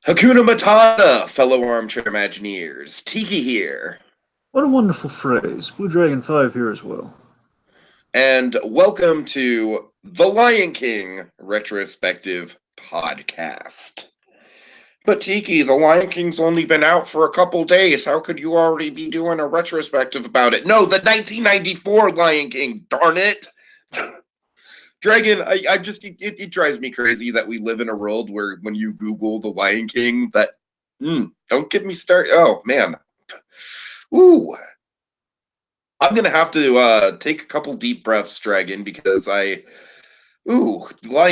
Hakuna Matata, fellow armchair Imagineers. Tiki here. What a wonderful phrase. BlueDragonFive here as well. And welcome to the Lion King Retrospective podcast. But Tiki, the Lion King's only been out for a couple days. How could you already be doing a retrospective about it? No, the 1994 Lion King, darn it! Dragon, I just, it drives me crazy that we live in a world where when you Google the Lion King, don't get me started. Oh, man. Ooh, I'm gonna have to take a couple deep breaths, Dragon, because Lion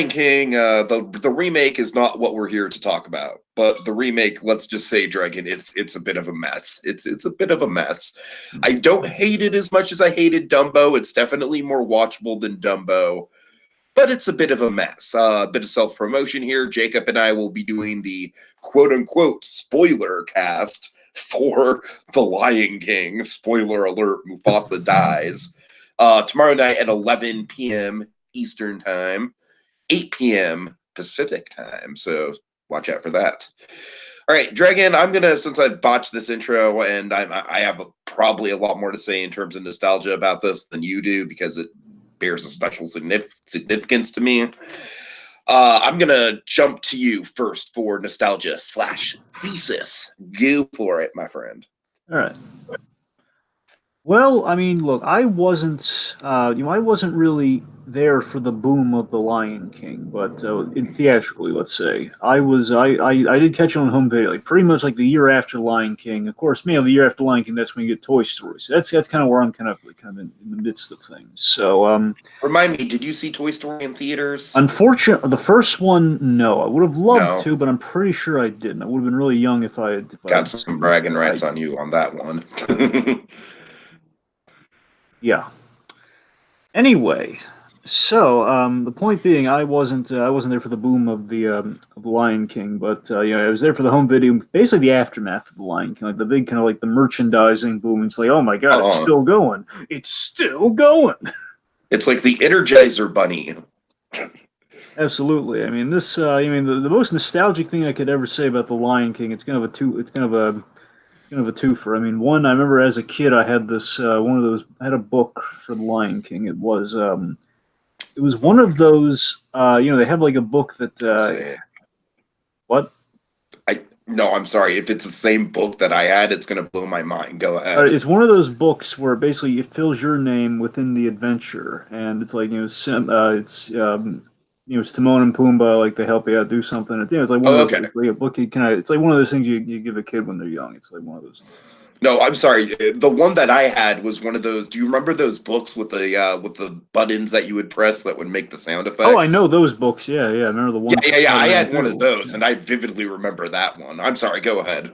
King. The remake is not what we're here to talk about, but the remake, let's just say, Dragon, it's a bit of a mess. It's a bit of a mess. I don't hate it as much as I hated Dumbo. It's definitely more watchable than Dumbo, but it's a bit of a mess. A bit of self promotion here. Jacob and I will be doing the quote unquote spoiler cast for The Lion King. Spoiler alert, Mufasa dies. Tomorrow night at 11 p.m. Eastern Time, 8 p.m. Pacific Time. So watch out for that. All right, Dragon, I'm going to, since I've botched this intro and I have probably a lot more to say in terms of nostalgia about this than you do because it bears a special significance to me. I'm going to jump to you first for nostalgia / thesis. Go for it, my friend. All right. Well, I mean, look, I wasn't really there for the boom of the Lion King, but theatrically, let's say, I did catch it on home video, like pretty much like the year after Lion King. Of course, the year after Lion King, that's when you get Toy Story. So that's kind of where I'm kind of in the midst of things. So, Remind me, did you see Toy Story in theaters? unfortunately, the first one, no, I would have loved No. to, but I'm pretty sure I didn't. I would have been really young if I had. If I Got had some seen it. bragging rights on you on that one. Yeah. Anyway, so the point being, I wasn't there for the boom of the Lion King, but I was there for the home video, basically the aftermath of the Lion King, like the big kind of like the merchandising boom. It's like, oh my god, it's still going, it's still going. It's like the Energizer Bunny. Absolutely. I mean, the most nostalgic thing I could ever say about the Lion King, it's kind of a twofer. I mean, one, I remember as a kid, I had this one of those. I had a book for the Lion King. It was one of those. They have like a book that. What? No, I'm sorry. If it's the same book that I had, it's gonna blow my mind. Go ahead. It's one of those books where basically it fills your name within the adventure, and it's like it's Timon and Pumbaa, like they help you out do something. It's like one Oh, of okay. those like a book you kind of. It's like one of those things you give a kid when they're young. It's like one of those things. No, I'm sorry. The one that I had was one of those. Do you remember those books with the buttons that you would press that would make the sound Oh, I know effects? those books. Yeah, yeah. I remember the one. Yeah. I Spider-Man had one of 2. those, Yeah. and I vividly remember that one. I'm sorry. Go ahead.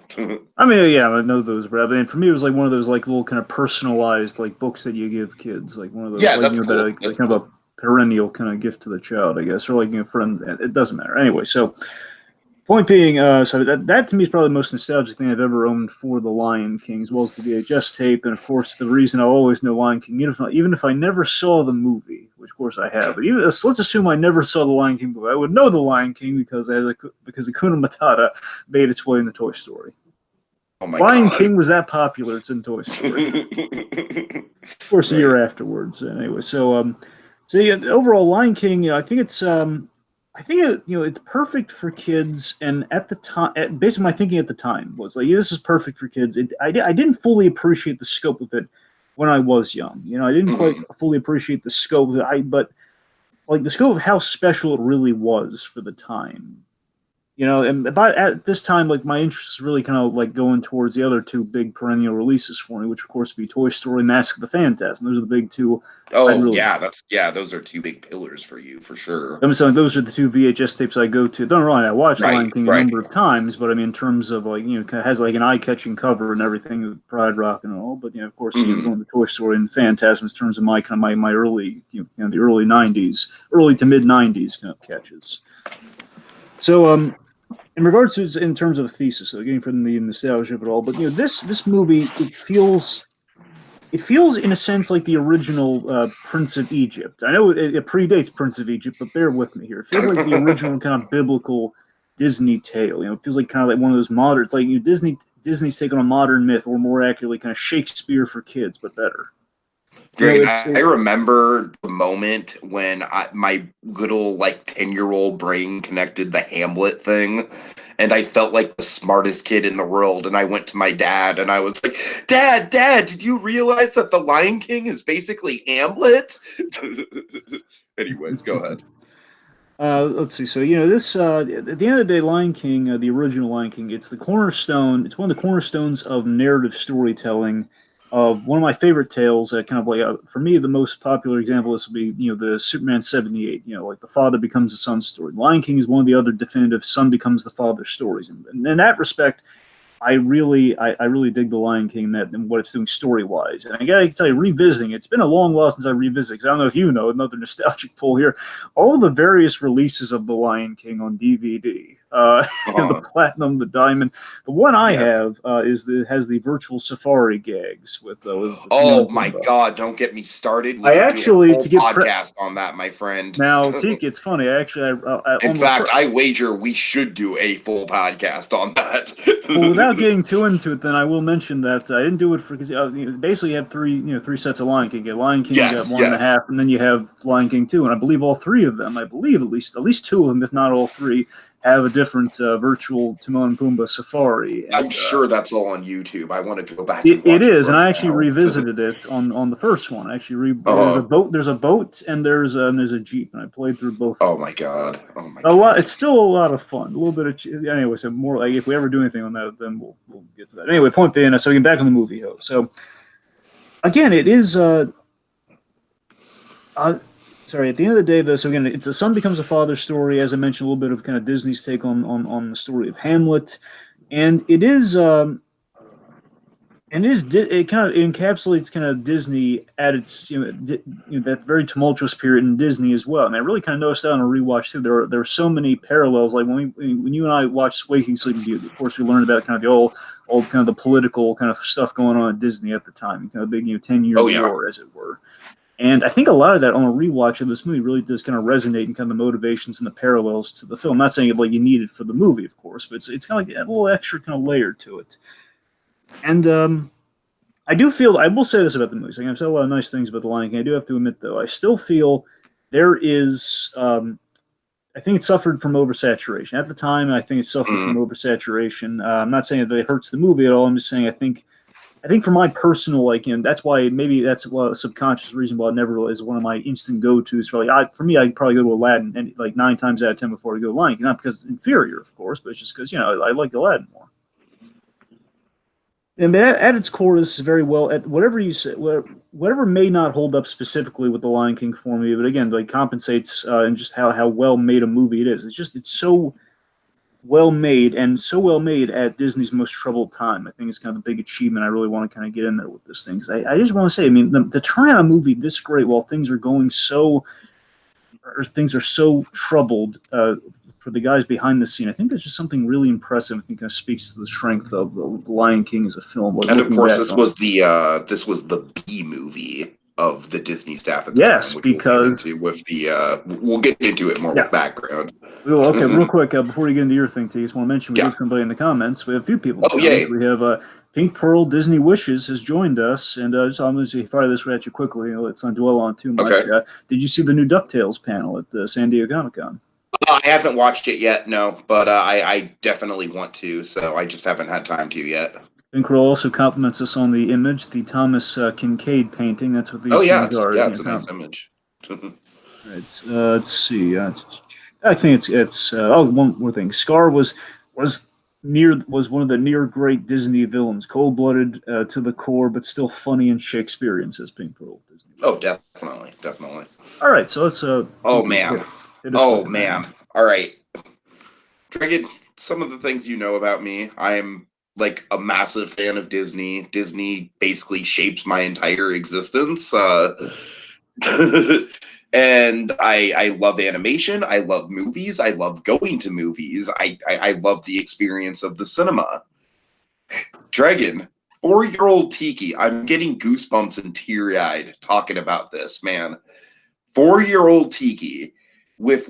I mean, yeah, I know those, but I mean, for me, it was like one of those like little kind of personalized like books that you give kids, like one of those Yeah, like that's that cool. like That's kind of cool. a perennial kind of gift to the child, I guess, or like friend. It doesn't matter anyway. So, point being, so that to me is probably the most nostalgic thing I've ever owned for the Lion King, as well as the VHS tape, and of course the reason I always know Lion King, even if I never saw the movie, which of course I have, but even so let's assume I never saw the Lion King movie, I would know the Lion King because Hakuna Matata made its way in the Toy Story. Oh my Lion god. King was that popular. It's in Toy Story. Of course, a year Right. afterwards. Anyway, so yeah, overall, Lion King. I think it's perfect for kids. And at the time, basically, my thinking at the time was like, yeah, this is perfect for kids. I didn't fully appreciate the scope of it when I was young. I didn't quite Mhm. fully appreciate the scope of it. But like the scope of how special it really was for the time. And about at this time, like my interest is really kind of like going towards the other two big perennial releases for me, which of course would be Toy Story, Mask of the Phantasm. Those are the big two. I'd Oh really. yeah, those are two big pillars for you for sure. I'm saying those are the two VHS tapes I go to. Don't get me wrong, I watched Right, Lion King a right. number of times, but I mean, in terms of like kind of has like an eye-catching cover and everything, with Pride Rock and all. But of course, Mhm. going to Toy Story and Phantasm in terms of my kind of my early, the early '90s, early to mid '90s kind of catches. So in regards to in terms of the thesis, so getting from the nostalgia of it all, but this movie it feels in a sense like the original Prince of Egypt. I know it predates Prince of Egypt, but bear with me here. It feels like the original kind of biblical Disney tale. It feels like kind of like one of those modern. It's like Disney's taking a modern myth, or more accurately, kind of Shakespeare for kids, but better. Dragon, I remember the moment when my little 10-year-old brain connected the Hamlet thing, and I felt like the smartest kid in the world. And I went to my dad and I was like, Dad, did you realize that the Lion King is basically Hamlet? Anyways, go ahead. Let's see. So this at the end of the day, Lion King, the original Lion King, it's the cornerstone. It's one of the cornerstones of narrative storytelling. Of one of my favorite tales, kind of like for me, the most popular example this would be the Superman 78. Like the father becomes the son story. Lion King is one of the other definitive son becomes the father stories, and in that respect, I really dig the Lion King and what it's doing story wise. And I gotta tell you, revisiting it's been a long while since I revisited. I don't know if you know, another nostalgic pull here. All the various releases of the Lion King on DVD, the platinum, the diamond. The one I have has the virtual safari gags with oh my God! Don't get me started. I actually do a whole podcast on that, my friend. Now, Tiki, it's funny. In fact, I wager we should do a full podcast on that. Well, without getting too into it, then I will mention that I didn't do it for because basically you have three sets of Lion King. You have Lion King, you got 1.5, and then you have Lion King 2, and I believe all three of them. I believe at least two of them, if not all three, have a different virtual Timon and Pumbaa safari. And, I'm sure that's all on YouTube. I want to go back. It is, and I actually revisited it on the first one. Actually, there's a boat, and there's a jeep, and I played through both. Oh my god! A lot. It's still a lot of fun. A little bit of anyway. So more like if we ever do anything on that, then we'll get to that. Anyway, point being, so we get back on the movie. So again, it is. Sorry, at the end of the day, though, so again, it's a son becomes a father story, as I mentioned, a little bit of kind of Disney's take on the story of Hamlet, and it is it kind of encapsulates kind of Disney at its that very tumultuous period in Disney as well. And I really kind of noticed that on a rewatch too. There are so many parallels. Like when you and I watched Waking Sleeping Beauty, of course, we learned about kind of the old kind of the political kind of stuff going on at Disney at the time, kind of big 10-year war, as it were. And I think a lot of that on a rewatch of this movie really does kind of resonate in kind of the motivations and the parallels to the film. I'm not saying it like you need it for the movie, of course, but it's kind of like a little extra kind of layer to it. And I do feel, I will say this about the movie. So I've said a lot of nice things about The Lion King. I do have to admit, though, I still feel there is, I think it suffered from oversaturation. At the time, I think it suffered from oversaturation. I'm not saying that it hurts the movie at all. I'm just saying I think for my personal, that's why maybe that's a subconscious reason why it never is one of my instant go-tos. For me, I'd probably go to Aladdin and 9 times out of 10 before I go to Lion King. Not because it's inferior, of course, but it's just because I like Aladdin more. And at its core, this is very well at whatever you say, whatever may not hold up specifically with the Lion King for me, but again, compensates in just how well made a movie it is. It's so well made and so well made at Disney's most troubled time. I think it's kind of the big achievement. I really want to kind of get in there with this thing. I just want to say, I mean, the turn on a movie this great while things are so troubled for the guys behind the scene, I think there's just something really impressive. I think kind of speaks to the strength of The Lion King as a film. And of course, this was the B movie of the Disney staff at the time. Yes, because we'll get into it more with background. Well, okay, real quick before you get into your thing, T, I just want to mention we have somebody in the comments. We have a few people. Oh, yay. We have Pink Pearl Disney Wishes has joined us, and so I'm going to fire this at you quickly. Let's not dwell on it too much. Okay. Did you see the new DuckTales panel at the San Diego Comic-Con? I haven't watched it yet, no, but I definitely want to, so I just haven't had time to yet. Pink Pearl also compliments us on the image, the Thomas Kincaid painting. That's what these things are. Yeah, it's a nice image. Right, let's see. I think it's one more thing. Scar was one of the near great Disney villains, cold-blooded to the core, but still funny and Shakespearean, says Pink Pearl. Disney. Oh, definitely. All right, so let's. Oh man. All right, Dragon. Some of the things you know about me, I'm like a massive fan of Disney. Disney basically shapes my entire existence. And I love animation. I love movies. I love going to movies. I love the experience of the cinema. Dragon, 4-year-old Tiki. I'm getting goosebumps and teary-eyed talking about this, man. 4-year-old Tiki with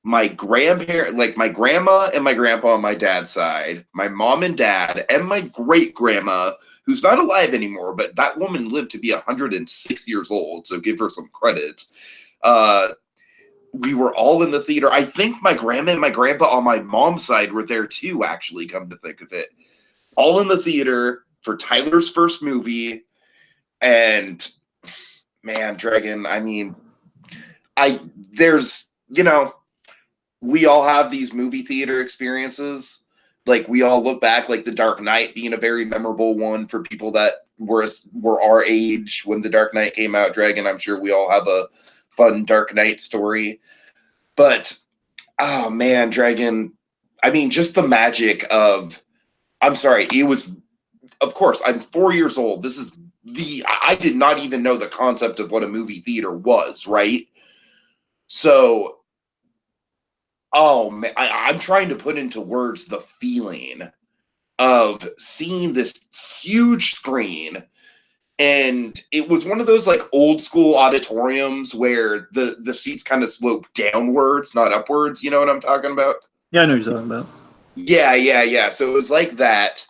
my grandparent, like my grandma and my grandpa on my dad's side, my mom and dad, and my great grandma, who's not alive anymore, but that woman lived to be 106 years old, so give her some credit. We were all in the theater. I think my grandma and my grandpa on my mom's side were there too, actually, come to think of it. All in the theater for Tyler's first movie. And man, Dragon, I mean, there's, we all have these movie theater experiences. Like we all look back, like The Dark Knight being a very memorable one for people that were our age when The Dark Knight came out. Dragon, I'm sure we all have a fun Dark Knight story. But oh man, Dragon, I mean, just the magic of, I'm sorry, it was, of course, I'm 4 years old. I did not even know the concept of what a movie theater was, right? So oh man, I'm trying to put into words the feeling of seeing this huge screen. And it was one of those like old school auditoriums where the seats kind of slope downwards, not upwards. You know what I'm talking about? Yeah, I know what you're talking about. Yeah. So it was like that.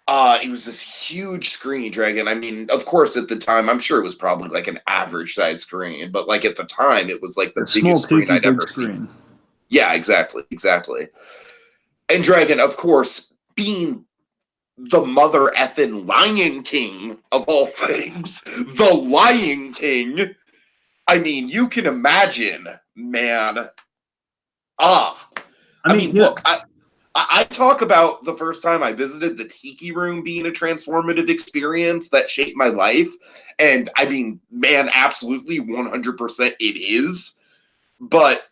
It was this huge screen, Dragon. I mean, of course, at the time, I'm sure it was probably like an average size screen, but like at the time, it was like the biggest screen I'd ever seen. Yeah, exactly. And Dragon, of course, being the mother effing Lion King of all things, the Lion King. I mean, you can imagine, man. I mean, look, I talk about the first time I visited the Tiki Room being a transformative experience that shaped my life. And I mean, man, absolutely 100% it is. But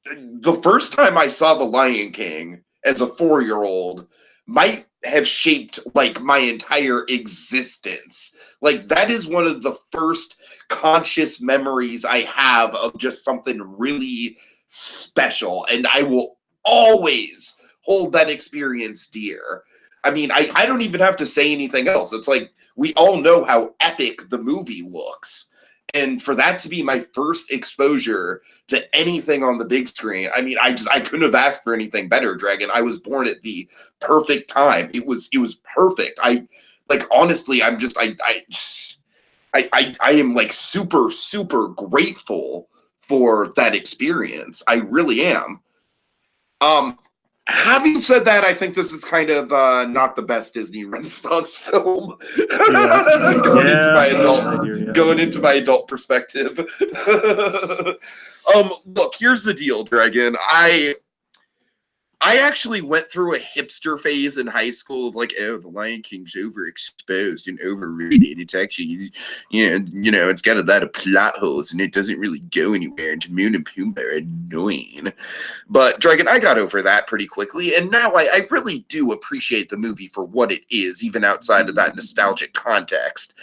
the first time I saw The Lion King as a 4-year-old might have shaped like my entire existence. Like that is one of the first conscious memories I have of just something really special. And I will always hold that experience dear. I mean, I don't even have to say anything else. It's like we all know how epic the movie looks. And for that to be my first exposure to anything on the big screen, I mean, I couldn't have asked for anything better, Dragon. I was born at the perfect time. It was perfect. I like honestly, I'm just I am like super grateful for that experience. I really am. Having said that, I think this is kind of not the best Disney Renaissance film. Going into my adult perspective. Look, here's the deal, Dragon. I actually went through a hipster phase in high school of like, oh, the Lion King's overexposed and overrated. It's actually, it's got a lot of plot holes and it doesn't really go anywhere. And Timon and Pumbaa are annoying. But Dragon, I got over that pretty quickly, and now I really do appreciate the movie for what it is, even outside of that nostalgic context.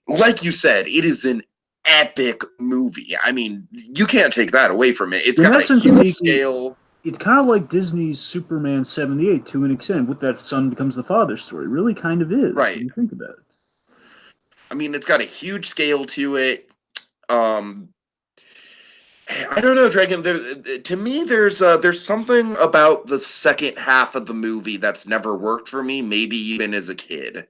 Like you said, it is an epic movie. I mean, you can't take that away from it. It's got a huge scale. It's kind of like Disney's Superman 78 to an extent, with that son becomes the father story. It really kind of is, right, when you think about it. I mean, it's got a huge scale to it. I don't know, Dragon. To me, there's something about the second half of the movie that's never worked for me. Maybe even as a kid,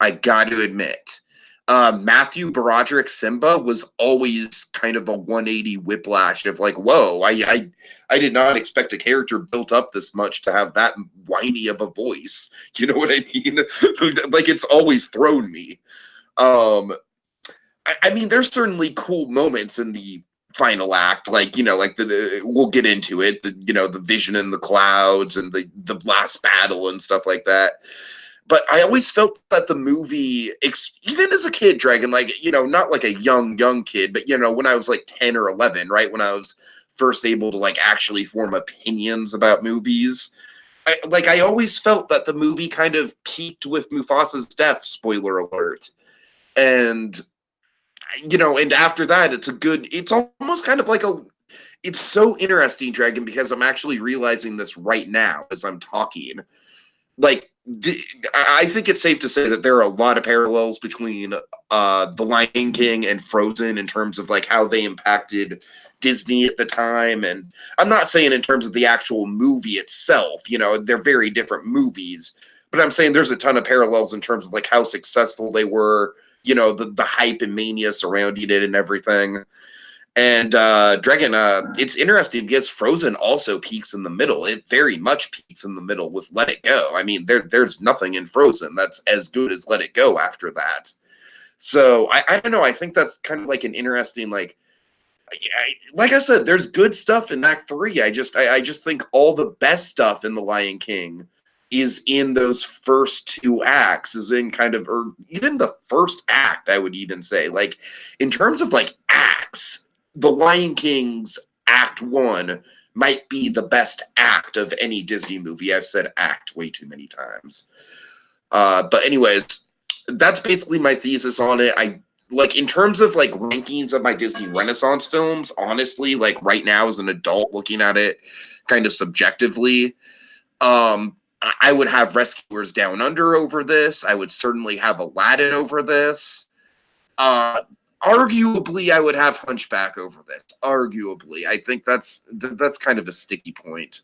I got to admit. Matthew Broderick Simba was always kind of a 180 whiplash of like, whoa, I did not expect a character built up this much to have that whiny of a voice. You know what I mean? Like it's always thrown me. I mean, there's certainly cool moments in the final act, like like we'll get into it, the vision in the clouds and the last battle and stuff like that. But I always felt that the movie, even as a kid, Dragon, like, not like a young kid, but, when I was like 10 or 11, right? When I was first able to like actually form opinions about movies. I always felt that the movie kind of peaked with Mufasa's death, spoiler alert. And, and after that, it's almost kind of like it's so interesting, Dragon, because I'm actually realizing this right now as I'm talking. Like, I think it's safe to say that there are a lot of parallels between The Lion King and Frozen in terms of like how they impacted Disney at the time. And I'm not saying in terms of the actual movie itself, you know, they're very different movies, but I'm saying there's a ton of parallels in terms of like how successful they were, you know, the hype and mania surrounding it and everything. And Dragon, it's interesting because Frozen also peaks in the middle. It very much peaks in the middle with Let It Go. I mean, there's nothing in Frozen that's as good as Let It Go after that. So I don't know. I think that's kind of like an interesting like I said, there's good stuff in Act 3. I just think all the best stuff in The Lion King is in those first two acts, is in kind of, or even the first act, I would even say. Like, in terms of like acts, The Lion King's Act 1 might be the best act of any Disney movie. I've said act way too many times. But anyways, that's basically my thesis on it. I like in terms of like rankings of my Disney Renaissance films, honestly, like right now as an adult looking at it kind of subjectively, I would have Rescuers Down Under over this. I would certainly have Aladdin over this. Arguably, I would have Hunchback over this. Arguably, I think that's kind of a sticky point.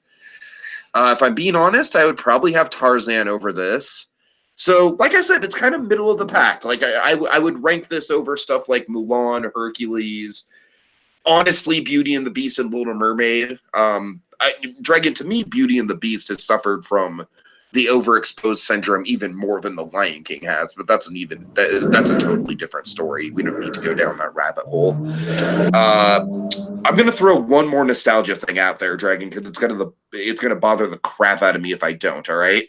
If I'm being honest, I would probably have Tarzan over this. So, like I said, it's kind of middle of the pack. Like I would rank this over stuff like Mulan, Hercules, honestly, Beauty and the Beast and Little Mermaid. Dragon, to me, Beauty and the Beast has suffered from the overexposed syndrome even more than the Lion King has, but that's a totally different story. We don't need to go down that rabbit hole. I'm gonna throw one more nostalgia thing out there, Dragon, because it's gonna bother the crap out of me if I don't. All right.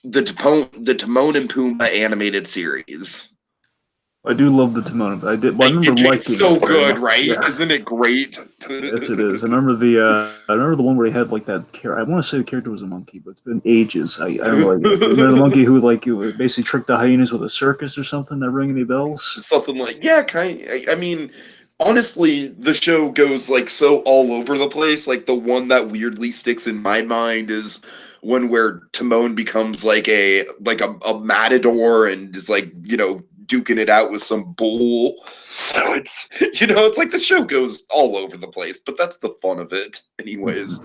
The Timon and Pumbaa animated series. I do love the Timon. I did. Well, I remember liking it's so it good, right? Yeah. Isn't it great? Yes, it is. I remember the one where he had like that character. I want to say the character was a monkey, but it's been ages. I remember the monkey who like basically tricked the hyenas with a circus or something. That ring any bells? Something like I mean, honestly, the show goes like so all over the place. Like the one that weirdly sticks in my mind is one where Timon becomes like a matador and is like, you know, duking it out with some bull. So it's, you know, it's like the show goes all over the place, but that's the fun of it anyways.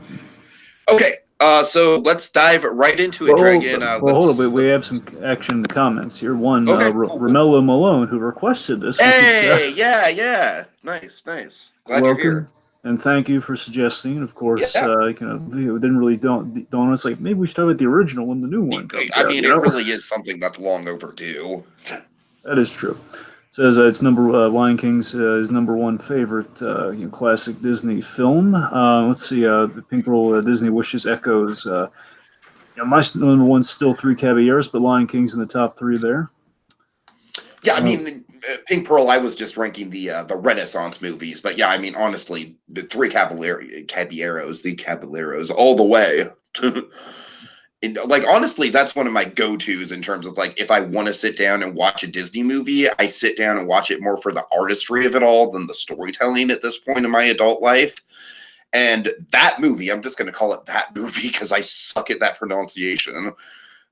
Okay, so let's dive right into it, Dragon. Hold on, we have some action in the comments here. One, okay, Romello Malone, who requested this. Hey, yeah, nice. Glad you're here. And thank you for suggesting. Of course, it didn't really dawn on us like maybe we should start with the original and the new one. I mean, it really is something that's long overdue. That is true. Says it's Lion King's his number one favorite classic Disney film. Let's see, the Pink Pearl Disney Wishes echoes. My number one's still Three Caballeros, but Lion King's in the top three there. Yeah, I mean, Pink Pearl. I was just ranking the Renaissance movies, but yeah, I mean, honestly, the Three Caballeros, all the way. Like honestly, that's one of my go-tos in terms of like if I want to sit down and watch a Disney movie, I sit down and watch it more for the artistry of it all than the storytelling at this point in my adult life. And that movie, I'm just going to call it that movie because I suck at that pronunciation.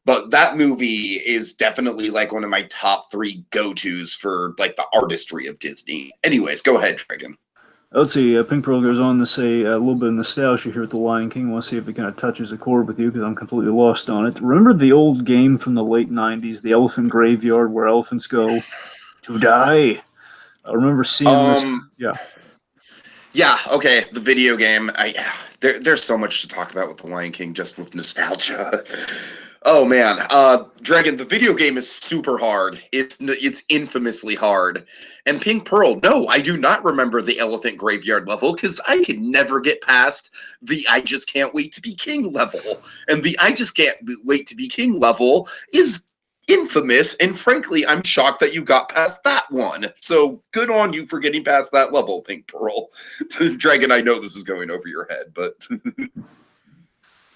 But that movie is definitely like one of my top three go-tos for like the artistry of Disney. Anyways, go ahead, Dragon. Let's see. Pink Pearl goes on to say a little bit of nostalgia here with The Lion King. I want to see if it kind of touches a chord with you because I'm completely lost on it. Remember the old game from the late 90s, The Elephant Graveyard, where elephants go to die? I remember seeing this. Yeah. Yeah, okay, the video game. There's so much to talk about with The Lion King just with nostalgia. Oh man, Dragon, the video game is super hard. It's infamously hard. And Pink Pearl, no, I do not remember the Elephant Graveyard level because I could never get past the I just can't wait to be king level. And the I just can't wait to be king level is infamous, and frankly, I'm shocked that you got past that one. So good on you for getting past that level, Pink Pearl. Dragon, I know this is going over your head, but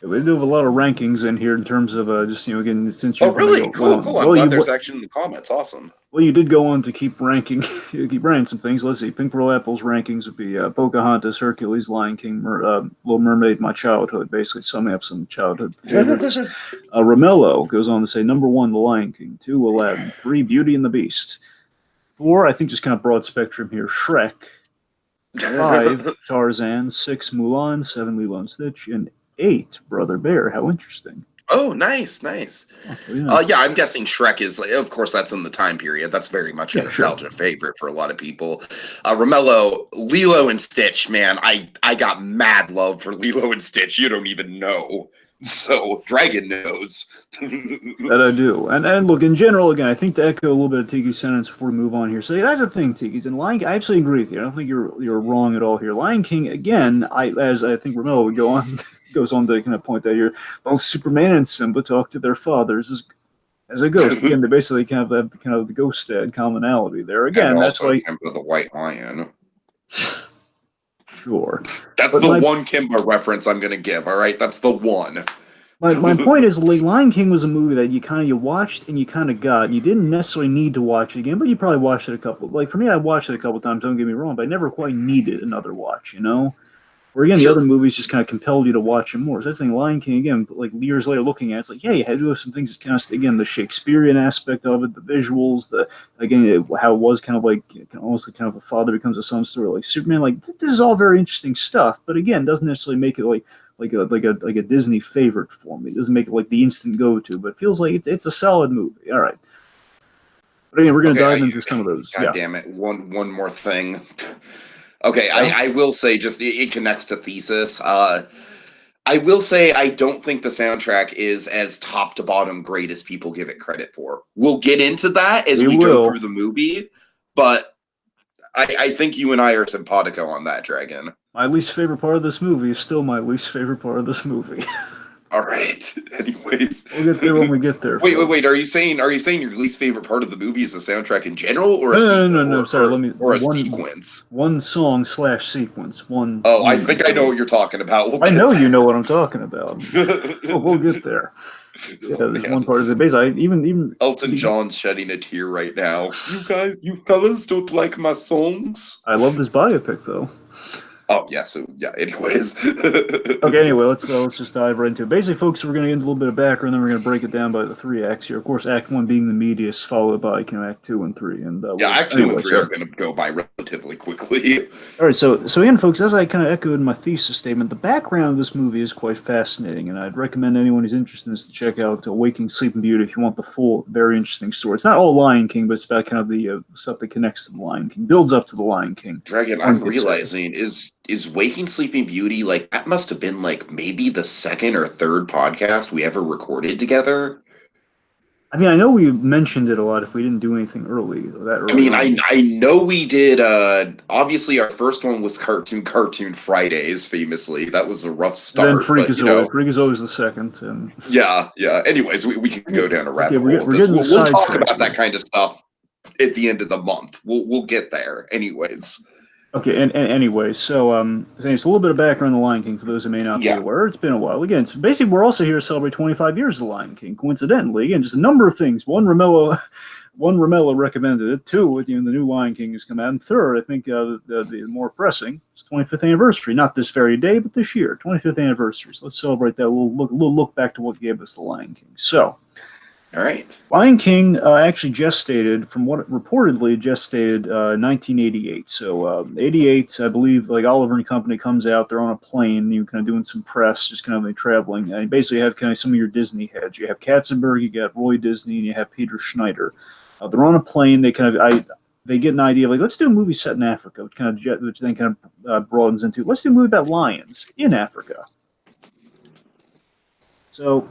We do have a lot of rankings in here in terms of just again since you. Oh, really? Cool, cool. I'm well, glad there's action in the comments. Awesome. Well, you did go on to keep ranking, some things. Let's see. Pink Pearl Apple's rankings would be Pocahontas, Hercules, Lion King, Little Mermaid, my childhood, basically summing up some childhood favorites. Romello goes on to say number 1, The Lion King, 2, Aladdin, 3, Beauty and the Beast, 4, I think just kind of broad spectrum here, Shrek, 5, Tarzan, 6, Mulan, 7, Lilo and Stitch, and 8, Brother Bear. How interesting. Oh, nice. Oh, yeah, I'm guessing Shrek is, of course, that's in the time period. That's very much a nostalgia favorite for a lot of people. Romello, Lilo and Stitch, man, I got mad love for Lilo and Stitch. You don't even know. So, Dragon knows. That I do. And look, in general, again, I think to echo a little bit of Tiki's sentence before we move on here. So that's the thing, Tiki's. And Lion King, I absolutely agree with you. I don't think you're wrong at all here. Lion King, again, as I think Romello would goes on to kind of point out here, both Superman and Simba talk to their fathers as a ghost. Again, they basically kind of have the ghost dad commonality there. Again, and that's why Kimba the White Lion. Sure. That's the one Kimba reference I'm going to give, all right? That's the one. My point is, like, Lion King was a movie that you watched and you kind of got. You didn't necessarily need to watch it again, but you probably watched it a couple. Like, for me, I watched it a couple times, don't get me wrong, but I never quite needed another watch, Where, again, the other movies just kind of compelled you to watch it more. So that's the thing, Lion King, again, like, years later looking at it, it's like, yeah, you had to have some things that kind of, again, the Shakespearean aspect of it, the visuals, how it was kind of like, almost like kind of a father becomes a son story, like Superman. Like, this is all very interesting stuff, but again, doesn't necessarily make it like a Disney favorite for me. It doesn't make it like the instant go-to, but it feels like it's a solid movie. All right. But again, we're going to dive into some of those. God damn it. One more thing. Okay, I will say, just it connects to thesis. I will say I don't think the soundtrack is as top to bottom great as people give it credit for. We'll get into that as we go through the movie, but I think you and I are simpatico on that, Dragon. My least favorite part of this movie is still my least favorite part of this movie. All right. Anyways, we'll get there when we get there. Wait. Are you saying your least favorite part of the movie is the soundtrack in general, or no? Sorry, let me. Or a sequence. One song / sequence. One. Oh, I think I know what you're talking about. I know you know what I'm talking about. We'll get there. Yeah, there's one part of the base. Even Elton John's shedding a tear right now. You fellas don't like my songs. I love this biopic though. Oh yeah, so yeah. Anyways, okay. Anyway, let's just dive right into it. Basically, folks, we're going to get into a little bit of background, then we're going to break it down by the 3 acts here. Of course, Act 1 being the meatiest, followed by Act 2 and 3. And Act 2 and 3 are going to go by relatively quickly. All right, so again, folks, as I kind of echoed in my thesis statement, the background of this movie is quite fascinating, and I'd recommend anyone who's interested in this to check out Waking Sleeping Beauty if you want the full, very interesting story. It's not all Lion King, but it's about kind of the stuff that connects to the Lion King, builds up to the Lion King. Dragon, I'm realizing is Waking Sleeping Beauty, like, that must have been like maybe the second or third podcast we ever recorded together. I mean, I know we mentioned it a lot if we didn't do anything early. I know we did. Obviously, our first one was Cartoon Fridays, famously. That was a rough start. And then Freakazoid was the second. And yeah. Anyways, we can go down a rabbit hole. We'll talk about that kind of stuff at the end of the month. We'll get there. Anyways. Okay, and anyway, so it's a little bit of background on The Lion King for those who may not be aware. It's been a while. Again, so basically, we're also here to celebrate 25 years of The Lion King. Coincidentally, again, just a number of things. One, Romello recommended it. 2, the new Lion King has come out. And 3rd, I think the more pressing, it's 25th anniversary. Not this very day, but this year, 25th anniversary. So let's celebrate that. A little look back to what gave us The Lion King. So. All right. Lion King actually gestated, from what reportedly gestated, 1988. So 88, I believe, like Oliver and Company comes out, they're on a plane, you kind of doing some press, just kind of like traveling. And you basically have kind of some of your Disney heads. You have Katzenberg, you got Roy Disney, and you have Peter Schneider. They're on a plane. They get an idea of like, let's do a movie set in Africa, which then kind of broadens into, let's do a movie about lions in Africa. So.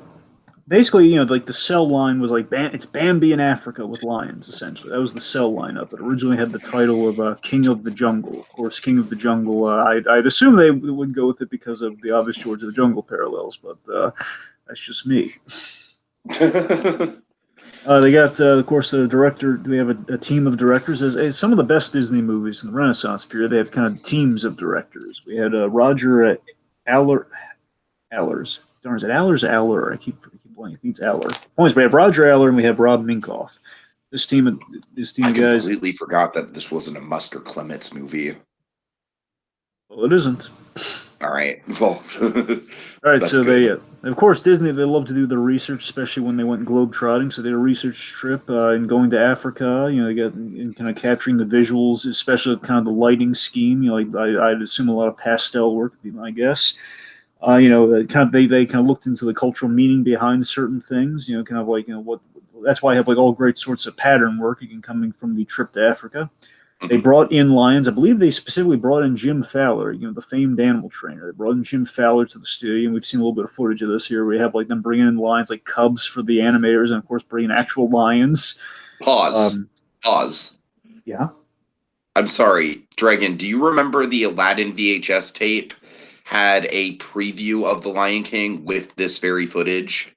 Basically, like the cell line was like, it's Bambi in Africa with lions, essentially. That was the cell line of it. Originally had the title of King of the Jungle. Of course, King of the Jungle, I'd assume they would go with it because of the obvious George of the Jungle parallels, but that's just me. They got, of course, the director. We have a team of directors. As some of the best Disney movies in the Renaissance period, they have kind of teams of directors. We had Roger Allers. darn, is it Aller or is it Aller? I keep blanking. I think it's Aller. Points. We have Roger Aller and we have Rob Minkoff. This team of I guys. completely forgot that this wasn't a Musker Clements movie. Well, it isn't. All right. Well, all right. So good. Of course, Disney, they love to do their research, especially when they went globetrotting. So they had a research trip and going to Africa. They got in kind of capturing the visuals, especially kind of the lighting scheme. Like I'd assume a lot of pastel work would be my guess. They kind of looked into the cultural meaning behind certain things. Kind of like what. That's why I have like all great sorts of pattern work again coming from the trip to Africa. They brought in lions. I believe they specifically brought in Jim Fowler, the famed animal trainer. They brought in Jim Fowler to the studio, and we've seen a little bit of footage of this here. We have like them bringing in lions like cubs for the animators, and of course bringing actual lions. Pause. Yeah. I'm sorry, Dragon. Do you remember the Aladdin VHS tape had a preview of The Lion King with this very footage?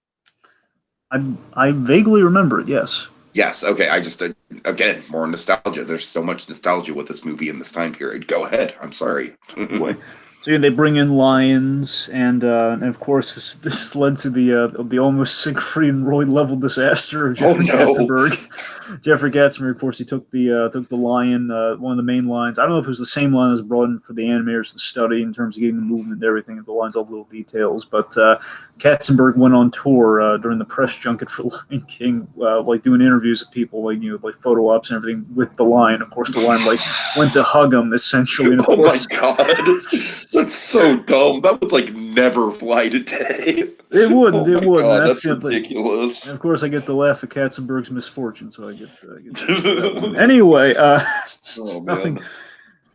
I vaguely remember it. Yes. Yes. Okay. I just again more nostalgia. There's so much nostalgia with this movie in this time period. Go ahead. I'm sorry. So they bring in lions, and of course this led to the almost Siegfried and Roy level disaster of Jeffrey Katzenberg. Jeffrey Katzenberg, of course, he took the lion, one of the main lions. I don't know if it was the same lion that was brought in for the animators to study in terms of getting the movement and everything of the lines, all the little details. But Katzenberg went on tour during the press junket for Lion King, like doing interviews with people, like photo ops and everything with the lion. Of course, the lion went to hug him essentially. And of course, my god. That's so dumb. That would never fly today. It wouldn't. It wouldn't. God, that's ridiculous. And of course, I get to laugh at Katzenberg's misfortune, so I get that one. Anyway, nothing.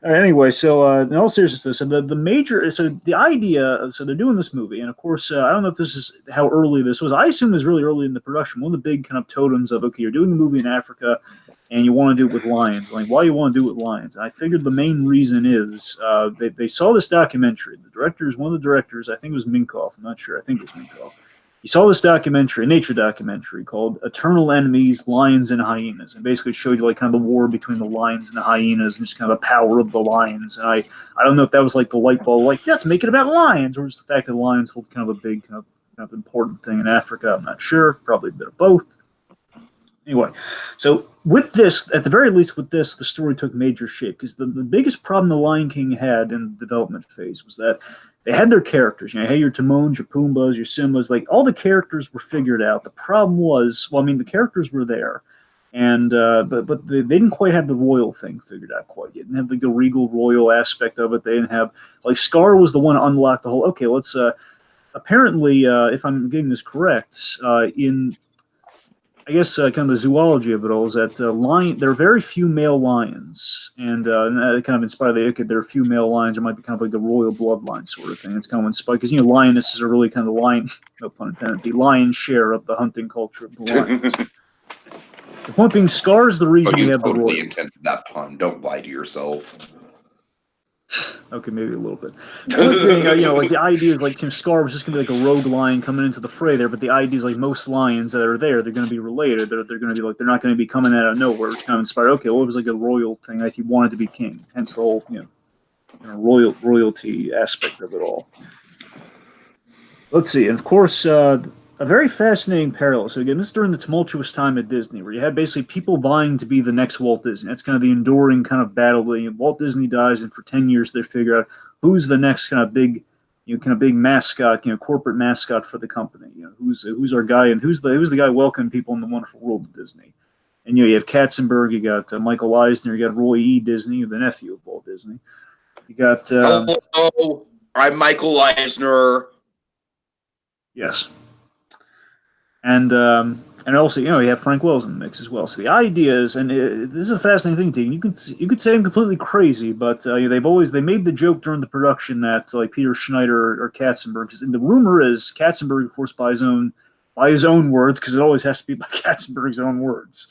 Anyway, so in all seriousness, so the idea, so they're doing this movie, and of course, I don't know if this is how early this was. I assume it was really early in the production. One of the big kind of totems of, okay, you're doing a movie in Africa, and you want to do it with lions. Like, why do you want to do it with lions? And I figured the main reason is they saw this documentary. One of the directors, I think it was Minkoff. I'm not sure. I think it was Minkoff. He saw this documentary, a nature documentary called Eternal Enemies, Lions and Hyenas. And basically showed you like kind of the war between the lions and the hyenas and just kind of the power of the lions. And I don't know if that was like the light bulb, like, let's make it about lions, or just the fact that lions hold kind of a big, kind of important thing in Africa. I'm not sure. Probably a bit of both. Anyway, so with this, at the very least with this, the story took major shape, because the biggest problem the Lion King had in the development phase was that they had their characters. You had your Timons, your Pumbas, your Simbas, like all the characters were figured out. The problem was, the characters were there, and but they didn't quite have the royal thing figured out quite yet. They didn't have the regal royal aspect of it. They didn't have, like, Scar was the one to unlock the whole, okay, let's apparently, if I'm getting this correct, in I guess kind of the zoology of it all is that there are very few male lions, and that kind of inspired there are few male lions. It might be kind of like the royal bloodline sort of thing. It's kind of inspired because lionesses are really kind of the lion, no pun intended, the lion's share of the hunting culture of the lions. The point being, Scar is the reason we have the royal. You intended that pun. Don't lie to yourself. Okay, maybe a little bit. Thing, like the idea is like Tim Scar was just going to be like a rogue lion coming into the fray there, but the idea is like most lions that are there, they're going to be related. They're going to be like, they're not going to be coming out of nowhere. It's kind of inspired. Okay, well, it was like a royal thing, like he wanted to be king. Hence the whole, royalty aspect of it all. Let's see, and of course, a very fascinating parallel. So again, this is during the tumultuous time at Disney, where you had basically people vying to be the next Walt Disney. That's kind of the enduring kind of battle. Walt Disney dies, and for 10 years they figure out who's the next kind of big mascot, corporate mascot for the company. Who's our guy, and who's the guy welcoming people in the wonderful world of Disney. And you have Katzenberg, you got Michael Eisner, you got Roy E. Disney, the nephew of Walt Disney. You got hello, I'm Michael Eisner. Yes. And also, you have Frank Wells in the mix as well. So the idea is, and this is a fascinating thing, Dean. You could say I'm completely crazy, but they made the joke during the production that like Peter Schneider or Katzenberg, because the rumor is Katzenberg, of course, by his own words, because it always has to be by Katzenberg's own words.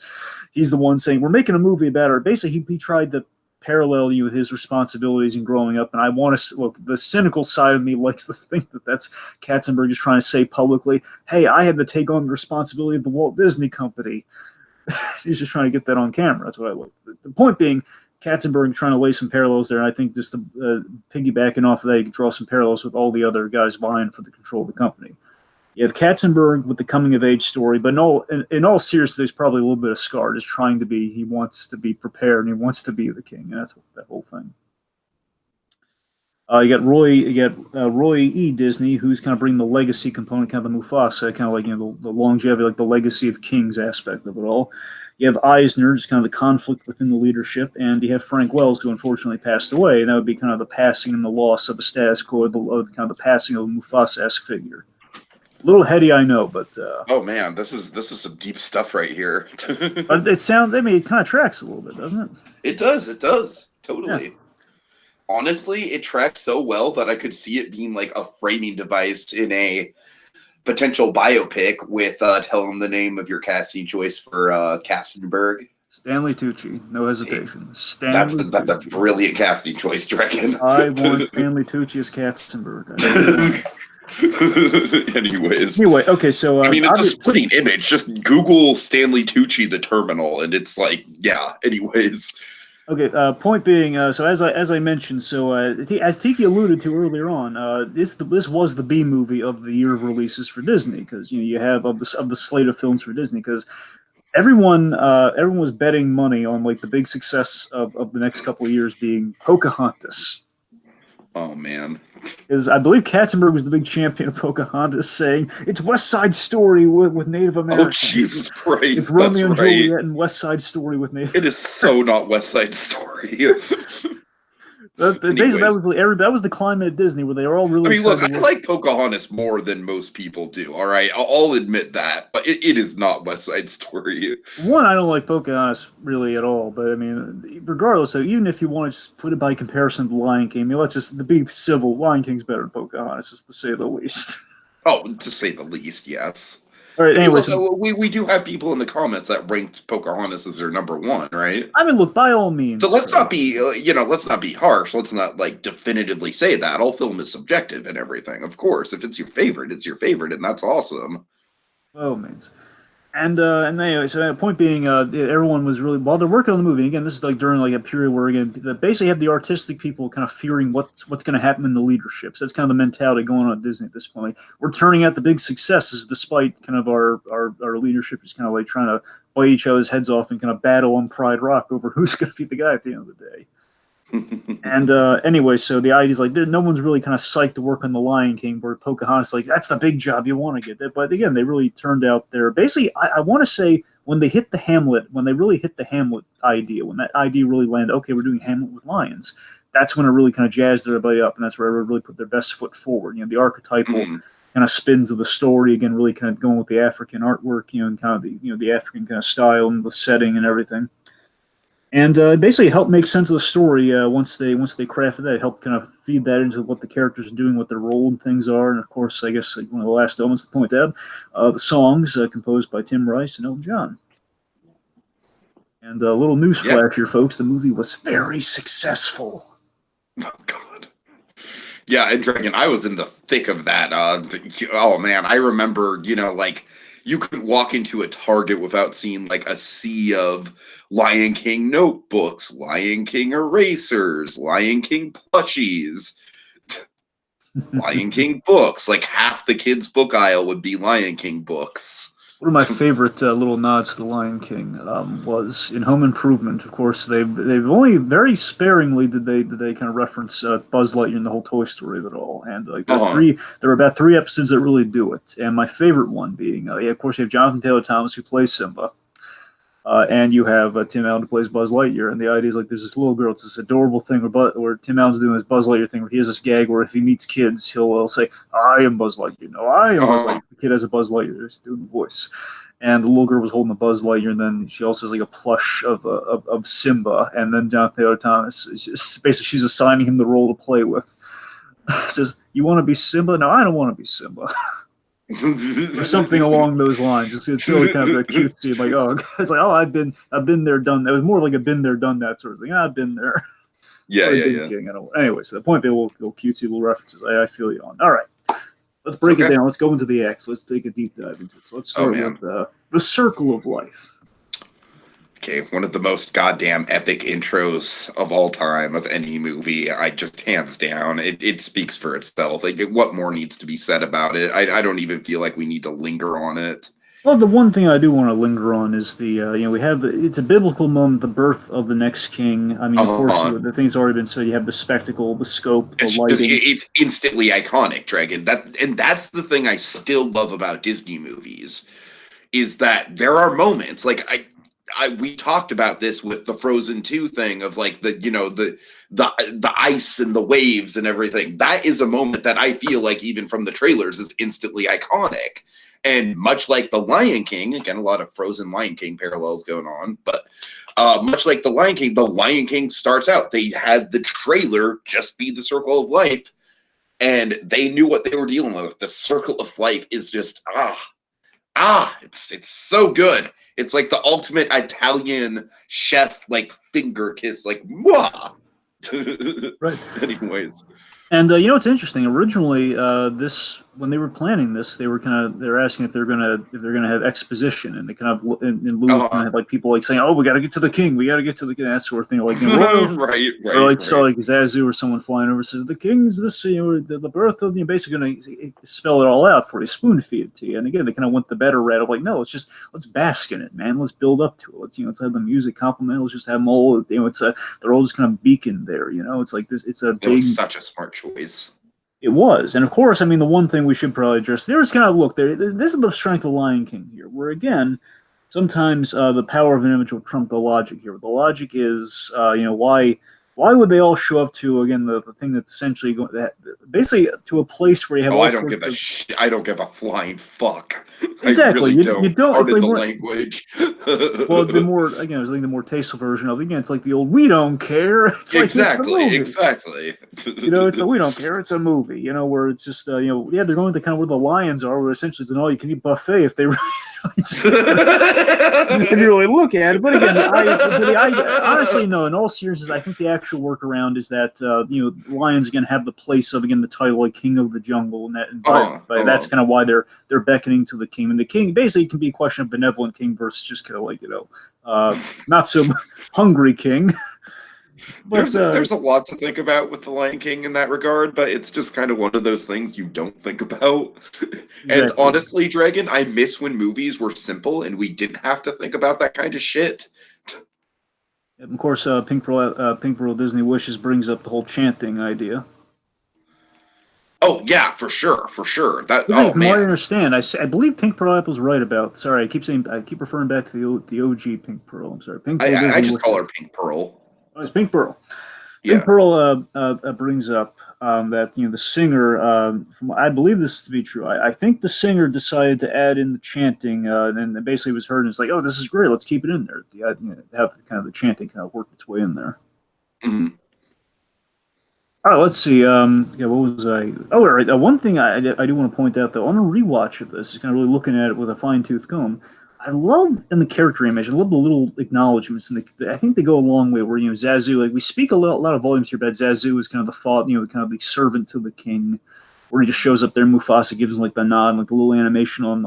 He's the one saying we're making a movie about her. Basically, he tried to parallel you with his responsibilities in growing up, and I want to look. The cynical side of me likes to think that that's Katzenberg is trying to say publicly, "Hey, I had to take on the responsibility of the Walt Disney Company." He's just trying to get that on camera. That's what I look. The point being, Katzenberg trying to lay some parallels there, and I think just piggybacking off of that, you can draw some parallels with all the other guys vying for the control of the company. You have Katzenberg with the coming of age story, but in all seriousness, there's probably a little bit of Scar just trying to be. He wants to be prepared and he wants to be the king. And that's that whole thing. You got Roy E. Disney, who's kind of bringing the legacy component, kind of the Mufasa, kind of like the longevity, like the legacy of kings aspect of it all. You have Eisner, just kind of the conflict within the leadership, and you have Frank Wells, who unfortunately passed away, and that would be kind of the passing and the loss of the status quo, kind of the passing of a Mufasa-esque figure. A little heady, I know, but oh man, this is some deep stuff right here. but it sounds. I mean, it kind of tracks a little bit, doesn't it? It does, totally. Yeah. Honestly, it tracks so well that I could see it being like a framing device in a potential biopic with tell them the name of your casting choice for Katzenberg. Stanley Tucci, no hesitation. That's a brilliant casting choice, Dragon. I want Stanley Tucci as Katzenberg. Anyway, okay, so I mean, it's a splitting image. Just Google Stanley Tucci the Terminal, and it's like, yeah. Anyways. Okay. Point being, so as I mentioned, so as Tiki alluded to earlier on, this was the B movie of the year of releases for Disney, because you have of the slate of films for Disney, because everyone was betting money on like the big success of the next couple of years being Pocahontas. Oh man, because I believe Katzenberg was the big champion of Pocahontas, saying it's West Side Story with Native Americans. Oh Jesus Christ! It's Romeo and Juliet and West Side Story with Native. It is so not West Side Story. So basically, that was the climate at Disney, where they were all really. I mean, look, I like Pocahontas more than most people do. All right, I'll admit that, but it is not West Side Story. One, I don't like Pocahontas really at all, but I mean, regardless, even if you want to just put it by comparison to Lion King, I mean, let's just be civil. Lion King's better than Pocahontas, just to say the least. Oh, to say the least, yes. All right. Anyway, we do have people in the comments that ranked Pocahontas as their number one, right? I mean, look, by all means. So let's not be, let's not be harsh. Let's not like definitively say that. All film is subjective and everything. Of course, if it's your favorite, it's your favorite, and that's awesome. By all means. And anyway, so the point being, everyone was really, while they're working on the movie, and again, this is like during like a period where again, they basically have the artistic people kind of fearing what's going to happen in the leadership. So that's kind of the mentality going on at Disney at this point. We're turning out the big successes despite kind of our leadership is kind of like trying to bite each other's heads off and kind of battle on Pride Rock over who's going to be the guy at the end of the day. And anyway, so the idea is like no one's really kind of psyched to work on the Lion King, where Pocahontas like that's the big job you want to get there. But again, they really turned out there. Basically, I want to say when they really hit the Hamlet idea, when that idea really landed, okay, we're doing Hamlet with lions. That's when it really kind of jazzed everybody up, and that's where everybody really put their best foot forward. The archetypal kind of spins of the story again, really kind of going with the African artwork, and kind of the African kind of style and the setting and everything. And basically help make sense of the story once they crafted that. Help kind of feed that into what the characters are doing, what their role and things are. And of course, I guess like one of the last elements to point out, the songs composed by Tim Rice and Elton John. And a little news flash here, folks. The movie was very successful. Oh, God. Yeah, and Dragon, I was in the thick of that. Oh, man. I remember, like, you couldn't walk into a Target without seeing, like, a sea of Lion King notebooks, Lion King erasers, Lion King plushies, Lion King books. Like, half the kids' book aisle would be Lion King books. One of my favorite little nods to the Lion King was in Home Improvement. Of course, they've only very sparingly did they kind of reference Buzz Lightyear in the whole Toy Story of it all. And like there were about 3 episodes that really do it. And my favorite one being, of course, you have Jonathan Taylor Thomas who plays Simba. And you have Tim Allen who plays Buzz Lightyear, and the idea is like there's this little girl. It's this adorable thing where Tim Allen's doing this Buzz Lightyear thing where he has this gag where if he meets kids, he'll say, "I am Buzz Lightyear." No, I am Buzz Lightyear. The kid has a Buzz Lightyear. He's doing the voice, and the little girl was holding a Buzz Lightyear, and then she also has like a plush of Simba, and then Jonathan Taylor Thomas is just, basically she's assigning him the role to play with. Says, "You want to be Simba? No, I don't want to be Simba." Or something along those lines. It's really kind of cutesy. Like, it's like, I've been there, done that. It was more like a been there, done that sort of thing. I've been there. Yeah. Anyway, so the point being, little cutesy little references. I feel you on. All right, let's break it down. Let's go into the acts. Let's take a deep dive into it. So let's start with the Circle of Life. Okay, one of the most goddamn epic intros of all time of any movie. I just hands down, it speaks for itself. Like, what more needs to be said about it? I don't even feel like we need to linger on it. Well, the one thing I do want to linger on is the we have it's a biblical moment, the birth of the next king. I mean, of course, Uh-huh. the thing's already been said. You have the spectacle, the scope, the It's just lighting. it's instantly iconic, Dragon. That's the thing I still love about Disney movies is that there are moments like we talked about this with the Frozen 2 thing of like the ice and the waves and everything. That is a moment that I feel like even from the trailers is instantly iconic. And much like the Lion King, again, a lot of Frozen Lion King parallels going on, but much like the Lion King starts out. They had the trailer just be the circle of life, and they knew what they were dealing with. The circle of life is just it's so good. It's like the ultimate Italian chef like finger kiss, like mwah. Right. Anyways, And it's interesting. Originally, this when they were planning this, they're asking if they're gonna have exposition, and they kind of in lieu of kind of like people like saying, "Oh, we got to get to the king, we got to get to the king," that sort of thing, or like royal, right, or like so right. like Zazu or someone flying over says, "The king's this, the birth of," basically gonna spell it all out for you, spoon feed it to you. And again, they kind of went the better route of like, no, let's bask in it, man. Let's build up to it. Let's have the music complement. Let's just have them all. They're all just kind of beacon there. It's like this. It's a It was big. such a smart choice. It was, and of course, I mean, the one thing we should probably address there's kind of look there. This is the strength of Lion King here, where again, sometimes the power of an image will trump the logic here. The logic is, why would they all show up to again the thing that's essentially going that basically to a place where you have Oh, all I don't sorts give a of I don't give a flying fuck. I exactly really you don't. don't. It's Pardon like the more. language. Well, the more again, I was thinking the more tasteful version of it. Again, it's like the old "we don't care." It's like it's a Exactly, movie. exactly. It's the "we don't care." It's a movie. Where it's just yeah, they're going to kind of where the lions are, where essentially it's an all-you-can-eat buffet if they really, if you really look at it. But again, honestly no. In all seriousness, I think the actual workaround is that lions again have the place of again the title like King of the Jungle, and but that's kind of why they're beckoning to the king, and the king basically can be a question of benevolent king versus just kind of like not so hungry king. But there's a lot to think about with the Lion King in that regard, but it's just kind of one of those things you don't think about. And exactly. honestly, Dragon, I miss when movies were simple and we didn't have to think about that kind of shit. And of course, Pink Pearl Disney Wishes brings up the whole chanting idea. Oh yeah, for sure, for sure. That From what I man. understand, I believe Pink Pearl Apple's right about. Sorry, I keep referring back to the OG Pink Pearl. I'm sorry, Pink Pearl I Disney just call Wishes. her Pink Pearl. Oh, it's Pink Pearl. Pink Yeah. Pearl brings up that the singer, from I believe this to be true. I think the singer decided to add in the chanting, and basically was heard and it's like, oh, this is great. Let's keep it in there. Have kind of the chanting kind of work its way in there. Mhm. All right, let's see. Yeah, what was I? Oh, all right. One thing I do want to point out though on a rewatch of this, is kind of really looking at it with a fine tooth comb. I love in the character image. I love the little acknowledgments, and I think they go a long way. Where Zazu, like we speak a lot of volumes here about Zazu is kind of the thought, kind of the servant to the king, where he just shows up there. Mufasa gives him like the nod, and, like the little animation on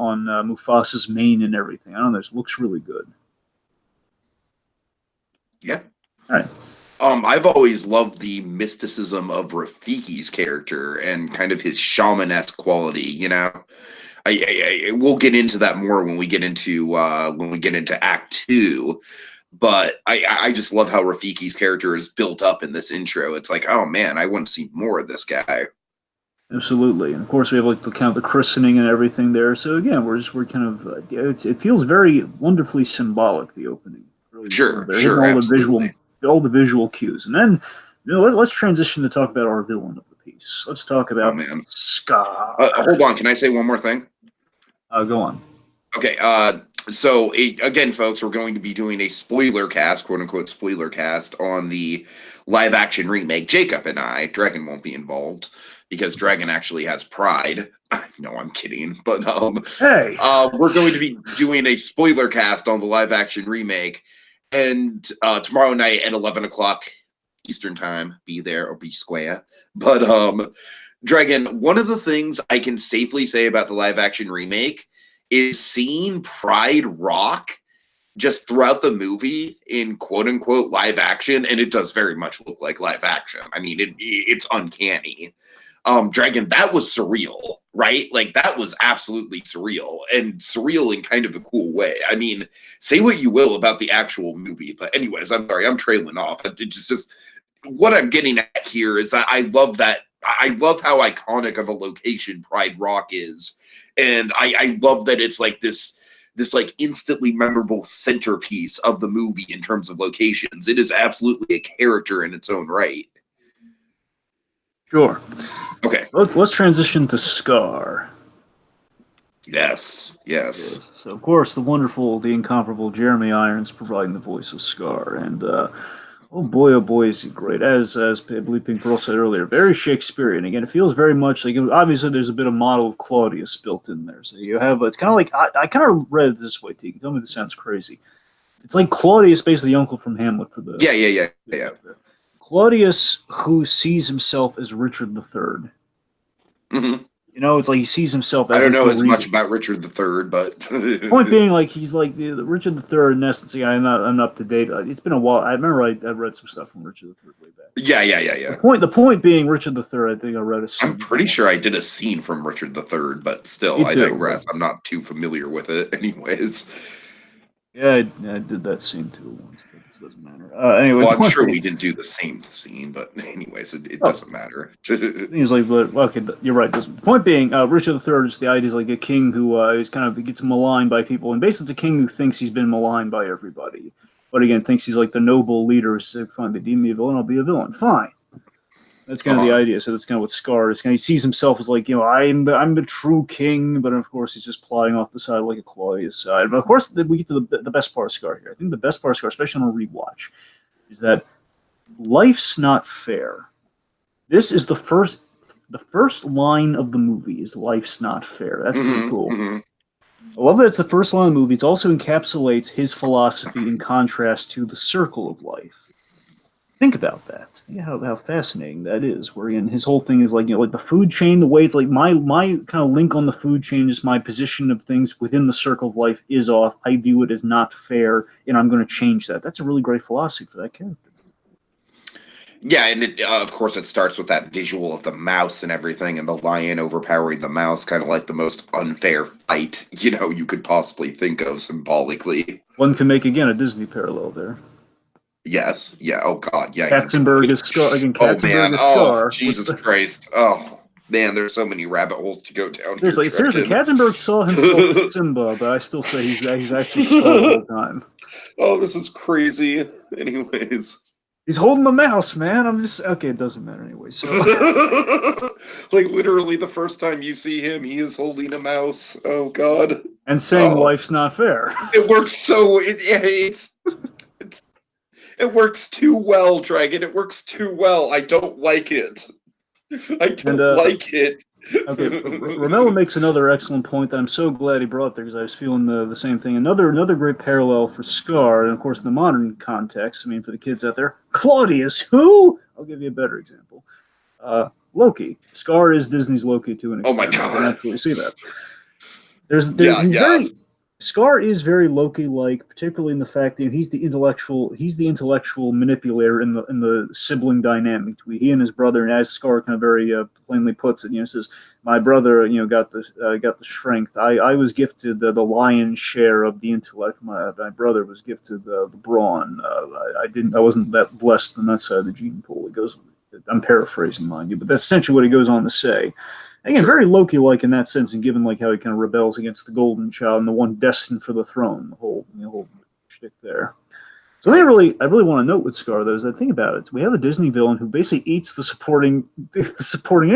Mufasa's mane and everything. I don't know. This looks really good. Yeah. All right. I've always loved the mysticism of Rafiki's character and kind of his shaman-esque quality. We'll get into that more when we get into Act Two. But I just love how Rafiki's character is built up in this intro. It's like, oh man, I want to see more of this guy. Absolutely, and of course we have like the kind of the christening and everything there. So again, we're kind of it feels very wonderfully symbolic. The opening, really, Sure, they're hitting sure, absolutely. all the visual cues, and then let's transition to talk about our villain of the piece. Let's talk Oh about man. Scar. Hold on, can I say one more thing? Go on. Okay, so again, folks, we're going to be doing a spoiler cast, quote unquote spoiler cast, on the live action remake. Jacob and I, Dragon won't be involved because Dragon actually has pride. No, I'm kidding, but Hey, we're going to be doing a spoiler cast on the live action remake, and tomorrow night at 11 o'clock Eastern time, be there or be square. But Dragon, one of the things I can safely say about the live action remake is seeing Pride rock just throughout the movie in quote unquote live action, and it does very much look like live action. I mean, it's uncanny. Dragon, that was surreal, right? Like that was absolutely surreal, and surreal in kind of a cool way. I mean, say what you will about the actual movie, but anyways, I'm sorry, I'm trailing off. It's just what I'm getting at here is I love that. I love how iconic of a location Pride Rock is, and I love that it's like this like instantly memorable centerpiece of the movie in terms of locations. It is absolutely a character in its own right. Sure. Okay. Let's transition to Scar. Yes. So, of course, the wonderful, the incomparable Jeremy Irons providing the voice of Scar. And, oh boy, is he great. As I believe Pink Pearl said earlier, very Shakespearean. Again, it feels very much like, obviously, there's a bit of model of Claudius built in there. So you have, it's kind of like, I kind of read it this way, Tiki. Tell me if this sounds crazy. It's like Claudius, basically the uncle from Hamlet for the... Yeah. Claudius, who sees himself as Richard III. Mm-hmm. You know, it's like he sees himself as... I don't know as much about Richard III, but... Point being, like, he's like the Richard III, in essence. Yeah, I'm up to date. It's been a while. I remember I read some stuff from Richard III way back. Yeah. The point being, Richard III, I think I read a scene. I'm pretty sure I did a scene from Richard III, but still, I digress. I'm not too familiar with it anyways. Yeah, I did that scene too once, but it doesn't matter. Anyway, well, I'm sure we didn't do the same scene, but anyways, it doesn't matter. He was like, well, okay, you're right. The point being, Richard III is the idea is like a king who is kind of gets maligned by people, and basically it's a king who thinks he's been maligned by everybody, but again thinks he's like the noble leader. So fine, they deem me a villain, I'll be a villain. Fine. That's kind of the idea. So that's kind of what Scar is. He sees himself as like, I'm the true king, but of course he's just plodding off the side like a Claudius side. But of course, we get to the best part of Scar here. I think the best part of Scar, especially on a rewatch, is that life's not fair. This is the first line of the movie is life's not fair. That's pretty cool. I love that it's the first line of the movie. It also encapsulates his philosophy in contrast to the circle of life. Think about that. Yeah, how fascinating that is. Where again, his whole thing is like, like the food chain, the way it's like my kind of link on the food chain is my position of things within the circle of life is off. I view it as not fair, and I'm going to change that. That's a really great philosophy for that character. Yeah, and of course it starts with that visual of the mouse and everything, and the lion overpowering the mouse, kind of like the most unfair fight, you could possibly think of symbolically. One can make, again, a Disney parallel there. Yes. Yeah. Oh God. Yeah. Katzenberg is Scar. Again, Katzenberg is Scar. Oh Jesus Christ. Oh man, there's so many rabbit holes to go down. Seriously, Katzenberg saw himself as Simba, but I still say he's actually Scar the whole time. Oh, this is crazy. Anyways, he's holding the mouse, man. I'm just okay. It doesn't matter anyway. So, like literally, the first time you see him, he is holding a mouse. Oh God. And saying life's not fair. It works so. It works too well, Dragon. It works too well. I don't like it. I don't like it. Okay, Romello makes another excellent point that I'm so glad he brought there because I was feeling the same thing. Another great parallel for Scar, and of course in the modern context, I mean for the kids out there, Claudius, who? I'll give you a better example. Loki. Scar is Disney's Loki to an extent. Oh my God. You can actually see that. Scar is very Loki-like, particularly in the fact that he's the intellectual manipulator in the sibling dynamic. He and his brother, and as Scar kind of very plainly puts it, says, "My brother, got the strength. I was gifted the lion's share of the intellect. My brother was gifted the brawn. I wasn't that blessed on that side of the gene pool." It goes. I'm paraphrasing, mind you, but that's essentially what he goes on to say. Again, very Loki-like in that sense, and given like how he kind of rebels against the Golden Child and the one destined for the throne, the whole shtick there. So I really want to note with Scar though is that think about it. We have a Disney villain who basically eats the supporting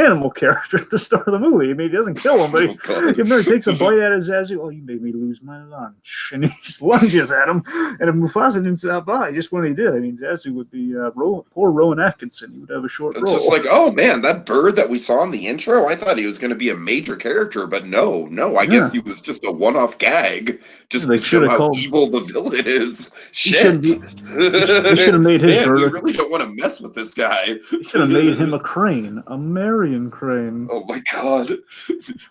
animal character at the start of the movie. I mean, he doesn't kill him, but he takes a bite out of Zazu. Oh, you made me lose my lunch, and he just lunges at him. And if Mufasa didn't stop by, just when he did, I mean, Zazu would be poor Rowan Atkinson. He would have a short role. Just like, oh man, that bird that we saw in the intro. I thought he was going to be a major character, but no. I guess he was just a one-off gag. Just to show how evil the villain is. Shit. They should have made his Man, bird. we really don't want to mess with this guy. They should have made him a crane, a Marion crane. Oh my god.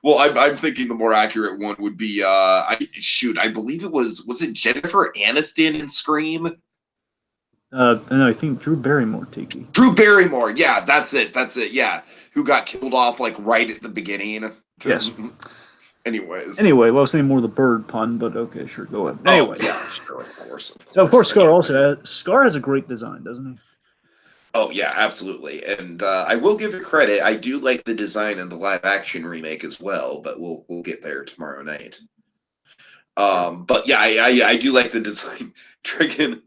Well, I'm thinking the more accurate one would be I believe it was it Jennifer Aniston in Scream? No, I think Drew Barrymore, Tiki. Drew Barrymore, yeah, that's it, yeah. Who got killed off like right at the beginning. Yes. Anyway, well, I was saying more the bird pun, but okay, sure, go ahead. Anyway. Oh, yeah, sure, of course. So, of course, Scar has a great design, doesn't he? Oh, yeah, absolutely. And I will give it credit. I do like the design in the live-action remake as well, but we'll get there tomorrow night. But yeah, I do like the design. Dragon,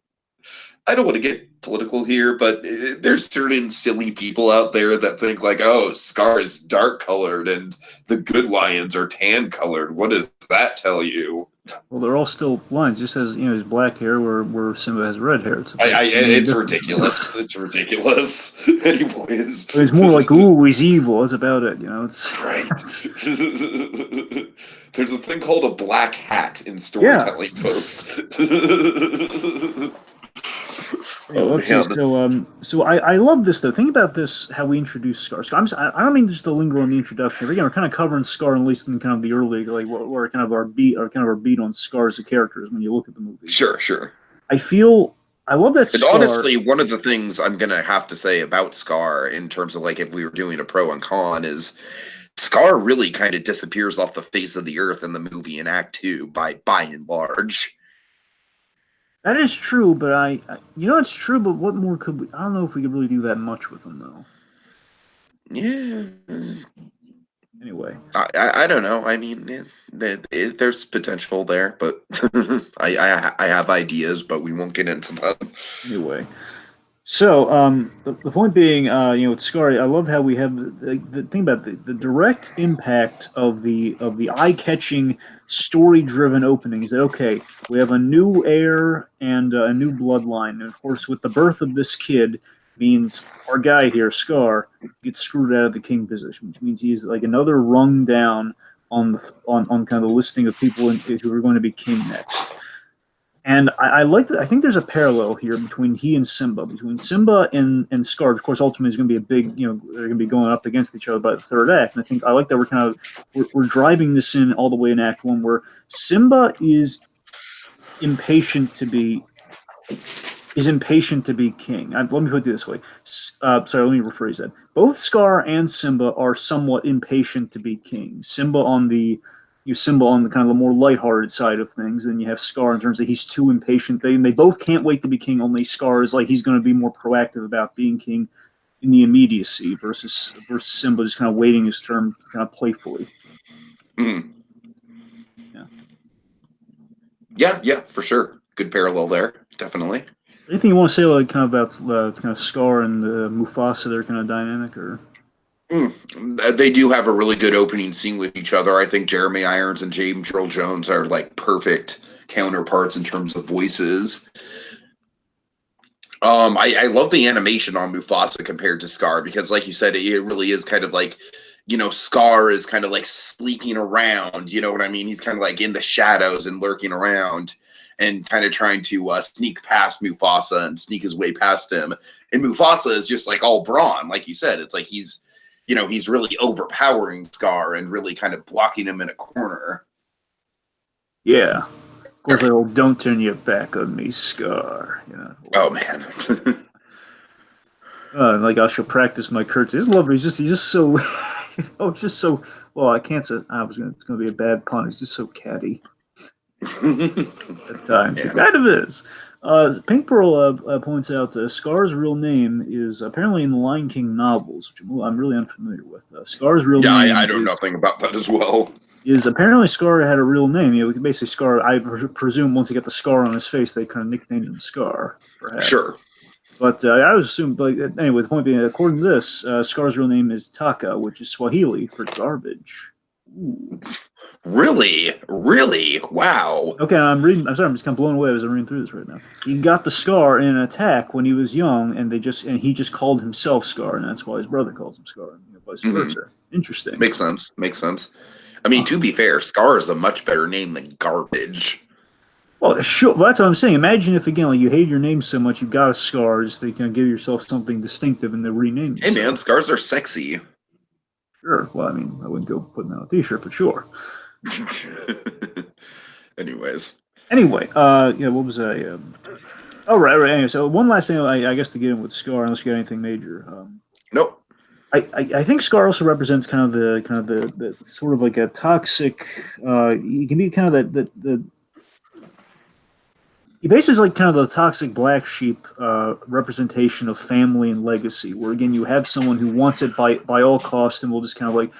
I don't want to get political here, but there's certain silly people out there that think like, oh, Scar is dark colored and the good lions are tan colored. What does that tell you? Well, they're all still lions. Just as his black hair, where Simba has red hair. It's ridiculous. It's ridiculous. Anyways, it's more like, ooh, he's evil. That's about it. It's right. There's a thing called a black hat in storytelling, folks. So I love this though. Think about this: how we introduce Scar. I don't mean just to linger on the introduction. Again, we're kind of covering Scar, at least in kind of the early, like where kind of our beat on Scar as a character when you look at the movie. Sure. I love that. And honestly, one of the things I'm gonna have to say about Scar, in terms of like if we were doing a pro and con, is Scar really kind of disappears off the face of the earth in the movie in Act 2 by and large. That is true, but it's true, but what more could we? I don't know if we could really do that much with them, though. Yeah. Anyway. I don't know. I mean, there's potential there, but I have ideas, but we won't get into them. Anyway. So, the point being, with Scar, I love how we have the thing about the direct impact of the eye-catching, story-driven openings. That okay, we have a new heir and a new bloodline, and of course, with the birth of this kid, means our guy here, Scar, gets screwed out of the king position, which means he's like another rung down on kind of the listing of people who are going to be king next. And I like that. I think there's a parallel here between he and Simba, between Simba and Scar. Of course, ultimately, is going to be a big, they're going to be going up against each other by the third act. And I like that we're driving this in all the way in Act 1, where Simba is impatient to be king. Let me put it this way. Sorry, let me rephrase that. Both Scar and Simba are somewhat impatient to be king. Simba on the kind of the more lighthearted side of things, and you have Scar in terms of he's too impatient. They both can't wait to be king. Only Scar is like he's going to be more proactive about being king in the immediacy versus Simba just kind of waiting his turn, kind of playfully. Mm. Yeah, for sure. Good parallel there, definitely. Anything you want to say, like kind of about kind of Scar and Mufasa, their kind of dynamic, or? They do have a really good opening scene with each other. I think Jeremy Irons and James Earl Jones are like perfect counterparts in terms of voices. I love the animation on Mufasa compared to Scar because, like you said, it really is kind of like, Scar is kind of like sleeking around. You know what I mean? He's kind of like in the shadows and lurking around and kind of trying to sneak past Mufasa and sneak his way past him. And Mufasa is just like all brawn, like you said. It's like he's really overpowering Scar and really kind of blocking him in a corner. Yeah. Of course, don't turn your back on me, Scar. Oh, man. Like I shall practice my courtesy. He's lovely. He's just so, it's just so, well, I can't say, it's going to be a bad pun. He's just so catty at times. Yeah. It kind of is. Pink Pearl points out Scar's real name is apparently in the Lion King novels, which I'm really unfamiliar with. Scar's real name. Yeah, I know nothing about that as well. Is apparently Scar had a real name. Basically Scar. I presume once he got the scar on his face, they kind of nicknamed him Scar. Perhaps. Sure. But I was assuming. But anyway, the point being, according to this, Scar's real name is Taka, which is Swahili for garbage. Ooh. Really? Wow. Okay, I'm sorry, I'm just kind of blown away as I'm reading through this right now. He got the scar in an attack when he was young, and he just called himself Scar, and that's why his brother calls him Scar, and vice versa. Interesting. Makes sense. I mean, to be fair, Scar is a much better name than garbage. Well, sure. Well, that's what I'm saying. Imagine if, again, like you hate your name so much, you got a scar, just they can give yourself something distinctive and they rename Hey man, yourself. scars are sexy. Sure. Well, I mean, I wouldn't go putting out a T-shirt, but sure. Anyways, Anyway, yeah, what was I? Oh, right. Anyway, so one last thing, I guess, to get in with Scar, unless you got anything major. nope. I think Scar also represents kind of the sort of like a toxic. He can be kind of the he basically is like kind of the toxic black sheep representation of family and legacy, where again you have someone who wants it by all costs and will just kind of like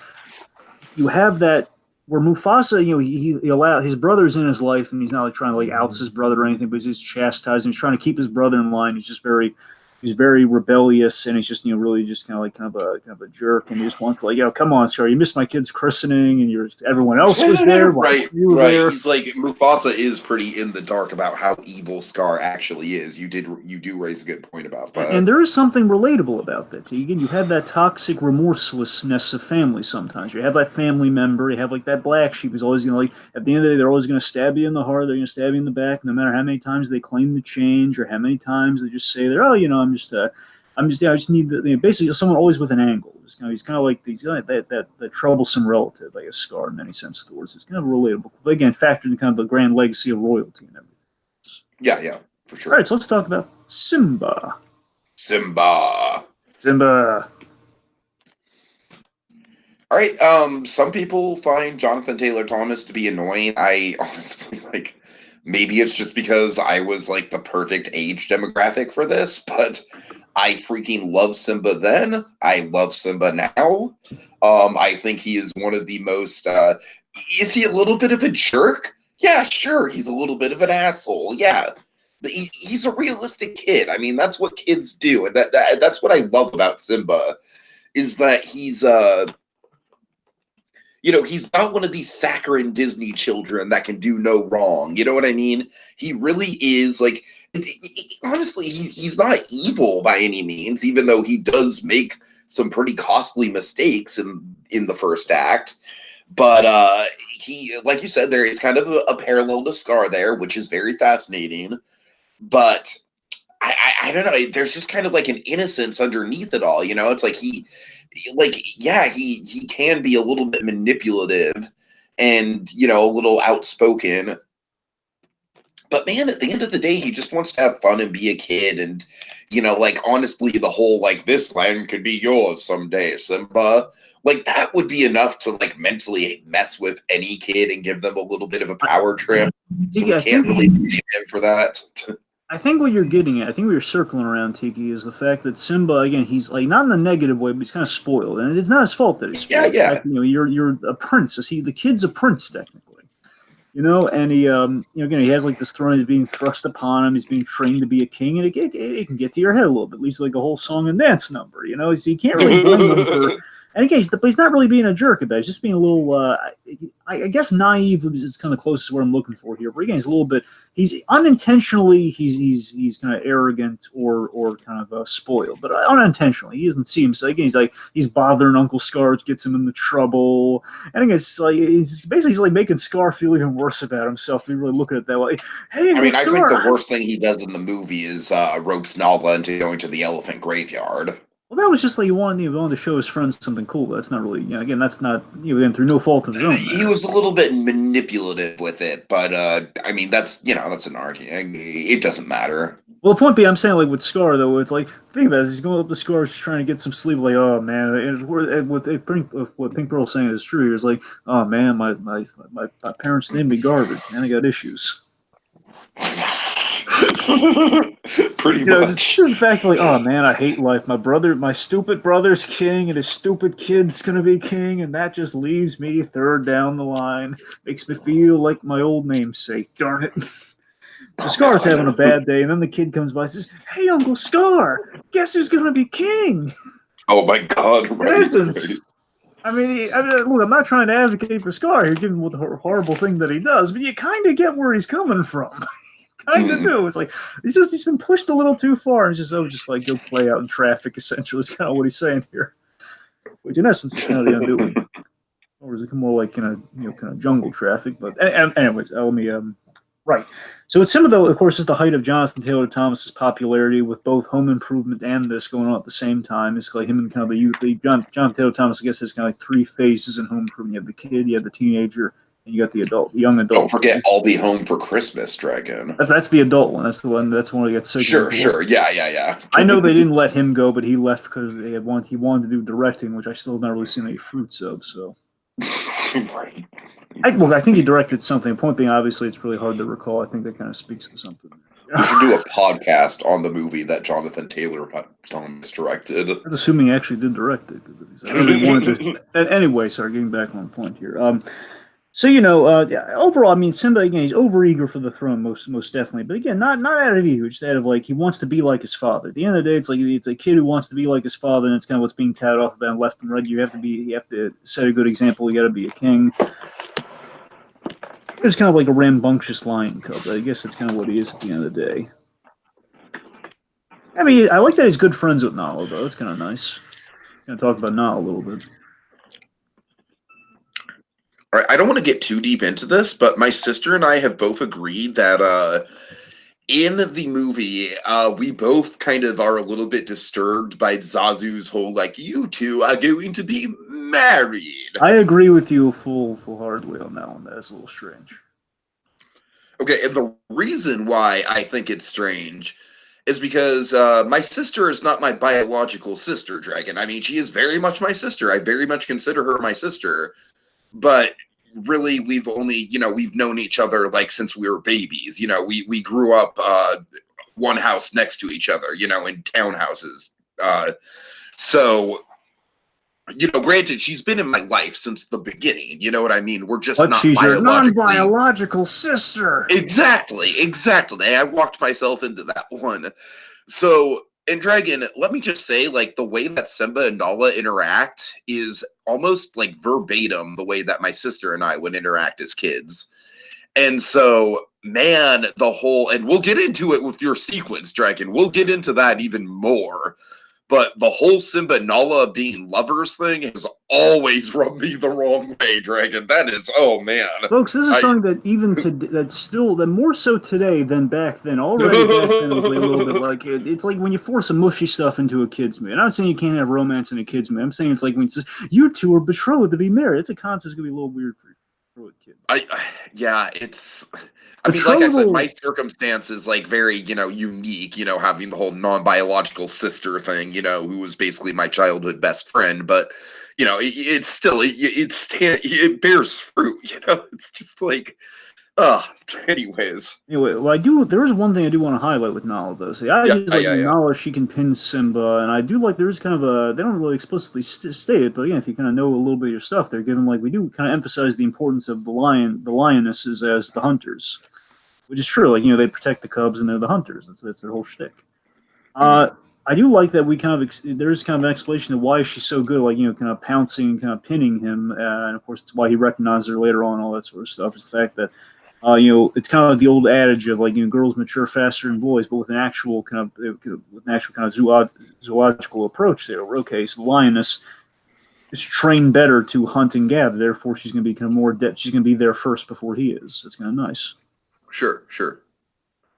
you have that where Mufasa, he allowed his brother's in his life and he's not like trying to like outs his brother or anything, but he's chastising, he's trying to keep his brother in line. He's very rebellious and he's just really just kind of a jerk and he just wants to like, come on, Scar, you missed my kid's christening and everyone else was there while Right, you were right. there. He's like Mufasa is pretty in the dark about how evil Scar actually is. You do raise a good point about And that. there is something relatable about that. Again, you have that toxic remorselessness of family sometimes. You have that family member, you have like that black sheep who's always going to, like, at the end of the day, they're always going to stab you in the heart, they're going to stab you in the back, no matter how many times they claim to change or how many times they just say, I just need basically someone always with an angle. He's kind of like that troublesome relative, I guess, Scar in many senses of the words. It's kind of relatable. But again, factored in kind of the grand legacy of royalty and everything. Yeah, for All sure. right, so let's talk about Simba. Simba. Simba. All right. Some people find Jonathan Taylor Thomas to be annoying. I honestly like. Maybe it's just because I was like the perfect age demographic for this, but I freaking love Simba then. I love Simba now. I think he is one of the most. Is he a little bit of a jerk? Yeah, sure. He's a little bit of an asshole. Yeah, but he's a realistic kid. I mean, that's what kids do, and that's what I love about Simba is that he's not one of these saccharine Disney children that can do no wrong. You know what I mean? He really is like, honestly, he's not evil by any means, even though he does make some pretty costly mistakes in the first act. But he, like you said, there is kind of a parallel to Scar there, which is very fascinating. But I don't know. There's just kind of like an innocence underneath it all. It's like he can be a little bit manipulative and a little outspoken. But man, at the end of the day, he just wants to have fun and be a kid. And like honestly, the whole like this land could be yours someday, Simba. Like that would be enough to like mentally mess with any kid and give them a little bit of a power trip. So we can't really blame him for that. I think what you're getting at, I think what you're circling around, Tiki, is the fact that Simba, again, he's like not in a negative way, but he's kind of spoiled, and it's not his fault that he's spoiled. Yeah. In fact, you're a prince. The kid's a prince technically, and he, again, he has like this throne is being thrust upon him. He's being trained to be a king, and it can get to your head a little bit. At least like a whole song and dance number, so you can't really blame him for. And again, he's not really being a jerk about it. He's just being a little, I guess, naive is kind of closest to what I'm looking for here. But again, he's a little bit, he's unintentionally, he's kind of arrogant or kind of spoiled, but unintentionally. He doesn't see him. So again, he's bothering Uncle Scar, which gets him into trouble. And again, it's like, he's like making Scar feel even worse about himself. If you really look at it that way. Hey, I mean, I think Scar. the worst thing he does in the movie is ropes Nala into going to the elephant graveyard. Well, that was just like he wanted to show his friends something cool. That's not really, again, that's not, again, through no fault of his own. He was a little bit manipulative with it, but I mean, that's an argument. It doesn't matter. Well, the point being, I'm saying like with Scar though, it's like think about it. He's going up the Scar, just trying to get some sleep. Like, oh man, and what Pink Pearl's saying is true. He's like, oh man, my parents named me garbage, and I got issues. Pretty much. Just the fact like, oh man, I hate life. My stupid brother's king, and his stupid kid's gonna be king, and that just leaves me third down the line. Makes me feel like my old namesake. Darn it. So Scar's having a bad day, and then the kid comes by and says, "Hey, Uncle Scar, guess who's gonna be king?" Oh my God! Right. I mean, look, I'm not trying to advocate for Scar here, given what the horrible thing that he does, but you kind of get where he's coming from. Kind of do. It's like he's been pushed a little too far, and just like go play out in traffic. Essentially, is kind of what he's saying here. Which in essence is kind of the undoing, or is it more like kind of jungle traffic? But anyways, let me Right. So it's Simba, though, of course, is the height of Jonathan Taylor Thomas's popularity, with both Home Improvement and this going on at the same time. It's like him and kind of the youth. Jonathan Taylor Thomas, I guess, has kind of like three phases in Home Improvement. You have the kid, you have the teenager, and you got the adult, the young adult. Don't forget, I'll Be Home for Christmas, Dragon. That's the adult one. That's the one. That's one that gets sick. Sure. Yeah. I know they didn't let him go, but he left because he wanted to do directing, which I still have not really seen any fruits of. So, Right. I think he directed something. Point being, obviously, it's really hard to recall. I think that kind of speaks to something. We should do a podcast on the movie that Jonathan Taylor Thomas directed. I'm assuming he actually did direct it. I really wanted to. Anyway, sorry, getting back on point here. So overall, I mean, Simba again, he's overeager for the throne, most definitely. But again, not out of ego, just out of like he wants to be like his father. At the end of the day, it's a kid who wants to be like his father, and it's kind of what's being touted off about left and right. You have to set a good example. You got to be a king. It's kind of like a rambunctious lion cub. I guess that's kind of what he is at the end of the day. I mean, I like that he's good friends with Nala, though. It's kind of nice. Going to talk about Nala a little bit. All right, I don't want to get too deep into this, but my sister and I have both agreed that in the movie, we both kind of are a little bit disturbed by Zazu's whole, like, you two are going to be married. I agree with you full-heartedly on that one. That's a little strange. Okay, and the reason why I think it's strange is because my sister is not my biological sister, Dragon. I mean, she is very much my sister. I very much consider her my sister. But really, we've only, we've known each other like since we were babies. We grew up one house next to each other, in townhouses. So, granted, she's been in my life since the beginning. You know what I mean? We're just but not she's your non-biological sister. Exactly. I walked myself into that one. So, and Dragon, let me just say, like, the way that Simba and Nala interact is almost like verbatim the way that my sister and I would interact as kids. And so, man, and we'll get into it with your sequence, Dragon. We'll get into that even more. But the whole Simba and Nala being lovers thing has always rubbed me the wrong way, Dragon. That is, oh man, folks, this is something that that more so today than back then. Already back then, it was a little bit like it's like when you force some mushy stuff into a kid's movie. I'm not saying you can't have romance in a kid's movie. I'm saying it's like when it says you two are betrothed to be married. It's a concept that's gonna be a little weird for kids. It's. I mean, like I said, my circumstance is like very, unique, having the whole non-biological sister thing, who was basically my childhood best friend. But, it's still, it bears fruit, it's just like, anyways. Anyway, there is one thing I do want to highlight with Nala, though. So Nala, she can pin Simba, and I do like there is kind of they don't really explicitly state it, but again, if you kind of know a little bit of your stuff, they're given, like, we do kind of emphasize the importance of the lionesses as the hunters. Which is true, like, they protect the cubs and they're the hunters. That's their whole shtick. I do like that we there's kind of an explanation of why she's so good, like, kind of pouncing, kind of pinning him, and of course it's why he recognizes her later on, all that sort of stuff. Is the fact that, it's kind of like the old adage of, like, girls mature faster than boys, but with an actual kind of zoological approach there. Okay, so the lioness is trained better to hunt and gather, therefore she's going to be kind of more adept. She's going to be there first before he is. It's kind of nice. Sure.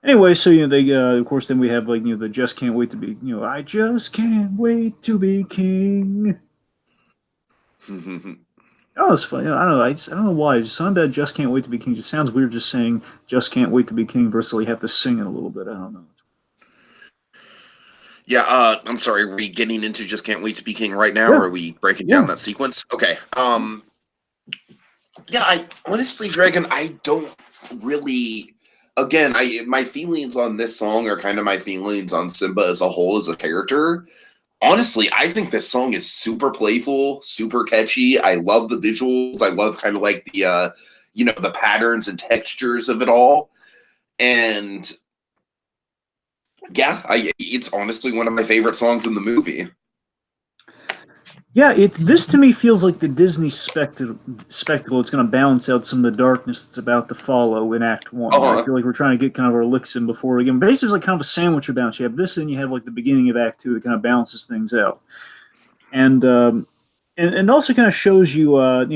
Anyway, so they of course then we have, like, the just can't wait to be I just can't wait to be king. Oh, it's funny. I don't know. I don't know why. Just something about just can't wait to be king just sounds weird. Just saying just can't wait to be king versus you have to sing it a little bit. I don't know. Yeah, I'm sorry. Are we getting into just can't wait to be king right now, or are we breaking down that sequence? Okay. Yeah, I honestly, Dragon, I don't really. Again, my feelings on this song are kind of my feelings on Simba as a whole as a character. Honestly, I think this song is super playful, super catchy. I love the visuals. I love kind of like the the patterns and textures of it all. And yeah, it's honestly one of my favorite songs in the movie. Yeah, this to me feels like the Disney spectacle. It's going to balance out some of the darkness that's about to follow in Act 1. I feel like we're trying to get kind of our licks in before again. Basically, it's like kind of a sandwich of balance. You have this, and you have like the beginning of Act 2 that kind of balances things out, and also kind of shows you,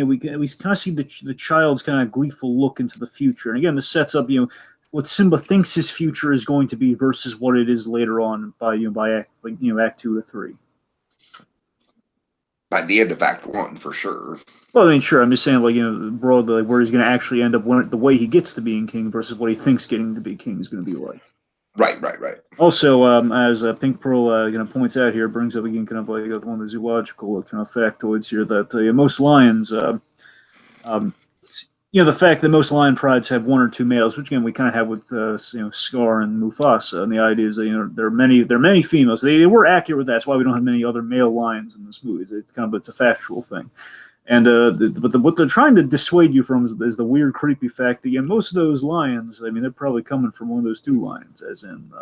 we kind of see the child's kind of gleeful look into the future. And again, this sets up, what Simba thinks his future is going to be versus what it is later on by Act 2 to 3. By the end of Act 1, for sure. Well, I mean, sure. I'm just saying, broadly, where he's going to actually end up, the way he gets to being king versus what he thinks getting to be king is going to be like. Right. Also, as Pink Pearl points out here, brings up again kind of like one of the zoological kind of factoids here that most lions, the fact that most lion prides have one or two males, which again we kind of have with Scar and Mufasa, and the idea is that there are many females. They were accurate with that. That's why we don't have many other male lions in this movie. It's a factual thing. And what they're trying to dissuade you from is the weird, creepy fact that most of those lions, I mean, they're probably coming from one of those two lions, as in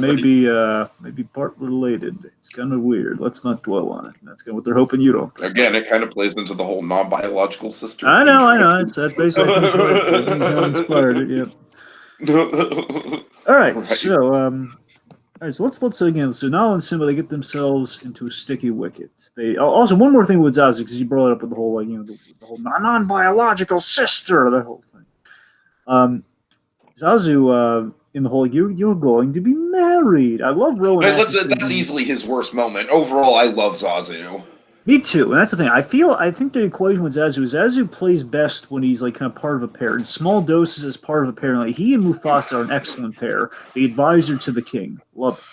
maybe part related. It's kind of weird. Let's not dwell on it. That's kind of what they're hoping you don't. Again, it kind of plays into the whole non-biological sister. I know. It's basically how inspired it. Yeah. All right. So. All right, so let's again. So Nala and Simba, they get themselves into a sticky wicket. They also one more thing with Zazu, because you brought it up with the whole the whole non-biological sister, that whole thing. Zazu in the whole you're going to be married. I love Rowan. That's easily his worst moment. Overall, I love Zazu. Me too, and that's the thing. I think the equation with Zazu plays best when he's kind of part of a pair. In small doses as part of a pair. He and Mufasa are an excellent pair. The advisor to the king. Love it.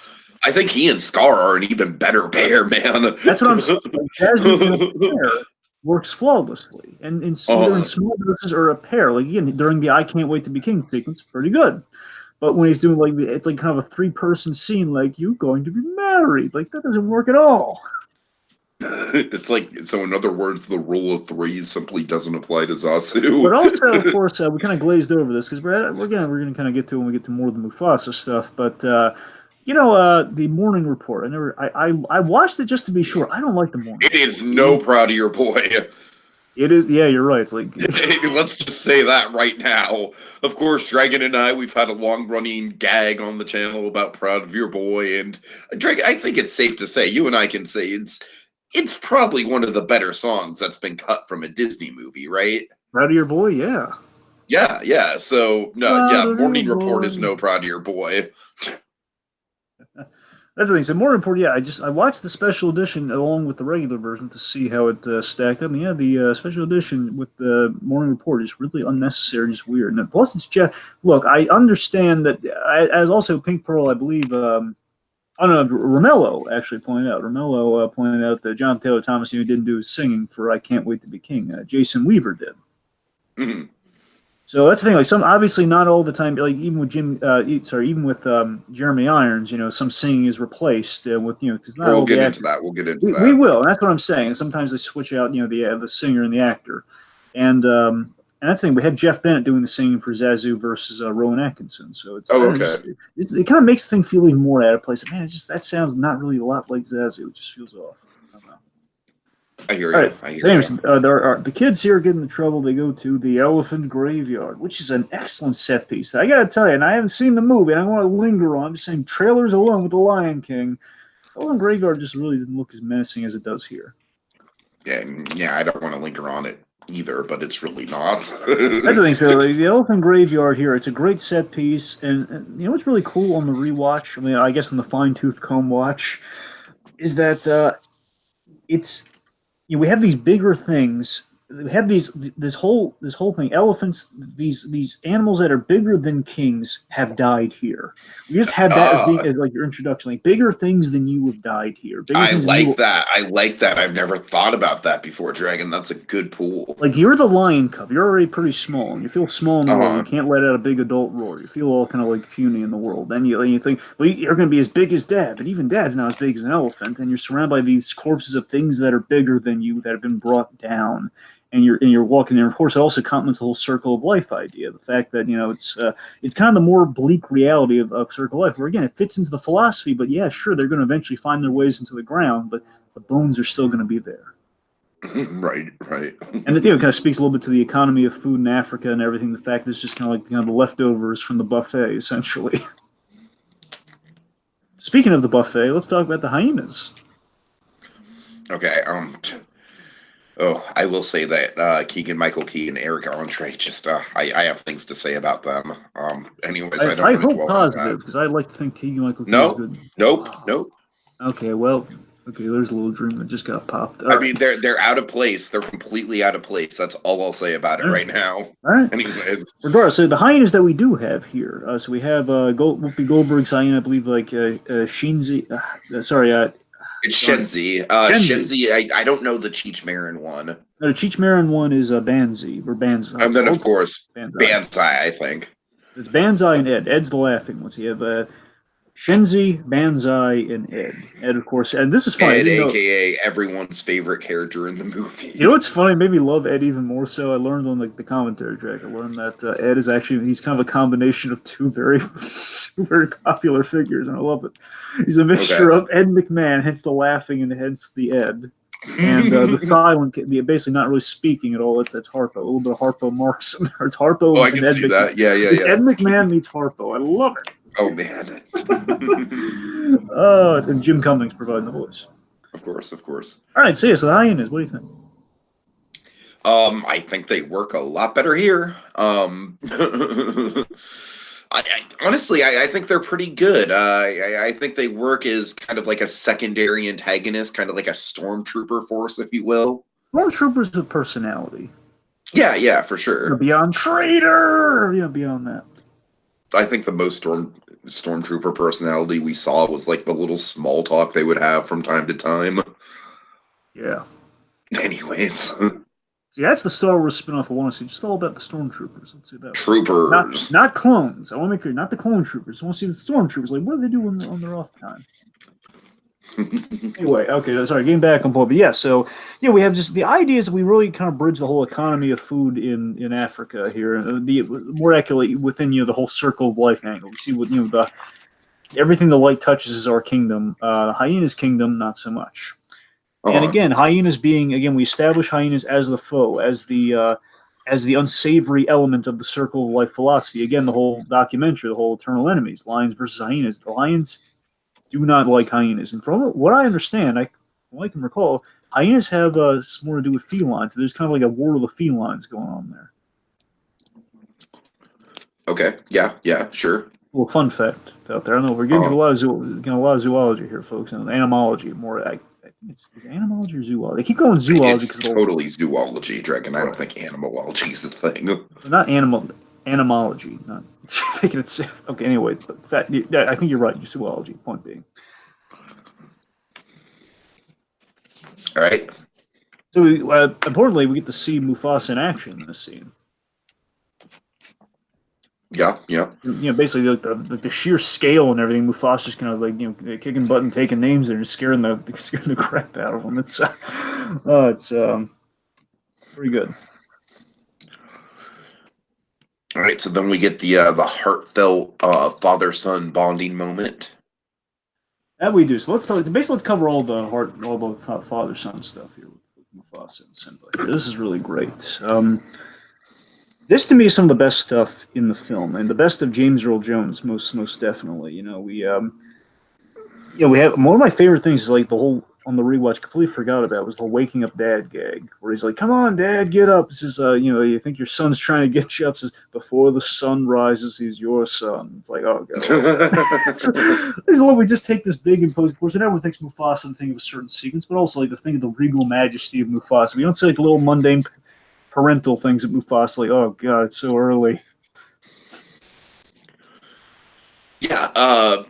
I think he and Scar are an even better pair, man. That's what I'm saying. Zazu pair works flawlessly. And either in small doses or a pair. During the I Can't Wait to Be King sequence, pretty good. But when he's doing it's kind of a 3-person scene, you're going to be married. That doesn't work at all. It's so in other words, the rule of 3 simply doesn't apply to Zazu. But also, of course, we kind of glazed over this because we're going to kind of get to when we get to more of the Mufasa stuff. But the Morning Report. I watched it just to be sure. I don't like the Morning. It is no Proud of Your Boy. It is. Yeah, you're right. It's let's just say that right now. Of course, Dragon and I, we've had a long-running gag on the channel about Proud of Your Boy, and Dragon, I think it's safe to say, you and I can say it's probably one of the better songs that's been cut from a Disney movie, right? Proud of Your Boy, yeah. Yeah. So, Morning Report is no Proud of Your Boy. That's the thing. So, Morning Report, I watched the special edition along with the regular version to see how it stacked up. And the special edition with the Morning Report is really unnecessary and just weird. And plus, it's just, look, I understand that, as also Pink Pearl, I believe, Romello actually pointed out. Romello pointed out that John Taylor Thomas didn't do his singing for "I Can't Wait to Be King." Jason Weaver did. Mm-hmm. So that's the thing. Some obviously not all the time. Even with Jeremy Irons, some singing is replaced with because not all the actors. We'll get into that. We will, and that's what I'm saying. Sometimes they switch out the singer and the actor, and that's the thing. We had Jeff Bennett doing the singing for Zazu versus Rowan Atkinson. So it's it kind of makes the thing feel even more out of place. Man, that sounds not really a lot like Zazu. It just feels off. I don't know. I hear you. Right. Anyways, the kids here get into trouble. They go to the Elephant Graveyard, which is an excellent set piece. I got to tell you, and I haven't seen the movie, and I want to linger on. I'm just saying, trailers alone with the Lion King, Elephant Graveyard just really didn't look as menacing as it does here. Yeah, I don't want to linger on it either, but it's really not. That's the thing. So the Elephant Graveyard here, it's a great set piece, and what's really cool on the rewatch, I guess on the fine-tooth comb watch, is that we have these bigger things. We have this whole thing. Elephants, these animals that are bigger than kings have died here. We just had that as your introduction. Bigger things than you have died here. I like that. I've never thought about that before, Dragon. That's a good pool. You're the lion cub. You're already pretty small, and you feel small in the world. You can't let out a big adult roar. You feel all kind of puny in the world. Then you think, well, you're going to be as big as Dad, but even Dad's not as big as an elephant, and you're surrounded by these corpses of things that are bigger than you that have been brought down. And you're walking there. Of course, it also complements the whole circle of life idea. The fact that it's kind of the more bleak reality of circle of life, where again it fits into the philosophy. But yeah, sure, they're going to eventually find their ways into the ground, but the bones are still going to be there. Right. And it kind of speaks a little bit to the economy of food in Africa and everything. The fact that it's just kind of the leftovers from the buffet, essentially. Speaking of the buffet, let's talk about the hyenas. Okay. Oh, I will say that Keegan Michael Key and Eric Andre, just I have things to say about them. Anyways, I don't I want to hope dwell on positive that. because I like to think Keegan Michael Key is No, good. nope, Wow. nope. Okay, well, okay. There's a little dream that just got popped. All I right. mean, they're out of place. They're completely out of place. That's all I'll say about it All right. right now. All right. Anyways, Regardless, so the hyenas that we do have here. So we have Whoopi Goldberg's hyena, I believe, like Shinzi. Sorry, it's darn it, Shenzi. Shenzi. Shenzi, I don't know the Cheech Marin one. The Cheech Marin one is Banzi or Banzai. And then, of Oops, course, Banzai. Banzai, I think. It's Banzai and Ed. Ed's the laughing ones. You have Shenzi, Banzai, and Ed. Ed, of course, and this is funny. I Ed, didn't know. a.k.a. everyone's favorite character in the movie. You know what's funny? It made me love Ed even more so. I learned on the commentary track. I learned that Ed is actually he's kind of a combination of two very two very popular figures, and I love it. He's a mixture Okay. of Ed McMahon, hence the laughing and hence the Ed, and the silent, basically not really speaking at all. It's Harpo, a little bit of Harpo Marx. It's Oh, Harpo I and can Ed see McMahon. that. Yeah, yeah, It's yeah. Ed McMahon meets Harpo. I love it. Oh, man. Oh, it's and Jim Cummings providing the voice. Of course, of course. All right, so yeah, so the hyenas. What do you think? I think they work a lot better here. Honestly, I think they're pretty good. I think they work as kind of like a secondary antagonist, kind of like a stormtrooper force, if you will. Stormtroopers with personality. Yeah, yeah, for sure. Beyond traitor, beyond that. I think the most stormtrooper personality we saw was like the little small talk they would have from time to time. Yeah. Anyways, See, that's the Star Wars spinoff I want to see. Just all about the stormtroopers. Let's say that. troopers. Not clones. I want to make clear, not the clone troopers. I want to see the stormtroopers. Like, what do they do on their off time? Anyway, okay, sorry, getting back on point. But yeah, so yeah, we have just the idea is we really kind of bridge the whole economy of food in Africa here, and the more accurately within the whole circle of life angle. We see what the everything the light touches is our kingdom. Hyena's kingdom, not so much. And Uh-huh. again, hyenas being we establish hyenas as the foe, as the unsavory element of the circle of life philosophy. Again, the whole documentary, the whole eternal enemies, lions versus hyenas. The lions do not like hyenas, and from what I understand, I can recall, hyenas have more to do with felines. So there's kind of like a war of the felines going on there. Okay. Yeah. Yeah. Sure. Well, fun fact out there. I don't know we're getting to a lot of zoology here, folks, and animalogy more. I think is animalogy or zoology. They keep going zoology It's because totally zoology, Dragon. I don't right. think animalology is a thing. Not animalogy. Not making it okay. Anyway, but I think you're right. Zoology. Point being. All right. So importantly, we get to see Mufasa in action in this scene. Yeah. Yeah. Basically the sheer scale and everything. Mufasa's just kind of like kicking butt and taking names and scaring the crap out of them. It's pretty good. All right. So then we get the heartfelt father son bonding moment. That we do. So let's talk. Basically, let's cover all the father son stuff here with Mufasa and Simba. Here. This is really great. This to me is some of the best stuff in the film, and the best of James Earl Jones, most definitely. We have one of my favorite things is like the whole on the rewatch. Completely forgot about was the waking up dad gag, where he's like, "Come on, Dad, get up." This is you think your son's trying to get you up. Says before the sun rises, he's your son. It's like, oh god. I just love we just take this big imposing. Of course, everyone thinks Mufasa the thing of a certain sequence, but also like the thing of the regal majesty of Mufasa. We don't say like the little mundane parental things at Mufasa, like, oh god, it's so early. Yeah.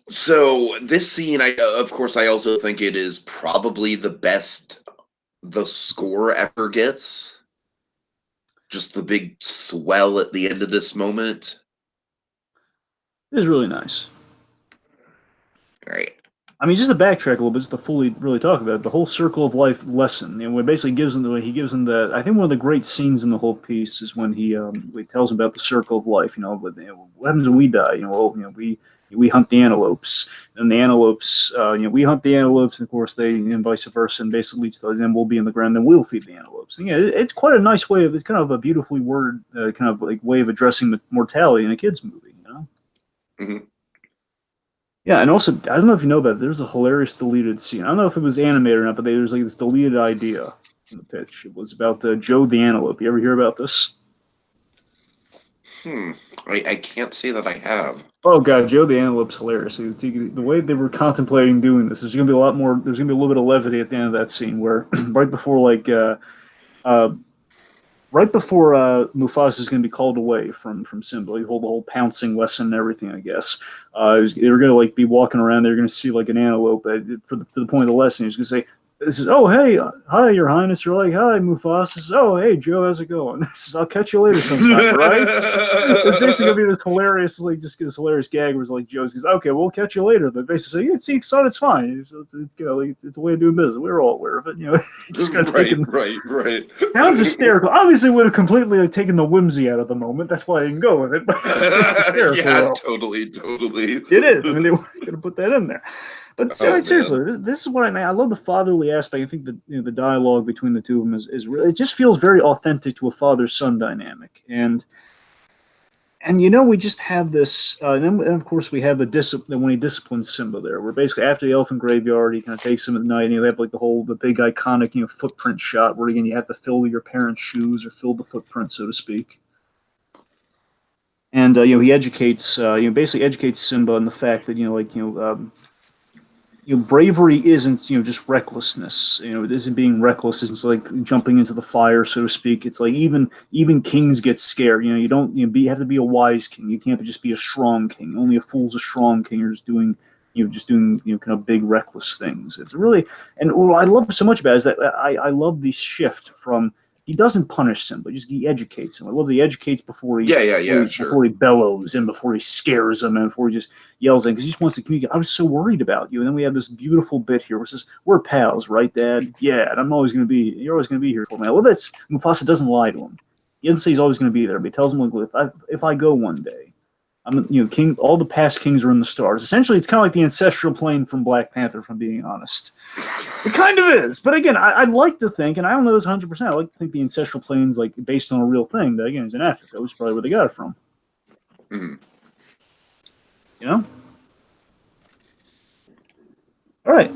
So this scene, of course, I also think it is probably the best the score ever gets. Just the big swell at the end of this moment. It is really nice. All right. I mean, just to backtrack a little bit, just to fully really talk about it, the whole circle of life lesson. It basically gives them I think one of the great scenes in the whole piece is when he tells them about the circle of life. What happens when we die? We hunt the antelopes, and the antelopes, we hunt the antelopes, and of course and vice versa, and basically leads to then we'll be in the ground, and we'll feed the antelopes. And, it's quite a nice way of it's kind of a beautifully worded kind of like way of addressing mortality in a kids movie. Mm-hmm. Yeah, and also I don't know if you know about it. There's a hilarious deleted scene. I don't know if it was animated or not, but there's like this deleted idea in the pitch. It was about Joe the Antelope. You ever hear about this? I can't say that I have. Oh god, Joe the Antelope's hilarious. The way they were contemplating doing this, there's gonna be a lot more. There's gonna be a little bit of levity at the end of that scene where right before Mufasa is going to be called away from Simba. He hold the whole pouncing lesson and everything, I guess. They were going to like be walking around. They were going to see like an antelope for the point of the lesson. He was going to say, "This is oh hey hi Your Highness." You're like hi Mufasa. Says, "Oh hey Joe, how's it going?" This is, "I'll catch you later sometime." Right? It's basically going to be this hilarious this hilarious gag where it's like Joe says, "Okay, we'll catch you later." But basically, yeah, see, son, it's fine. It's it's a way of doing business. We're all aware of it. Just right. Sounds hysterical. Obviously, would have completely taken the whimsy out of the moment. That's why I didn't go with it. But it's hysterical. Yeah, totally. It is. I mean, they were going to put that in there. But seriously, this is what I mean. I love the fatherly aspect. I think the dialogue between the two of them is really. It just feels very authentic to a father-son dynamic. And we just have this. And of course, we have the discipline when he disciplines Simba there. Where basically after the elephant graveyard, he kind of takes him at night, and they have like the big iconic footprint shot where again you have to fill your parents' shoes or fill the footprint, so to speak. And he educates basically educates Simba in the fact that bravery isn't just recklessness. It isn't being reckless. It's like jumping into the fire, so to speak. It's like even kings get scared. You don't you have to be a wise king. You can't just be a strong king. Only a fool's a strong king. You're just doing kind of big reckless things. It's really and what I love so much about it is that I love the shift from. He doesnn't punish Simba, he educates him. I love that he educates before he before he bellows and before he scares him and before he just yells at him because he just wants to communicate. I was so worried about you. And then we have this beautiful bit here where it says, "We're pals, right, Dad? Yeah, and you're always going to be here for me." I love that Mufasa doesn't lie to him. He doesn't say he's always going to be there, but he tells him, like, if I go one day, I'm king. All the past kings are in the stars. Essentially, it's kind of like the ancestral plane from Black Panther, if I'm being honest. It kind of is. But again, I'd like to think, and I don't know this 100%, I like to think the ancestral plane's like based on a real thing that, again, is in Africa. That was probably where they got it from. Mm-hmm. All right.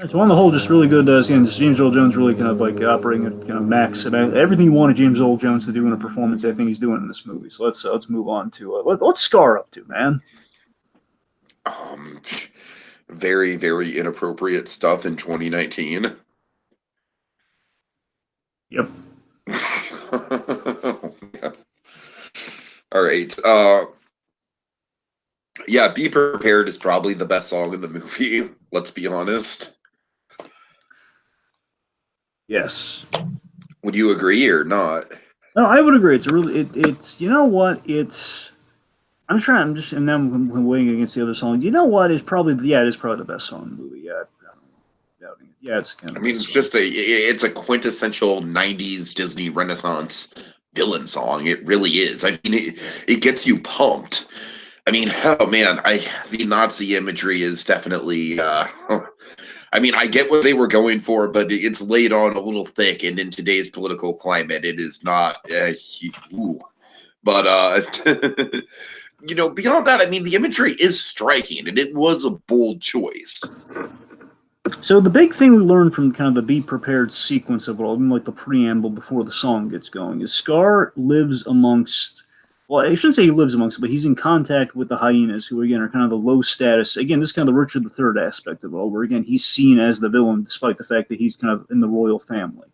So on the whole, just really good. Again, just James Earl Jones really kind of like operating at kind of max. Everything you wanted James Earl Jones to do in a performance, I think he's doing in this movie. So let's move on to what's Scar up to, man. Very, very inappropriate stuff in 2019. Yep. All right. Yeah, Be Prepared is probably the best song in the movie. Let's be honest. Yes. Would you agree or not? No, I would agree. It's you know what? I'm and now I'm weighing against the other songs. You know what? It is probably the best song in the movie. Yeah, it's kind of. I mean, it's a quintessential '90s Disney Renaissance villain song. It really is. I mean, it gets you pumped. I mean, oh man, the Nazi imagery is definitely. I mean, I get what they were going for, but it's laid on a little thick, and in today's political climate, it is not. But beyond that, I mean, the imagery is striking, and it was a bold choice. So the big thing we learned from kind of the Be Prepared sequence of it all, even like the preamble before the song gets going, is Scar lives amongst. Well, I shouldn't say he lives amongst them, but he's in contact with the hyenas, who again are kind of the low status. Again, this is kind of the Richard III aspect of it all, where again he's seen as the villain, despite the fact that he's kind of in the royal family.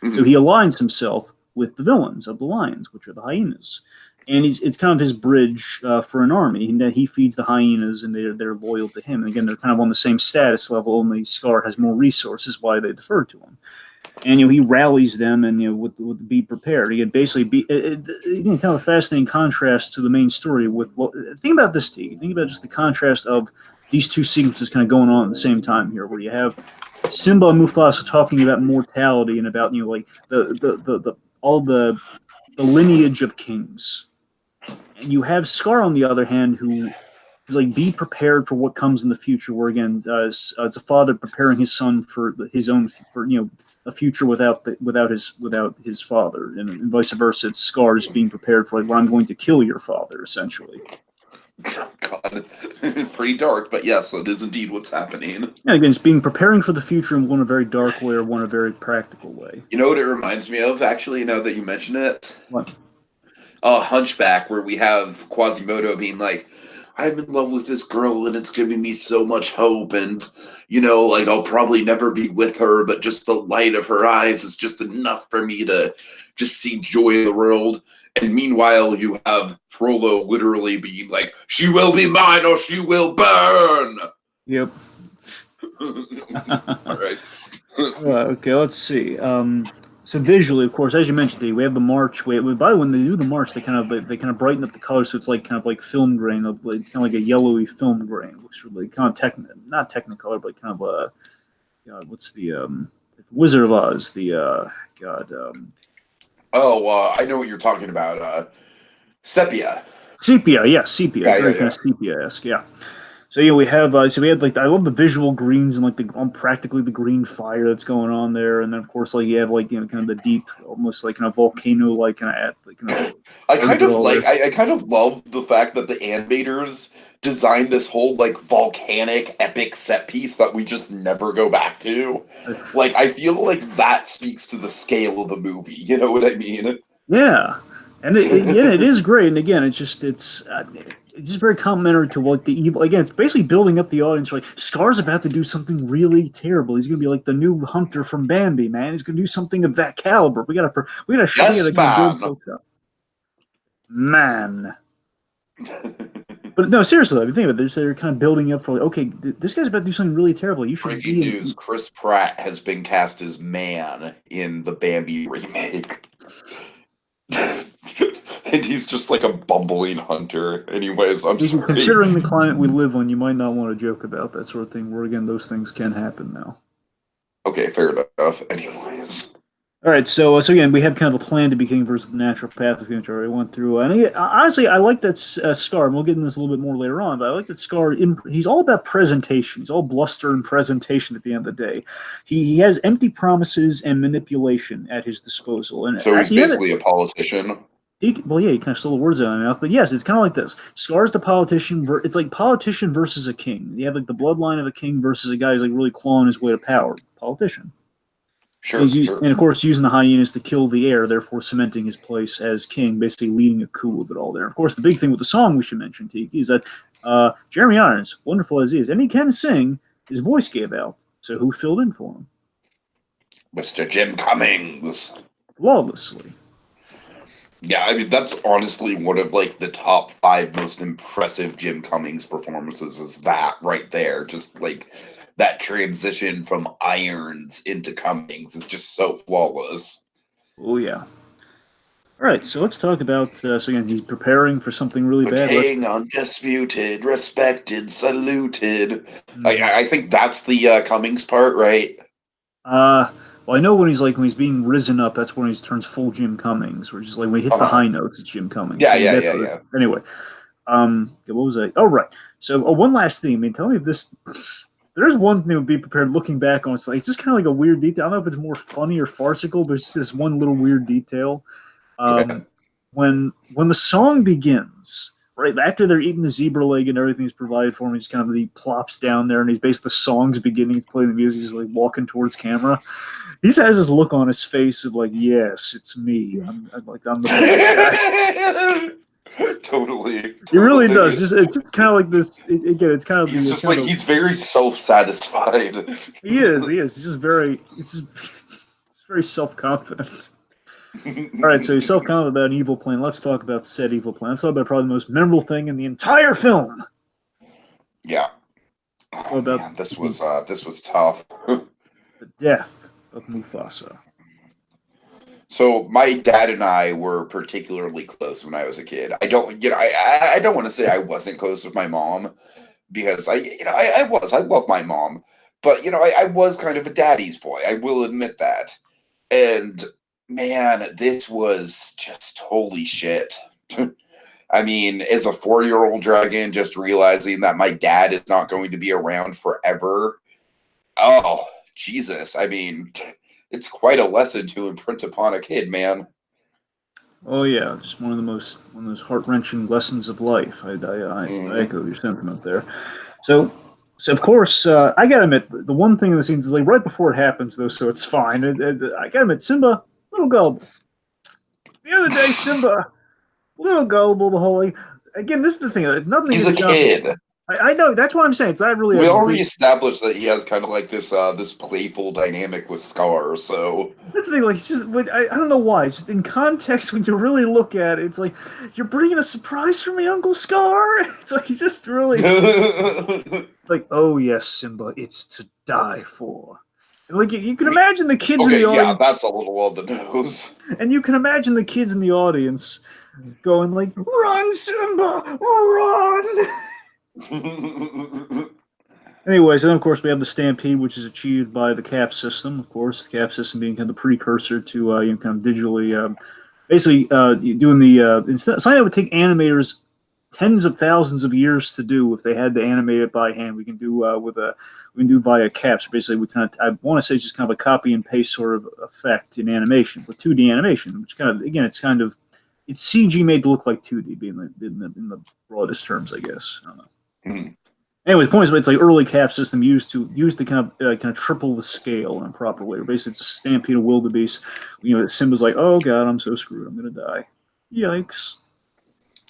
Mm-hmm. So he aligns himself with the villains of the lions, which are the hyenas, and it's kind of his bridge for an army. And that he feeds the hyenas, and they're loyal to him. And again, they're kind of on the same status level. Only Scar has more resources, why they defer to him. And he rallies them, and with Be Prepared. Again, basically, kind of a fascinating contrast to the main story. Think about this, T. Think about just the contrast of these two sequences kind of going on at the same time here, where you have Simba and Mufasa talking about mortality and about like all the lineage of kings, and you have Scar on the other hand, who is like be prepared for what comes in the future. Where again, it's a father preparing his son for his own a future without his father, and vice versa. It's Scar being prepared for like, well, I'm going to kill your father, essentially. Oh God. Pretty dark, but yes, it is indeed what's happening. Yeah, again, it's being preparing for the future in one a very dark way or one a very practical way. You know what it reminds me of, actually, now that you mention it? What? Hunchback, where we have Quasimodo being like, I'm in love with this girl and it's giving me so much hope, and like I'll probably never be with her, but just the light of her eyes is just enough for me to just see joy in the world. And meanwhile, you have Frollo literally being like, she will be mine or she will burn. Yep. All right. Okay, let's see. So visually, of course, as you mentioned, Dave, we have the march. By the way, when they do the march, they kind of brighten up the colors, so it's like kind of like film grain. It's kind of like a yellowy film grain. It looks really kind of not Technicolor, but kind of a what's the Wizard of Oz? The God. I know what you're talking about. Sepia. Sepia, yeah, sepia. Yeah, It's yeah, very kind yeah. of sepia-esque, yeah. So yeah, we have so we had like I love the visual greens and like the practically the green fire that's going on there, and then of course like you have like kind of the deep, almost like kind of volcano like kind of I kind of love the fact that the animators designed this whole like volcanic epic set piece that we just never go back to. Like I feel like that speaks to the scale of the movie. You know what I mean? Yeah, and it is great. And again, it's just very complimentary to what the evil. Again, it's basically building up the audience. Like Scar's about to do something really terrible. He's going to be like the new hunter from Bambi, man. He's going to do something of that caliber. We Yes, gotta kind of build man. folks up, man. But no, seriously, if you think about it, they're kind of building up for like, okay, this guy's about to do something really terrible. You should Breaking be news: in. Chris Pratt has been cast as Man in the Bambi remake. And he's just like a bumbling hunter. Anyways, I'm sorry. Considering the climate we live on, you might not want to joke about that sort of thing. Where again, those things can happen now. Okay, fair enough. Anyways. All right, so again, we have kind of the plan to be king versus the natural path, which I already went through. And honestly, I like that Scar. And we'll get into this a little bit more later on, but I like that Scar. He's all about presentation. He's all bluster and presentation. At the end of the day, he has empty promises and manipulation at his disposal. And So at he's the end, basically a politician. well, yeah, he kind of stole the words out of my mouth. But yes, it's kind of like this. Scar's the politician. It's like politician versus a king. You have like the bloodline of a king versus a guy who's like really clawing his way to power. Politician. Sure, sure. And of course, using the hyenas to kill the heir, therefore cementing his place as king, basically leading a coup with it all there. Of course, the big thing with the song we should mention, Tiki, is that Jeremy Irons, wonderful as he is, and he can sing, his voice gave out. So who filled in for him? Mr. Jim Cummings. Flawlessly. Yeah, I mean that's honestly one of like the top 5 most impressive Jim Cummings performances is that right there. Just like that transition from Irons into Cummings is just so flawless. Oh, yeah. All right, so let's talk about. So again, he's preparing for something really The bad. king, undisputed, respected, saluted. Mhm. I think that's the Cummings part, right? Well, I know when he's being risen up, that's when he turns full Jim Cummings, which is like when he hits the high notes, it's Jim Cummings. Yeah, So yeah, that's yeah, yeah. Anyway, what was I? Oh, right. So one last thing. I mean, tell me if this. There's one thing to be prepared. Looking back on, it's just kind of like a weird detail. I don't know if it's more funny or farcical, but it's this one little weird detail. Okay. When the song begins, right after they're eating the zebra leg and everything's provided for him, he plops down there and he's basically the song's beginning. He's playing the music. He's like walking towards camera. He has this look on his face of like, yes, it's me. I'm the bad guy. Totally. He really does. It's just kind of like this. Again, it's kind of He's just like he's very self-satisfied. He is. He's just very. He's very self-confident. All right, so he's self-confident about an evil plan. Let's talk about said evil plan. Let's talk about probably the most memorable thing in the entire film. Yeah. Oh, man, this was tough. The death of Mufasa. So my dad and I were particularly close when I was a kid. I don't want to say I wasn't close with my mom because I love my mom, but I was kind of a daddy's boy. I will admit that. And man, this was just holy shit. I mean, as a 4-year-old dragon, just realizing that my dad is not going to be around forever. Oh, Jesus. I mean, it's quite a lesson to imprint upon a kid, man. Oh yeah, just one of those heart wrenching lessons of life. I Hmm. echo your sentiment there. So, so of course, I gotta admit, the one thing in the scene is like right before it happens, though, so it's fine. I gotta admit, Simba, little gullible. The other day, Simba, little gullible. The whole again, this is the thing. Nothing He's a against Jonathan. kid. I know that's what I'm saying. It's not really a We already big. established that he has kind of like this playful dynamic with Scar. So That's the thing. Like, it's just, but I don't know why. It's just in context, when you really look at it, it's like you're bringing a surprise for me, Uncle Scar. It's like he's just really okay, like, oh yes, Simba, it's to die for. And like you can imagine the kids in the yeah, audience, that's a little on the nose. and you can imagine the kids in the audience going like, "Run, Simba, run!" Anyways, and of course we have the Stampede, which is achieved by the cap system. Of course, the cap system being kind of the precursor to kind of digitally, basically doing the something that would take animators tens of thousands of years to do if they had to animate it by hand. We can do via caps. Basically, we kind of I want to say it's just kind of a copy and paste sort of effect in animation with 2D animation, which kind of again it's CG made to look like 2D, being in the broadest terms, I guess. I don't know. Hmm. Anyway, the point is, it's like early cap system used to kind of triple the scale in a proper way. Basically, it's a stampede of wildebeest. Simba's like, "Oh God, I'm so screwed. I'm gonna die." Yikes!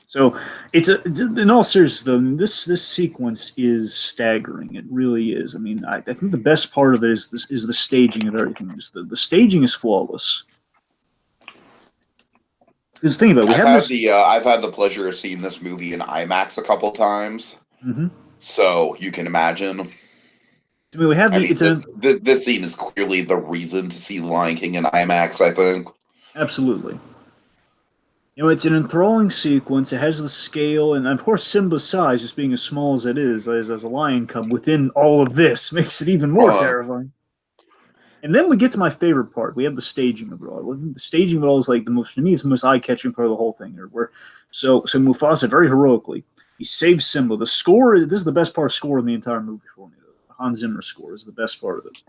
So in all seriousness though, this sequence is staggering. It really is. I mean, I think the best part of it is the staging of everything. Just the staging is flawless. Because think about it, we have this. I've had the pleasure of seeing this movie in IMAX a couple times, Mhm. so you can imagine. I mean, we have I the mean, it's an this scene is clearly the reason to see Lion King in IMAX. I think. absolutely. It's an enthralling sequence. It has the scale, and of course, Simba's size, just being as small as it is, as a lion cub within all of this, makes it even more Uh, terrifying. And then we get to my favorite part. We have the staging of it all. The staging of it all is like the most, to me, it's the most eye-catching part of the whole thing. Here, where so Mufasa very heroically he saves Simba. The score is this is the best part of score in the entire movie for me. The Hans Zimmer score is the best part of it.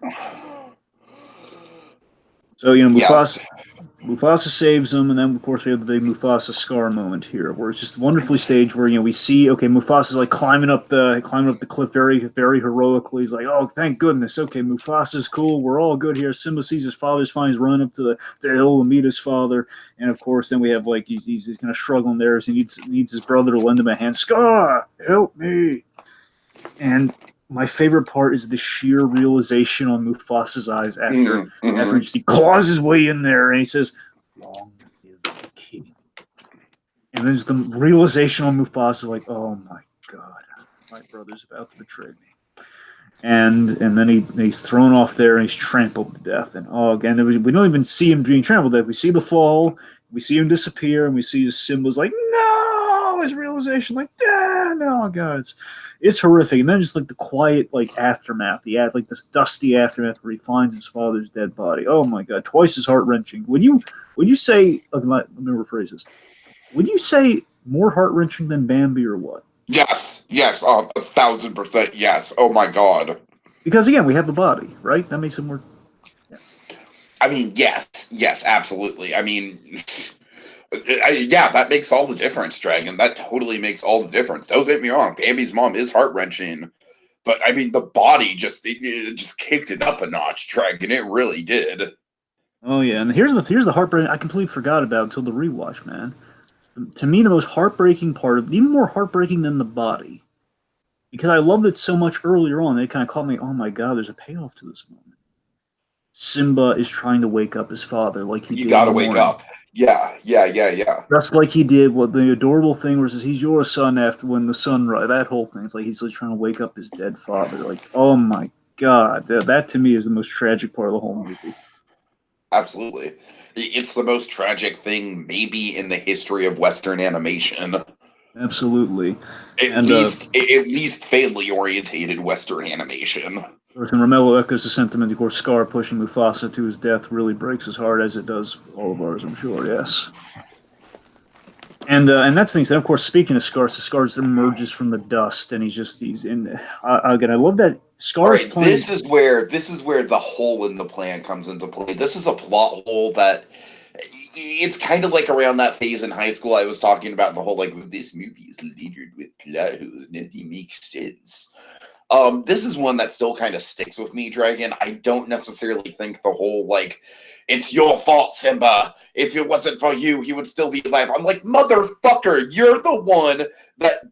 So yeah. Mufasa saves him, and then of course we have the big Mufasa Scar moment here, where it's just wonderfully staged. Where we see Mufasa's like climbing up the cliff very very heroically. He's like, oh thank goodness, okay Mufasa's cool, we're all good here. Simba sees his father's fine, he's running up to the hill to meet his father, and of course then we have like he's kind of struggling there as he needs his brother to lend him a hand. Scar, help me! And my favorite part is the sheer realization on Mufasa's eyes after Mm-hmm. he claws his way in there and he says, "Long live the king." And there's the realization on Mufasa, like, "Oh my god, my brother's about to betray me." And then he's thrown off there and he's trampled to death. And oh, again, we don't even see him being trampled to death. We see the fall, we see him disappear, and we see Simba's like, no, his realization, like, no, God, it's horrific. And then just like the quiet like aftermath, like this dusty aftermath where he finds his father's dead body. Oh my God, twice as heart wrenching. Would you say? Let me rephrase this. Would you say more heart wrenching than Bambi or what? Yes, yes, 1,000% yes. Oh my god. Because again, we have the body, right? That makes it more. Yeah. I mean, yes, yes, absolutely. I mean, yeah, that makes all the difference, Dragon. That totally makes all the difference. Don't get me wrong, Bambi's mom is heart wrenching, but I mean, the body it just kicked it up a notch, Dragon. It really did. Oh yeah, and here's the heartbreak I completely forgot about until the rewatch, man. To me, the most heartbreaking part of even more heartbreaking than the body, because I loved it so much earlier on. It kind of caught me. Oh my God, there's a payoff to this moment. Simba is trying to wake up his father like he You did in gotta the wake morning. up. Yeah, yeah, yeah, yeah. Just like he did what the adorable thing was he's your son after when the sun rise. That whole thing. It's like he's like trying to wake up his dead father. Like, oh my God. That to me is the most tragic part of the whole movie. Absolutely. It's the most tragic thing maybe in the history of Western animation. Absolutely. At And least family orientated Western animation. and Romello echoes the sentiment. Of course, Scar pushing Mufasa to his death really breaks his heart, as it does all of ours, I'm sure. Yes. And that's the thing. So of course, speaking of Scar, so Scar emerges from the dust, and he's in. Again, I love that All Scar's right, playing. this is where the hole in the plan comes into play. This is a plot hole that it's kind of like around that phase in high school I was talking about the whole like this movie is littered with plot holes, nothing makes sense. This is one that still kind of sticks with me, Dragon. I don't necessarily think the whole like it's your fault, Simba. If it wasn't for you, he would still be alive. I'm like, motherfucker, you're the one that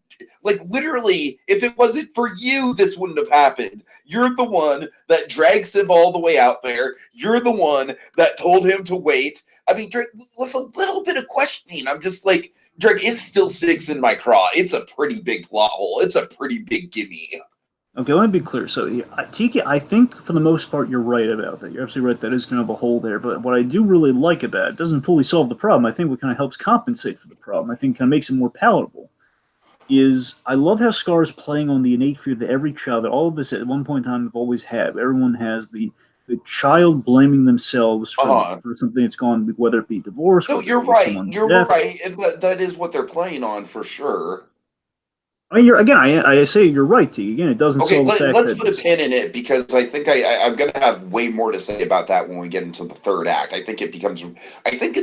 like literally, if it wasn't for you, this wouldn't have happened. You're the one that dragged Simba all the way out there. You're the one that told him to wait. I mean, Drake, with a little bit of questioning, I'm just like, Drake, it still sticks in my craw. It's a pretty big plot hole. It's a pretty big gimme. Okay, let me be clear. So, Tiki, I think for the most part you're right about that. You're absolutely right. That is kind of a hole there. But what I do really like about it doesn't fully solve the problem. I think what kind of helps compensate for the problem. I think kind of makes it more palatable. Is I love how Scar's playing on the innate fear that every child, that all of us at one point in time have always had. Everyone has the child blaming themselves for something that's gone, whether it be divorce, No, whether you're it be right. someone's You're death. right. And that is what they're playing on for sure. I mean, I say you're right, T. Again, it doesn't solve the fact let's that put a pin in it because I think I'm going to have way more to say about that when we get into the third act. I think in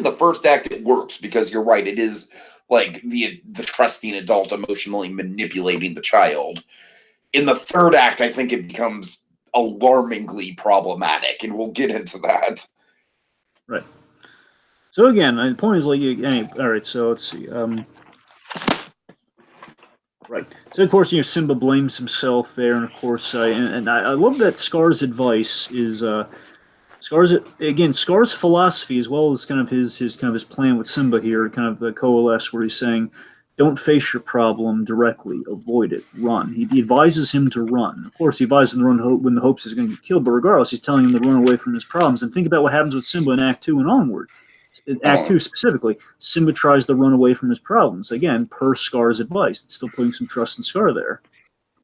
the first act it works because you're right. It is like the trusting adult emotionally manipulating the child. In the third act, I think it becomes alarmingly problematic, and we'll get into that. Right. So again, the point is like, all right. So let's see. Right. So of course, Simba blames himself there, and of course, and I love that Scar's advice is Scar's philosophy as well as kind of his plan with Simba here, kind of the coalesce where he's saying, don't face your problem directly, avoid it, run. He advises him to run. Of course, he advises him to run when the hopes he's going to get killed, but regardless, he's telling him to run away from his problems. And think about what happens with Simba in Act 2 and onward. In Act 2 specifically, Simba tries to run away from his problems. Again, per Scar's advice. It's still putting some trust in Scar there.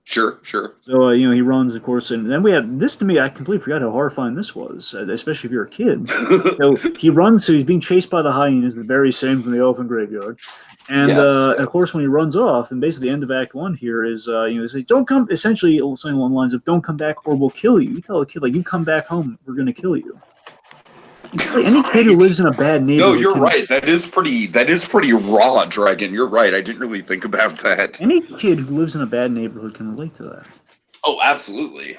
Sure. So, he runs, of course, and then we have this. To me, I completely forgot how horrifying this was, especially if you're a kid. So he runs, so he's being chased by the hyenas, the very same from the elephant graveyard. And, yes. and of course, when he runs off, and basically the end of Act 1 here is, they say, don't come, essentially saying along the lines of, don't come back or we'll kill you. You tell a kid, like, you come back home, we're going to kill you. Like, any kid who lives in a bad neighborhood. No, you're right. That is pretty raw, Dragon. You're right. I didn't really think about that. Any kid who lives in a bad neighborhood can relate to that. Oh, absolutely,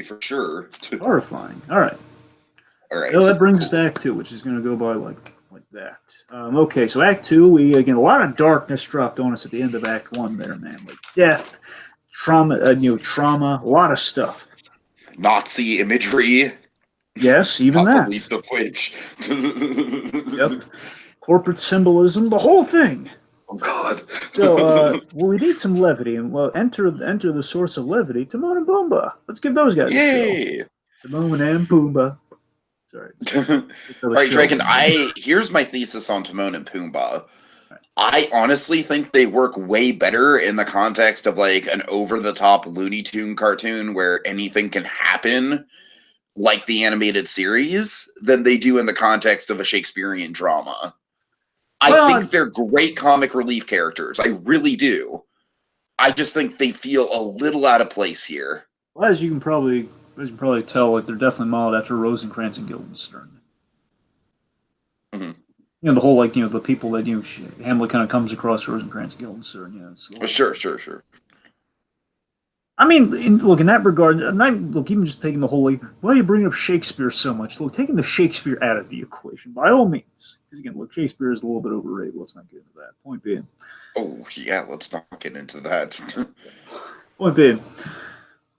for sure. Horrifying. All right. So that brings us to Act 2, which is going to go by like that. Okay, so Act 2, we again a lot of darkness dropped on us at the end of Act 1. There, man, like death, trauma, a lot of stuff. Nazi imagery. Yes, even not that. The least of which. Yep. Corporate symbolism, the whole thing. Oh God. So, we need some levity, and enter the source of levity, Timon and Pumbaa. Let's give those guys a show. Timon and Pumbaa. Sorry. All right, Dragon. Here's my thesis on Timon and Pumbaa. Right. I honestly think they work way better in the context of like an over-the-top Looney Tune cartoon where anything can happen, like the animated series, than they do in the context of a Shakespearean drama. I think they're great comic relief characters. I really do. I just think they feel a little out of place here. Well, as you can probably tell, like they're definitely modeled after Rosencrantz and Guildenstern. Mm-hmm. The whole the people that Hamlet kind of comes across Rosencrantz and Guildenstern. Sure. I mean, in that regard, even just taking the whole why are you bringing up Shakespeare so much? Look, taking the Shakespeare out of the equation, by all means. Because again, Shakespeare is a little bit overrated. Let's not get into that. Point being. Oh, yeah, let's not get into that. Point being.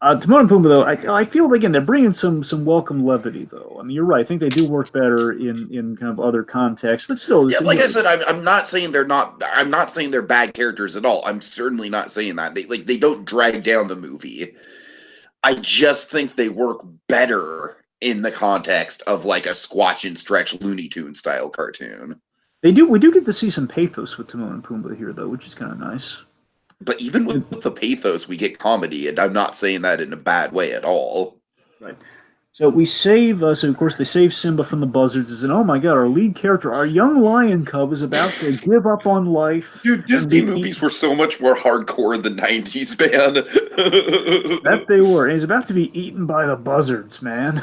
Timon and Pumbaa, though, I feel again they're bringing some welcome levity, though. I mean, you're right. I think they do work better in kind of other contexts, but still. Yeah, like I said, I'm not saying they're not. I'm not saying they're bad characters at all. I'm certainly not saying that. They don't drag down the movie. I just think they work better in the context of like a Squatch and Stretch Looney Tune style cartoon. We do get to see some pathos with Timon and Pumbaa here, though, which is kind of nice. But even with the pathos, we get comedy, and I'm not saying that in a bad way at all. Right. So we save, so of course they save Simba from the buzzards, and oh my god, our lead character, our young lion cub, is about to give up on life Dude, and Disney be movies eaten. were so much more hardcore in the 90s, man. That they were, and he's about to be eaten by the buzzards, man.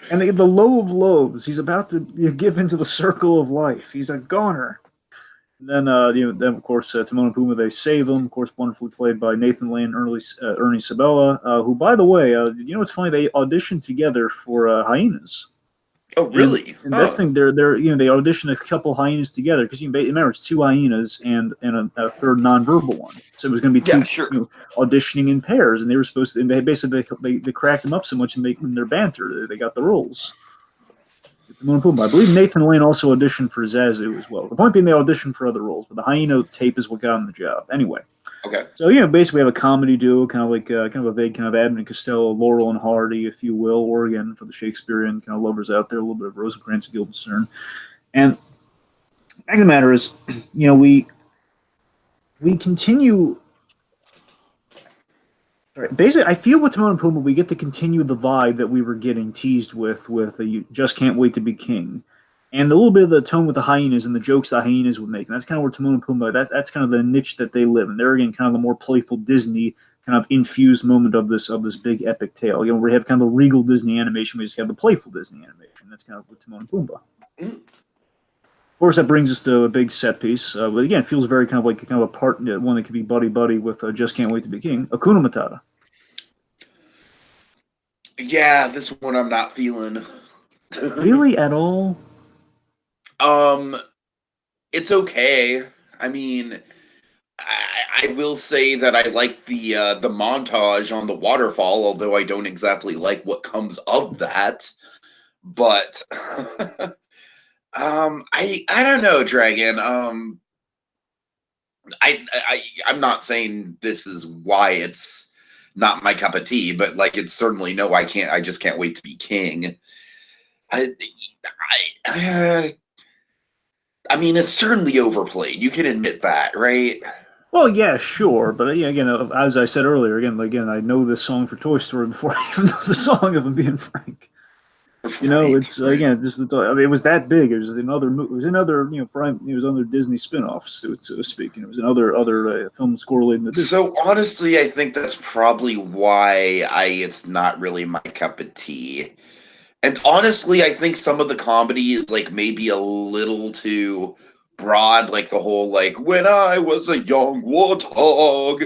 And the low of lows, he's about to give into the circle of life. He's a goner. And then, then of course, Timon and Pumbaa, they save him. Of course, wonderfully played by Nathan Lane and Ernie Sabella, who, by the way, what's funny? They auditioned together for Hyenas. Oh, And really? and that's Huh. the thing. They auditioned a couple hyenas together because remember it's two hyenas and a third nonverbal one. So it was going to be Yeah, two sure. auditioning in pairs, and they were supposed to. And they basically they cracked them up so much in their banter they got the roles. I believe Nathan Lane also auditioned for Zazu as well. The point being, they auditioned for other roles, but the hyena tape is what got him the job. Anyway, Okay. so basically we have a comedy duo, kind of like kind of a vague kind of Abbott and Costello, Laurel and Hardy, if you will, or again for the Shakespearean kind of lovers out there, a little bit of Rosencrantz and Guildenstern. And the fact of the matter is, we continue. Right, basically, I feel with Timon and Pumbaa, we get to continue the vibe that we were getting teased with you just can't wait to be king, and a little bit of the tone with the hyenas and the jokes the hyenas would make. And that's kind of where Timon and Pumbaa that's kind of the niche that they live in. They're again kind of the more playful Disney kind of infused moment of this big epic tale. We have kind of the regal Disney animation, we just have the playful Disney animation. That's kind of with Timon and Pumbaa. Of course, that brings us to a big set piece. But again, it feels very kind of a part one that could be buddy buddy with Just Can't Wait to Be King. Akuna Matata. Yeah, this one I'm not feeling. Really, at all? um, it's okay. I mean, I will say that I like the montage on the waterfall, although I don't exactly like what comes of that. But I don't know, Dragon. I'm not saying this is why it's not my cup of tea, but like it's certainly no, I can't. I just can't wait to be king. I I, I mean, it's certainly overplayed. You can admit that, right? Well, yeah, sure, but yeah, again, as I said earlier, again, I know this song for Toy Story before I even know the song. If I'm being frank, Right, it's right. again just I mean, it was that big. It was another it was another prime. It was another Disney spinoff, so to speak. And it was another other films correlating to Disney. So honestly, I think that's probably why I it's not really my cup of tea. And honestly, I think some of the comedy is like maybe a little too broad, like the whole like when I was a young warthog.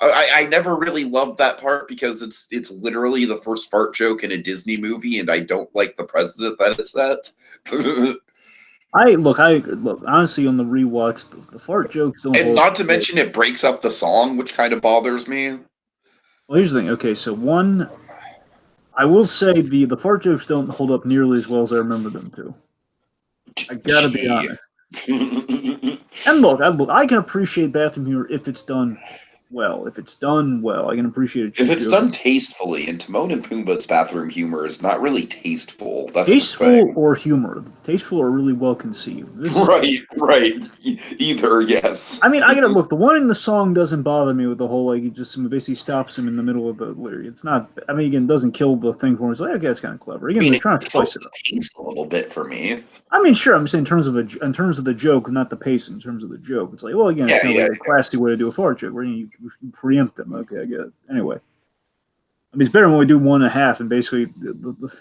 I never really loved that part because it's literally the first fart joke in a Disney movie, and I don't like the precedent that it's set. I look honestly on the rewatch. The fart jokes don't And hold. not to mention it breaks up the song, which kind of bothers me. Well, here's the thing. Okay, so one, I will say the fart jokes don't hold up nearly as well as I remember them to. I gotta be Gee. honest. And look, I can appreciate bathroom humor if it's done well. If it's done well, I can appreciate a If cheap it's joke. done tastefully, and Timon and Pumbaa's bathroom humor is not really tasteful. That's the Tasteful thing. or humor, tasteful or really well conceived. This, Right, right. Either, yes. I mean, I gotta look. The one in the song doesn't bother me with the whole like he just basically stops him in the middle of the lyric. It's not. I mean, again, it doesn't kill the thing for me. It's like okay, it's kind of clever. I Again, mean, they're it trying to killed spice it the up. pace a little bit for me. I mean, sure. I'm saying in terms of the joke, not the pace. In terms of the joke, it's like, well, again, it's Yeah, kind of yeah, like a classy way to do a fart joke, where you preempt them. Okay, I get it. Anyway, I mean, it's better when we do one and a half, and basically the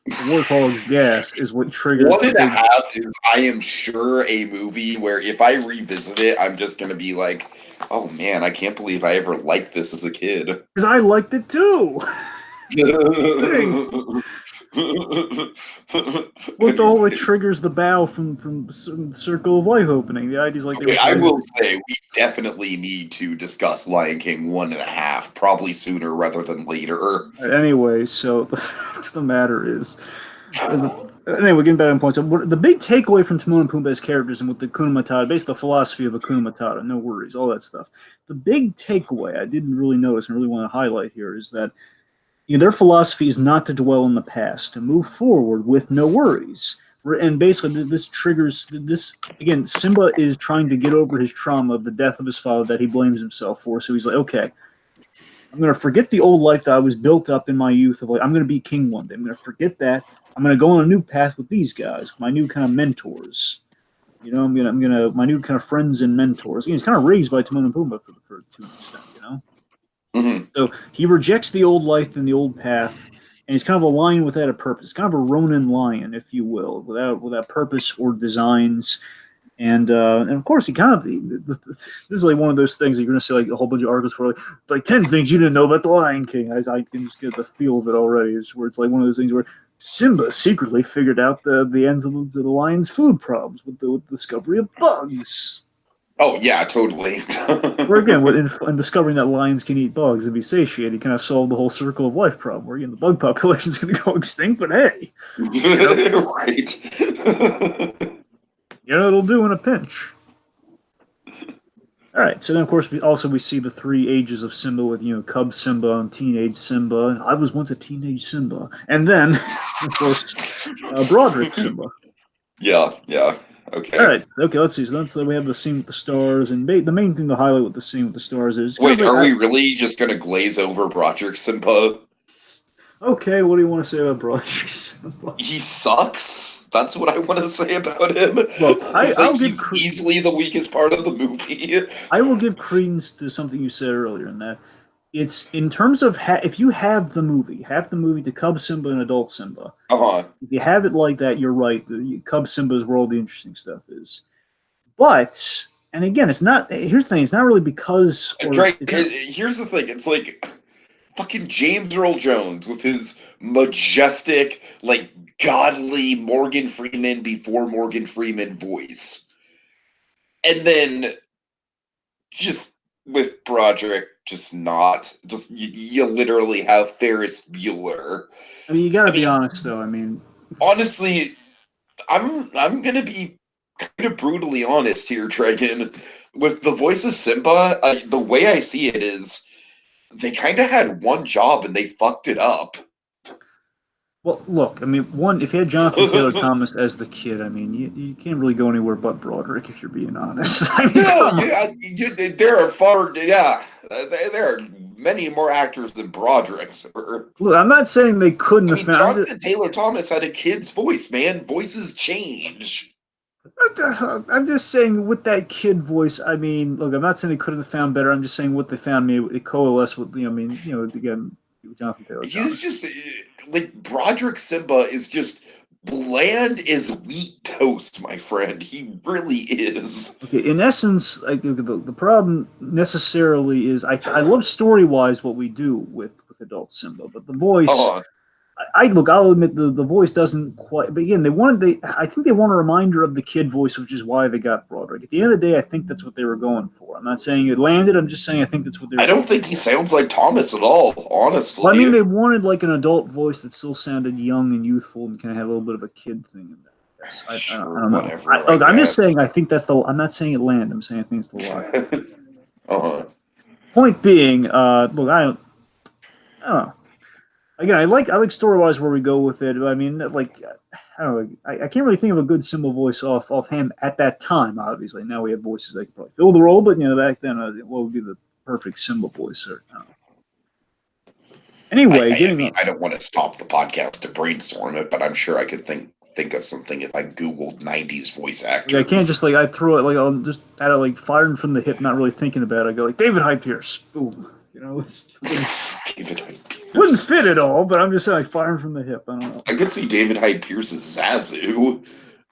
warthog's gas is what triggers One the and a big. half is, I am sure, a movie where if I revisit it, I'm just gonna be like, oh man, I can't believe I ever liked this as a kid. Because I liked it too. What the whole it triggers the bow from Circle of Life opening. The idea's like they were Okay, I supposed will say we definitely need to discuss Lion King one and a half, probably sooner rather than later. to. Anyway, so the matter is. Anyway, getting back on points. The big takeaway from Timon and Pumbaa's characters and with the Hakuna Matata, basically the philosophy of Hakuna Matata, no worries, all that stuff. The big takeaway I didn't really notice and really want to highlight here is that their philosophy is not to dwell in the past, to move forward with no worries. And basically, this triggers this again. Simba is trying to get over his trauma of the death of his father that he blames himself for. So he's like, okay, I'm going to forget the old life that I was built up in my youth of like, I'm going to be king one day. I'm going to forget that. I'm going to go on a new path with these guys, my new kind of mentors. My new kind of friends and mentors. He's kind of raised by Timon and Pumbaa to an extent, Mm-hmm. So he rejects the old life and the old path, and he's kind of a lion without a purpose, kind of a Ronin lion, if you will, without purpose or designs. And of course, he kind of this is like one of those things that you're going to see like a whole bunch of articles where like 10 things you didn't know about the Lion King. I can just get the feel of it already. It's where it's like one of those things where Simba secretly figured out the ends of the lion's food problems with the discovery of bugs. Oh yeah, totally. Where again, in discovering that lions can eat bugs and be satiated, he kind of solved the whole circle of life problem. Where again, the bug population is going to go extinct, but hey, right. it'll do in a pinch. All right, so then of course we see the 3 ages of Simba with cub Simba and teenage Simba. I was once a teenage Simba, and then of course Broderick Simba. Yeah. Okay. All right, okay. Let's see. So we have the scene with the stars, and the main thing to highlight with the scene with the stars is. Wait, are we really just gonna glaze over Broderick Simba? Okay, what do you want to say about Broderick Simba? He sucks. That's what I want to say about him. Look, I'll he's easily the weakest part of the movie. I will give credence to something you said earlier in that it's in terms of if you have the movie to Cub Simba and Adult Simba. If you have it like that, you're right. The Cub Simba is where all the interesting stuff is. But and again, it's not. Here's the thing: it's not really because. Here's the thing: it's like fucking James Earl Jones with his majestic, like godly Morgan Freeman before Morgan Freeman voice, and then just with Broderick, just not. Just you literally have Ferris Bueller. I mean, you got to be honest, though. I mean, honestly, I'm gonna be kind of brutally honest here, Dragon. With the voice of Simba, the way I see it is, they kind of had one job and they fucked it up. Well, look, I mean, if you had Jonathan Taylor Thomas as the kid, I mean, you can't really go anywhere but Broderick if you're being honest. I mean, there are many more actors than Broderick. Look, I'm not saying they couldn't have found Jonathan Taylor Thomas had a kid's voice, man. Voices change. I'm just saying with that kid voice, I mean, look, I'm not saying they couldn't have found better. I'm just saying what they found maybe it coalesced with, again, Jonathan Taylor Thomas. He's just, like, Broderick Simba is just bland as wheat toast, my friend. He really is. Okay, in essence, like, the problem necessarily is I love story-wise what we do with Adult Simba, but the voice... I'll admit the voice doesn't quite. But again, I think they want a reminder of the kid voice, which is why they got Broderick. At the end of the day, I think that's what they were going for. I'm not saying it landed. I'm just saying I think that's what they were. I don't think he sounds like Thomas at all, honestly. Well, I mean, they wanted like an adult voice that still sounded young and youthful and kind of had a little bit of a kid thing in there. I don't know. Look, I'm just saying I think that's the. I'm not saying it landed. I'm saying I think it's the lie. Point being, look, I don't know. Again, I like story-wise where we go with it. I mean, like, I don't know. I can't really think of a good Simba voice off him at that time. Obviously, now we have voices that can probably fill the role, but back then, what would be the perfect Simba voice? Or, I don't know. Anyway, I don't want to stop the podcast to brainstorm it, but I'm sure I could think of something if I Googled 90s voice actors. Yeah, I can't just I throw it I'll just add it firing from the hip, not really thinking about it. I go David Hyde Pierce, boom. David Hyde Pierce. Wouldn't fit at all, but I'm just saying firing from the hip. I don't know. I could see David Hyde Pierce as Zazu.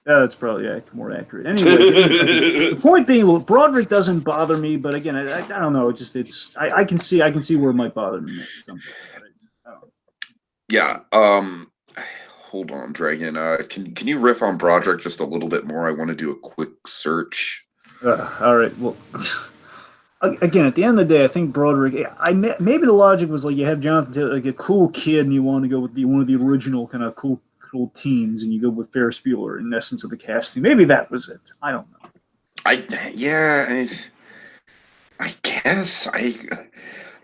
Yeah, that's probably more accurate. Anyway, the point being, look, Broderick doesn't bother me, but again, I don't know. I can see where it might bother me. Yeah. Hold on, Dragon. Can you riff on Broderick just a little bit more? I want to do a quick search. All right. Well. Again, at the end of the day, I think Broderick. Maybe the logic was you have Jonathan Taylor, a cool kid, and you want to go with one of the original kind of cool teens, and you go with Ferris Bueller in essence of the casting. Maybe that was it. I don't know. I guess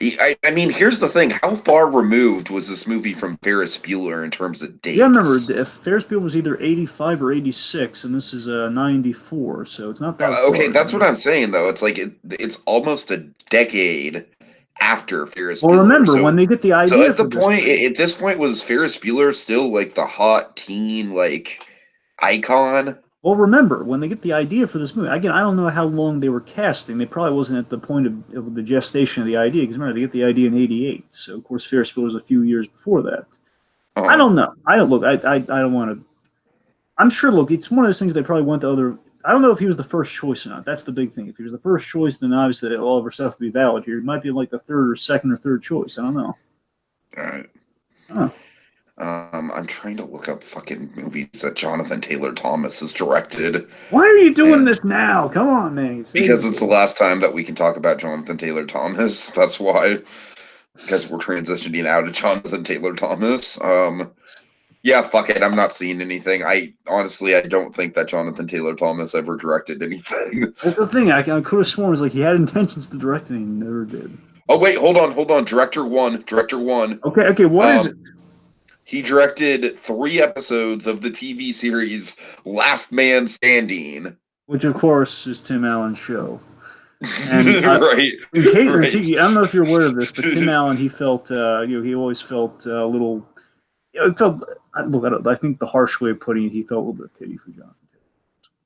I mean, here's the thing. How far removed was this movie from Ferris Bueller in terms of dates? Yeah, remember, Ferris Bueller was either 85 or 86, and this is 94, so it's not that okay, far. That's what I'm saying, though. It's it's almost a decade after Ferris Well, Bueller. remember, So when they get the idea at the for this point, thing, at this point, was Ferris Bueller still like the hot teen like icon? well, remember, when they get the idea for this movie, again, I don't know how long they were casting. They probably wasn't at the point of the gestation of the idea, because remember, they get the idea in '88. So, of course, Ferris Bueller was a few years before that. I Uh, don't know. I don't look. I don't want to. I'm sure. Look, it's one of those things they probably went to other. I don't know if he was the first choice or not. That's the big thing. If he was the first choice, then obviously all of our stuff would be valid here. He might be like the second or third choice. I don't know. all right. Huh. I'm trying to look up fucking movies that Jonathan Taylor Thomas has directed, Why are you doing and this now? Come on, man. because it's the last time that we can talk about Jonathan Taylor Thomas. That's why, because we're transitioning out of Jonathan Taylor Thomas. Yeah, fuck it. I'm not seeing anything. I honestly, I don't think that Jonathan Taylor Thomas ever directed anything. That's the thing. I could have sworn it was like he had intentions to direct it and he never did. Oh wait, hold on. Director one. Okay. What is it? He directed 3 episodes of the TV series Last Man Standing. Which, of course, is Tim Allen's show. And Right. Tiki, I don't know if you're aware of this, but Tim Allen, he felt, he always felt a little. It felt. Look, I think the harsh way of putting it, he felt a little bit of pity for Jonathan.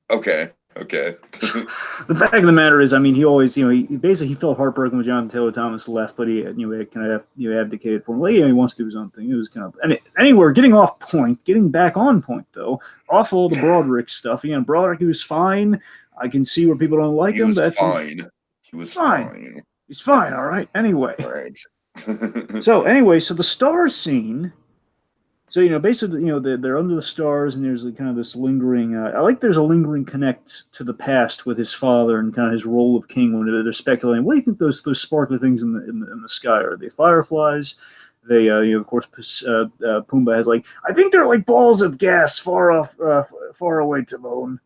Okay. The fact of the matter is, I mean, he always, he basically felt heartbroken when Jonathan Taylor Thomas left, but he, kind of, abdicated for him. Well, he wants to do his own thing. It was kind of, anyway, getting back on point though, off all the Broderick stuff. Again, Broderick, he was fine. I can see where people don't like him. That's fine. He was fine. He's fine. All right. Anyway. Right. So the stars scene. So, basically, they're under the stars, and there's kind of this lingering. I like there's a lingering connect to the past with his father and kind of his role of king. When they're speculating, what do you think those sparkly things in the sky are? They fireflies? They, of course, Pumbaa has I think they're like balls of gas far away, Timon.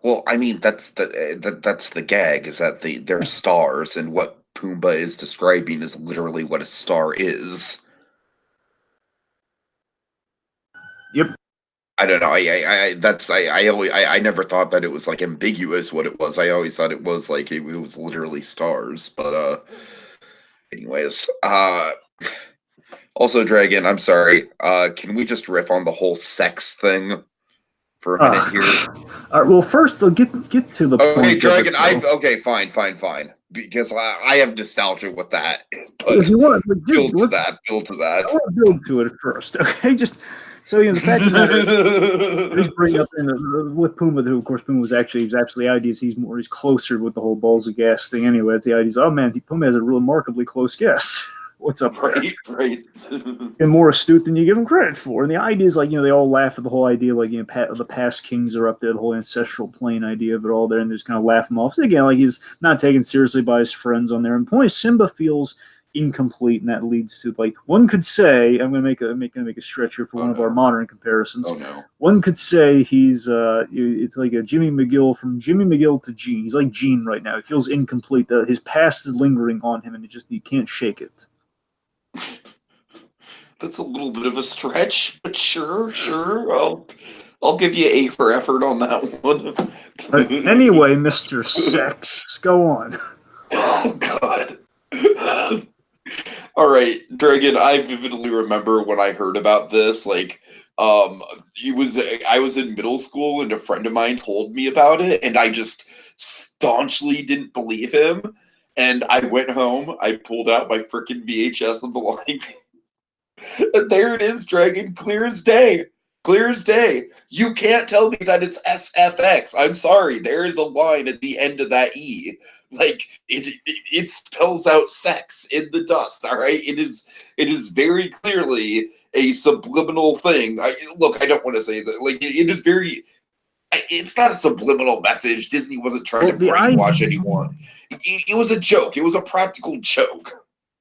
Well, I mean, that's the gag, is that they're stars, and what Pumbaa is describing is literally what a star is. Yep. I don't know. I never thought that it was ambiguous what it was. I always thought it was it was literally stars. But anyways, also Dragon, I'm sorry. Can we just riff on the whole sex thing for a minute here? All right. Well, first, I'll get to the point. Okay, Dragon. Okay, fine. Because I have nostalgia with that. But if you want, build to that. I want to build to it first. Okay, just. So the fact of the matter, just bring up with Pumbaa, who of course Pumbaa was actually the idea is he's closer with the whole balls of gas thing anyway. It's the idea is, oh man, Pumbaa has a remarkably close guess. What's up there? Right. And more astute than you give him credit for. And the idea is they all laugh at the whole idea, the past kings are up there, the whole ancestral plane idea of it all there, and they just kind of laugh him off. So again, he's not taken seriously by his friends on there. And the point is, Simba feels incomplete, and that leads to one could say, I'm going to make a stretch here for one of our modern comparisons. Oh no. One could say he's it's like a Jimmy McGill, from Jimmy McGill to Gene. He's like Gene right now. He feels incomplete. His past is lingering on him, and you can't shake it. That's a little bit of a stretch, but sure. I'll give you A for effort on that one. Anyway, Mr. Sex, go on. Oh God. All right, Dragon, I vividly remember when I heard about this, I was in middle school and a friend of mine told me about it, and I just staunchly didn't believe him. And I went home, I pulled out my freaking VHS of the line, and there it is, Dragon, clear as day. Clear as day. You can't tell me that it's SFX. I'm sorry, there is a line at the end of that E. It spells out sex in the dust. All right, it is very clearly a subliminal thing. I don't want to say that. It is very. It's not a subliminal message. Disney wasn't trying to brainwash anyone. It was a joke. It was a practical joke.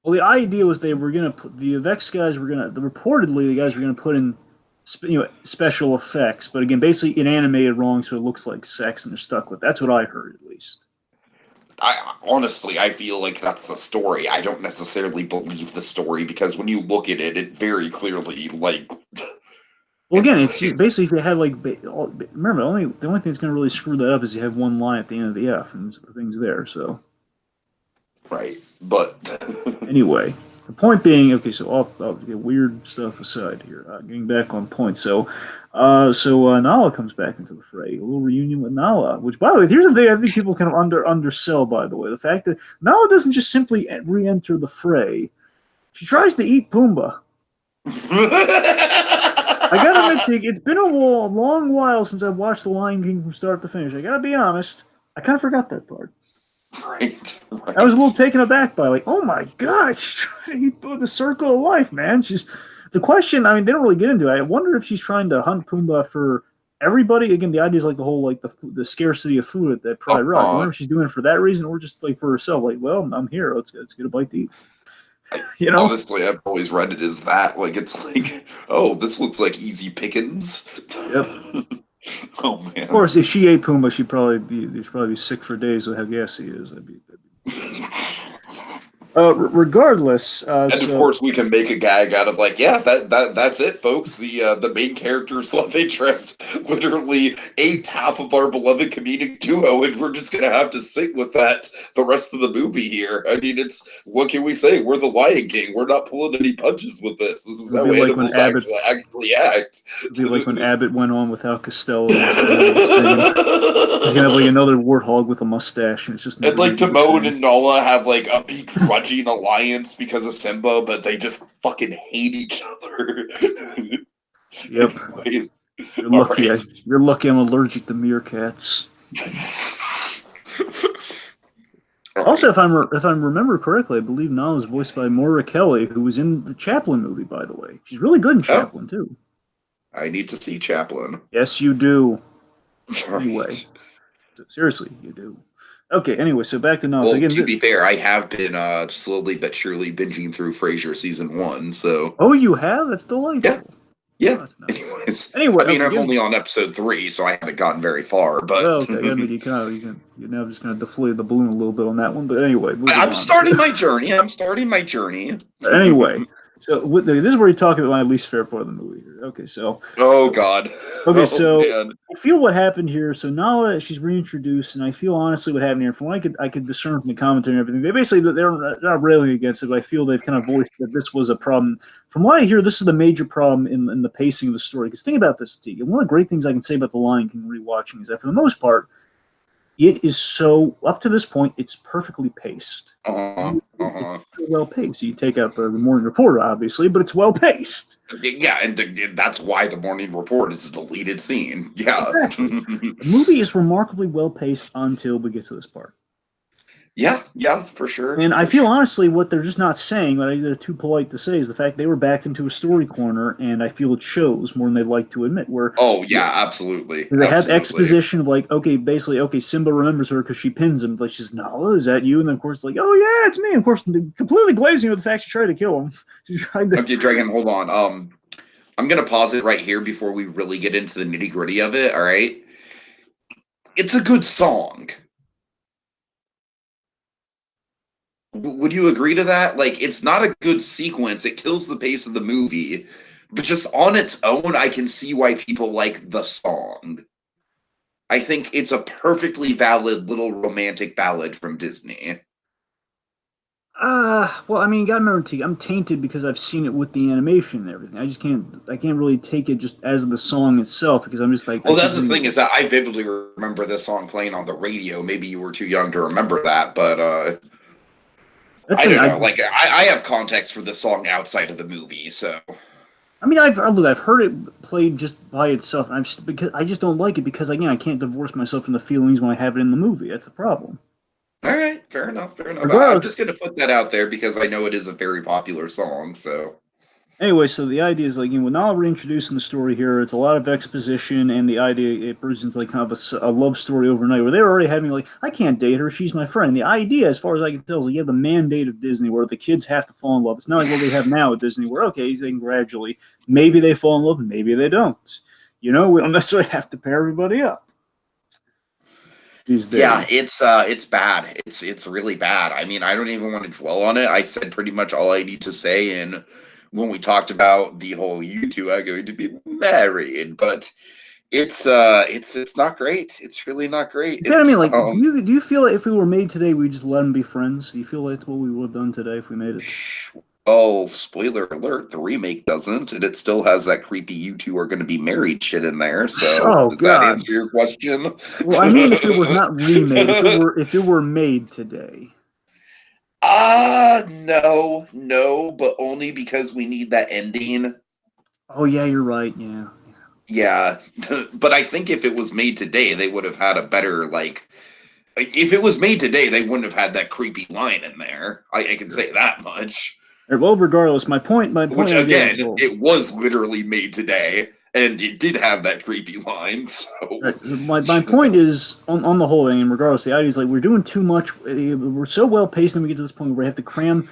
Well, the idea was they were going to put the Vex guys were going to reportedly the guys were going to put in special effects, but again, basically it animated wrong, so it looks like sex, and they're stuck with. That's what I heard, at least. I feel like that's the story. I don't necessarily believe the story, because when you look at it, it very clearly Well, again, it's just basically if you had remember the only thing that's going to really screw that up is you have one line at the end of the F, and the thing's there. So Right. But Anyway, the point being, okay, so all weird stuff aside here, getting back on point. So Nala comes back into the fray. A little reunion with Nala, which, by the way, here's the thing I think people kind of undersell. By the way, the fact that Nala doesn't just simply re-enter the fray; she tries to eat Pumbaa. I gotta admit, Tig, it's been a long while since I've watched The Lion King from start to finish. I gotta be honest, I kind of forgot that part. Right. I was a little taken aback by, like, oh my god, she's trying to eat the circle of life, man. She's the question. I mean, they don't really get into it. I wonder if she's trying to hunt Pumbaa for everybody. Again, the idea is like the whole like the scarcity of food at that Pride Rock. I wonder if she's doing it for that reason or just like for herself. Like, well, I'm here. Let's get a bite to eat. You know, honestly, I've always read it as that. Like, it's like, oh, this looks like easy pickings. Yep. Oh man. Of course, if she ate Pumbaa, she'd probably be sick for days with how gassy he is. That'd be regardless, and of course, we can make a gag out of like, yeah, that's it, folks. The main character's love interest literally ate half of our beloved comedic duo, and we're just gonna have to sit with that the rest of the movie here. I mean, it's what can we say? We're the Lion King. We're not pulling any punches with this. This is how animals actually act. It'd be like when Abbott went on without Costello. He's gonna have like another warthog with a mustache, and it's just. And like Timon and Nala have like a begrudging alliance because of Simba, but they just fucking hate each other. Yep. Anyways, you're lucky. Right. You're lucky. I'm allergic to meerkats. Also, if I remember correctly, I believe Nala was voiced by Moira Kelly, who was in the Chaplin movie. By the way, she's really good in Chaplin too. I need to see Chaplin. Yes, you do. Anyway, Right. Seriously, you do. Okay, anyway, so back to Nala. Well, so again, to be fair, I have been slowly but surely binging through Frasier season 1, so... Oh, you have? That's delightful. Yeah. Oh, anyway, I mean, I'm only on episode 3, so I haven't gotten very far, but... Well, okay, I mean, you're now just going to deflate the balloon a little bit on that one, but anyway... I'm starting my journey. Anyway... So this is where you talk about my least favorite part of the movie here. Okay, so... Oh, God. Okay, so I feel what happened here. So Nala, she's reintroduced, and I feel honestly what happened here. From what I could discern from the commentary and everything, they're not railing against it, but I feel they've kind of voiced that this was a problem. From what I hear, this is the major problem in the pacing of the story. Because think about this, T. And one of the great things I can say about The Lion King rewatching is that for the most part, it is so, up to this point, it's perfectly paced. It's well paced. You take out the Morning Report, obviously, but it's well paced. Yeah, and that's why the Morning Report is a deleted scene. Yeah. Exactly. The movie is remarkably well paced until we get to this part. Yeah, for sure. And I feel honestly what they're just not saying, what they're too polite to say, is the fact they were backed into a story corner, and I feel it shows more than they'd like to admit. Where absolutely. They have exposition of like, okay, Simba remembers her because she pins him. Like, she's Nala, is that you? And then of course, like, oh yeah, it's me. And of course, completely glazing with the fact she tried to kill him. She tried to. Okay, Dragon, hold on. I'm gonna pause it right here before we really get into the nitty gritty of it. All right, it's a good song. Would you agree to that? Like, it's not a good sequence. It kills the pace of the movie. But just on its own, I can see why people like the song. I think it's a perfectly valid little romantic ballad from Disney. Well, I mean, you gotta remember, I'm tainted because I've seen it with the animation and everything. I can't really take it just as the song itself because I'm just like. Well, that's the thing is that I vividly remember this song playing on the radio. Maybe you were too young to remember that, but I don't know. Like, I have context for the song outside of the movie, so. I mean, I've heard it played just by itself, and because I just don't like it because again, I can't divorce myself from the feelings when I have it in the movie. That's the problem. All right, fair enough. I'm just going to put that out there because I know it is a very popular song, so. Anyway, so the idea is like, with Nala reintroducing the story here, it's a lot of exposition, and the idea it presents like kind of a love story overnight where they're already having like, I can't date her, she's my friend. The idea, as far as I can tell, is like you have the mandate of Disney where the kids have to fall in love. It's not like what they have now at Disney where, okay, then gradually, maybe they fall in love, and maybe they don't. We don't necessarily have to pair everybody up. Yeah, it's bad. It's really bad. I mean, I don't even want to dwell on it. I said pretty much all I need to say when we talked about the whole you two are going to be married, but It's not great. It's really not great. You know what I mean? Like, Um, do you feel like if we were made today, we just let them be friends? Do you feel like that's what we would have done today if we made it? oh, spoiler alert, the remake doesn't, and it still has that creepy "you two are going to be married" shit in there. So, Oh does that God. answer your question? Well, I mean, if it was not remade, if it were made today. No, no, but only because we need that ending. Oh yeah, you're right. Yeah. Yeah, but I think if it was made today, they would have had a better if it was made today, they wouldn't have had that creepy line in there. I can say that much. Well, regardless, my point Which I'm getting. again, it was literally made today, and it did have that creepy line. So, Right. My point is, on the whole, and regardless, the idea is like we're doing too much. We're so well paced, and we get to this point where we have to cram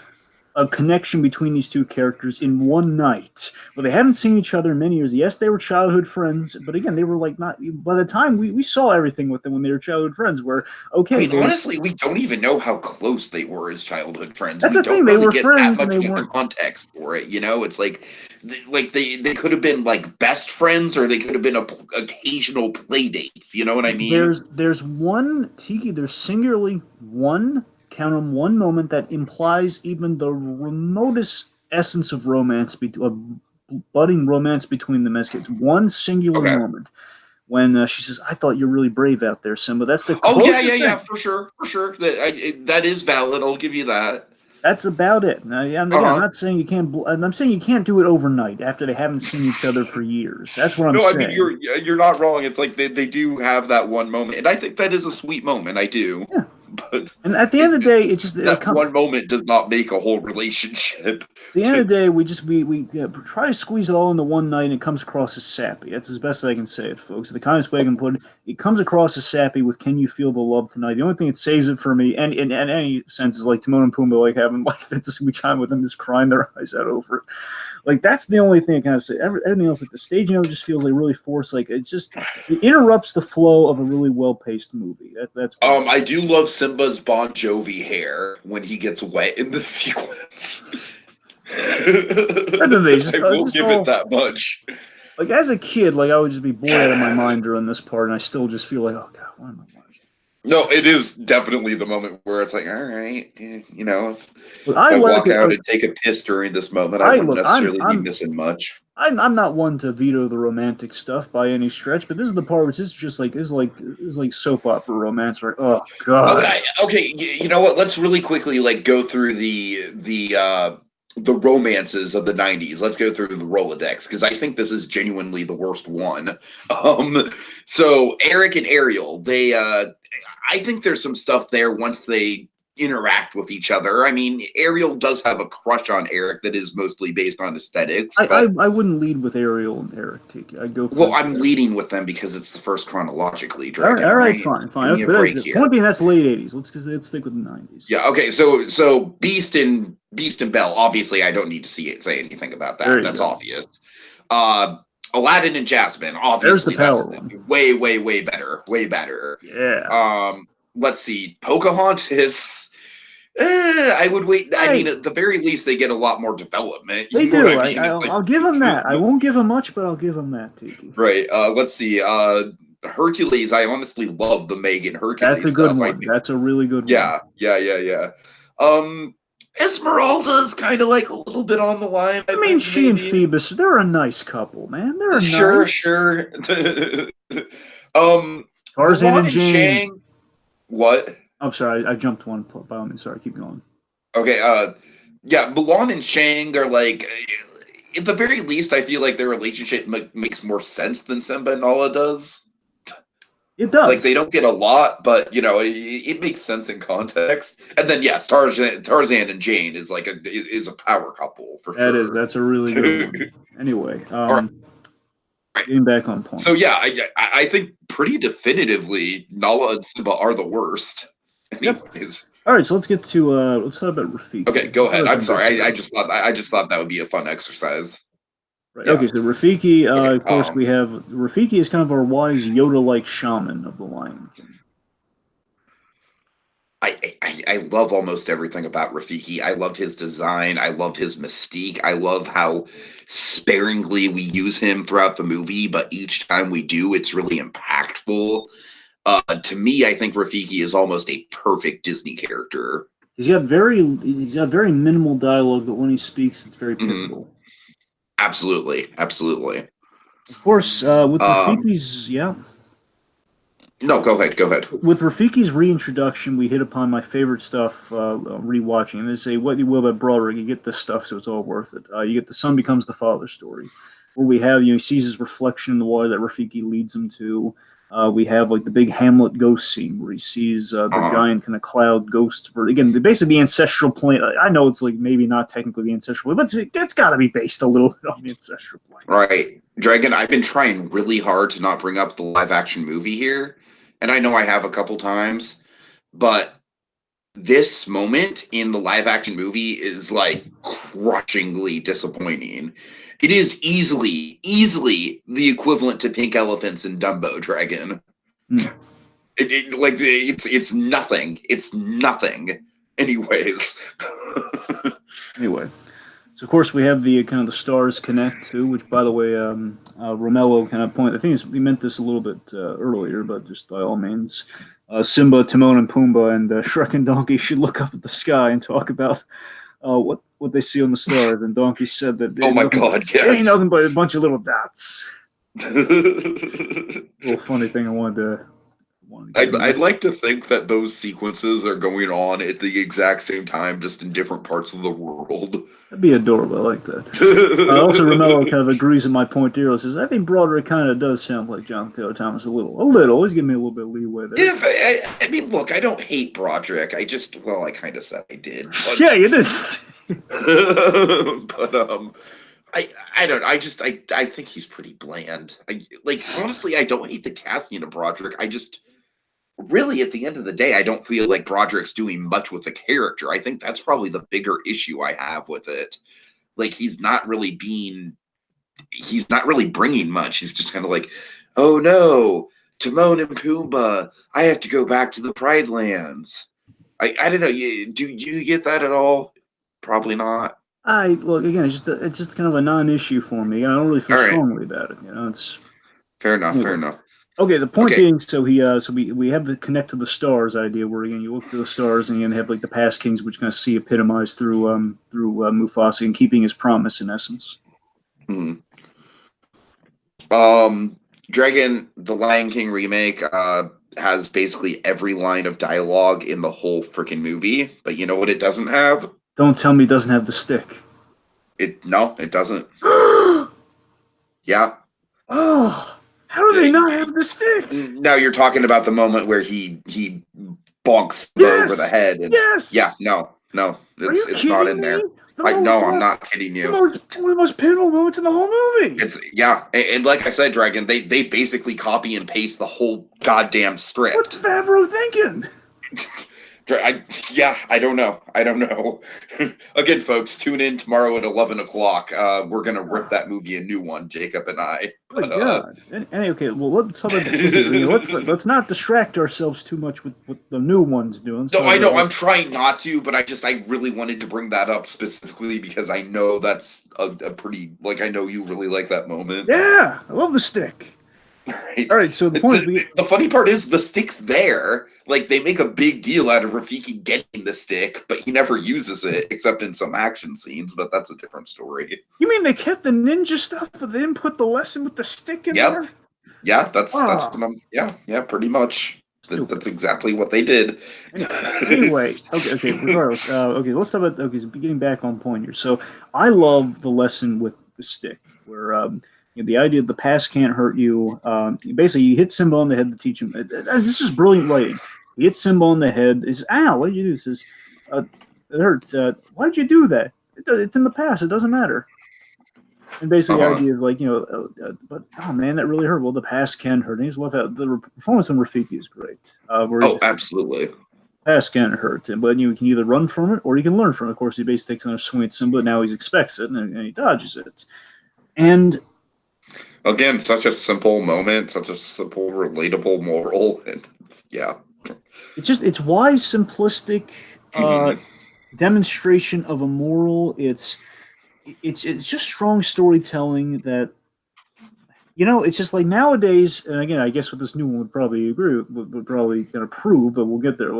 a connection between these two characters in one night. Well, they haven't seen each other in many years. Yes, they were childhood friends, but again, they were like not. By the time we saw everything with them when they were childhood friends, where I okay, mean, honestly, we don't even know how close they were as childhood friends. that's We the don't thing. They really were get that friends, and much they of a weren't. context for it. It's like they could have been like best friends, or they could have been occasional play dates. You know what I mean? There's one Tiki. There's singularly one count on one moment that implies even the remotest essence of romance, budding romance between them as kids. One singular Okay. moment when she says, "I thought you're really brave out there, Simba." That's the Oh yeah, yeah, closest yeah, thing. for sure, for sure. That is valid. I'll give you that. That's about it. Now, again, Uh I'm huh. not saying you can't. I'm saying you can't do it overnight after they haven't seen each other for years. That's what I'm No, I mean saying. you're not wrong. It's like they do have that one moment, and I think that is a sweet moment. I do, Yeah. but And at the end of the day, it just that one moment does not make a whole relationship. at the end of the day, we try to squeeze it all into one night, and it comes across as sappy. That's as best I can say it, folks. The kindest way I can put it, it comes across as sappy with "Can you feel the love tonight?" The only thing that saves it for me, and in any sense, is like Timon and Pumbaa, like having like this we chime with them, just crying their eyes out over it. Like that's the only thing I kind of say. Everything else, like the staging of it, just feels like really forced. Like it interrupts the flow of a really well paced movie. That's what I do love Simba's Bon Jovi hair when he gets wet in the sequence. that's the thing. I will Just give it all that much. like as a kid, like I would just be bored out of my mind during this part, and I still just feel like, oh god, why am I watching? No, it is definitely the moment where it's like, all right, But if I I like walk it. out Like and take a piss during this moment, I wouldn't look, necessarily be missing much. I'm not one to veto the romantic stuff by any stretch, but this is the part which is just like is like soap opera romance. Where oh god, Okay, okay, you know what? Let's really quickly go through the romances of the '90s. Let's go through the Rolodex because I think this is genuinely the worst one. Um, so Eric and Ariel, I think there's some stuff there once they interact with each other. I mean, Ariel does have a crush on Eric that is mostly based on aesthetics, but I wouldn't lead with Ariel and Eric. I'd go for well, I'm leading with them because it's the first chronologically, Dragon. all All right, right, fine, give me a But break the here. point being, that's late '80s. Let's stick with the '90s. Yeah. Okay. So Beast and Belle. Obviously, I don't need to say anything about There that. you That's go. obvious. Uh, Aladdin and Jasmine. There's the Obviously, that's power one. way, way, way better. Way better. Yeah. Let's see. Pocahontas. I would wait. I mean, Hey, at the very least, they get a lot more development. they You know what I do. mean? It's I'll give them that. I won't give them much, but I'll give them that, Tiki. right. Let's see. Hercules. I honestly love the Megan That's a Hercules good stuff. I one. think. That's a really good one. Yeah, yeah, yeah, yeah. Um, Esmeralda's kind of like a little bit on the line, I I mean, think, she and maybe. Phoebus, they're a nice couple, man. They're Sure, nice. sure. um, Tarzan Mulan and and Jane. Shang. What? I'm sorry, I jumped one by all means. Sorry, keep going. Okay, yeah, Mulan and Shang are like, at the very least, I feel like their relationship makes more sense than Simba and Nala does. It Like does. they don't get a lot, but it makes sense in context. And then yes, Tarzan and Jane is a power couple for sure. That's a really good one. Anyway, All right. getting back on point. So yeah, I think pretty definitively Nala and Simba are the worst. Yep. Anyways, All right, so let's talk about okay, Rafiki. go Let's talk ahead. about I'm the good sorry. stuff. I just thought that would be a fun exercise. Right. Yeah. Okay, so Rafiki, Okay. of course, we have Rafiki is kind of our wise Yoda-like shaman of the Lion King. I love almost everything about Rafiki. I love his design. I love his mystique. I love how sparingly we use him throughout the movie, but each time we do, it's really impactful. To me, I think Rafiki is almost a perfect Disney character. He's got very minimal dialogue, but when he speaks, it's very pivotal. Absolutely, absolutely. Of course, with Um, Rafiki's, yeah. no, go ahead. Go ahead. With Rafiki's reintroduction, we hit upon my favorite stuff rewatching. And they say, what you will about Broderick, you get this stuff, so it's all worth it. You get the son becomes the father story, where we have, he sees his reflection in the water that Rafiki leads him to. We have like the big Hamlet ghost scene where he sees the giant kind of cloud ghost. Again, basically the ancestral plane. I know it's like maybe not technically the ancestral plane, but it's got to be based a little bit on the ancestral plane. Right. Dragon, I've been trying really hard to not bring up the live action movie here. And I know I have a couple times, but this moment in the live action movie is like crushingly disappointing. It is easily the equivalent to Pink Elephants and Dumbo, Dragon. It's nothing. It's nothing. Anyways. Anyway. So of course we have the kind of the stars connect too, which by the way, Romello kind of point. I think we meant this a little bit earlier, but just by all means, Simba, Timon, and Pumbaa, and Shrek and Donkey should look up at the sky and talk about what they see on the stars. And Donkey said that oh my God, yes, ain't nothing but a bunch of little dots. Little funny thing I wanted to. I'd like to think that those sequences are going on at the exact same time, just in different parts of the world. That'd be adorable. I like that. Also, Romello kind of agrees with my point here. He says, I think Broderick kind of does sound like John Taylor Thomas a little. He's giving me a little bit of leeway there. Yeah, I mean, look, I don't hate Broderick. I kind of said I did. But, yeah, you did. but I don't. I think he's pretty bland. Honestly, I don't hate the casting of Broderick. I just really, at the end of the day, I don't feel like Broderick's doing much with the character. I think that's probably the bigger issue I have with it. Like, he's not really bringing much. He's just kind of like, oh no, Timon and Pumbaa, I have to go back to the Pride Lands. I don't know. Do you get that at all? Probably not. Look again. It's just kind of a non-issue for me. I don't really feel strongly about it. It's fair enough. Anyway. Fair enough. Okay, the point being, so we have the connect to the stars idea, where again you look to the stars and you have like the past kings, which kind of see epitomized through Mufasa and keeping his promise in essence. Dragon, the Lion King remake has basically every line of dialogue in the whole freaking movie, but you know what it doesn't have? Don't tell me it doesn't have the stick. No, it doesn't. Yeah. Oh. How do they not have the stick? Now you're talking about the moment where he bonks over the head. And, yes. Yeah. No. It's not in there. I'm not kidding you. One of the most pivotal moments in the whole movie. And like I said, Dragon, they basically copy and paste the whole goddamn script. What's Favreau thinking? I don't know. Again, folks, tune in tomorrow at 11 o'clock. We're going to rip that movie a new one, Jacob and I. But, God. Okay, well, let's talk about the let's not distract ourselves too much with what the new one's doing. No, I know. I'm trying not to, but I really wanted to bring that up specifically because I know that's a pretty, I know you really like that moment. Yeah, I love the stick. All right, so the funny part is the stick's there. Like, they make a big deal out of Rafiki getting the stick, but he never uses it except in some action scenes, but that's a different story. You mean they kept the ninja stuff, but they didn't put the lesson with the stick in there? Yeah, that's what I'm, yeah, pretty much. That's exactly what they did. Anyway, okay, regardless. Let's talk about, getting back on point here. So, I love the lesson with the stick, where, the idea that the past can't hurt you. Basically, you hit Simba on the head to teach him. This is brilliant writing. You hit Simba on the head. He says, "Ow, what did you do?" He says, "It hurts." Why did you do that? It's in the past. It doesn't matter. And basically, the idea of but oh man, that really hurt. Well, the past can hurt. And he's left out. The performance from Rafiki is great. Absolutely. Past can hurt, but you can either run from it or you can learn from it. Of course, he basically takes another swing at Simba. Now he expects it and he dodges it. And again, such a simple moment, such a simple, relatable moral, and yeah. it's wise, simplistic Mhm. demonstration of a moral. It's just strong storytelling that it's just like nowadays, and again, I guess what this new one would probably agree would probably kind of prove, but we'll get there.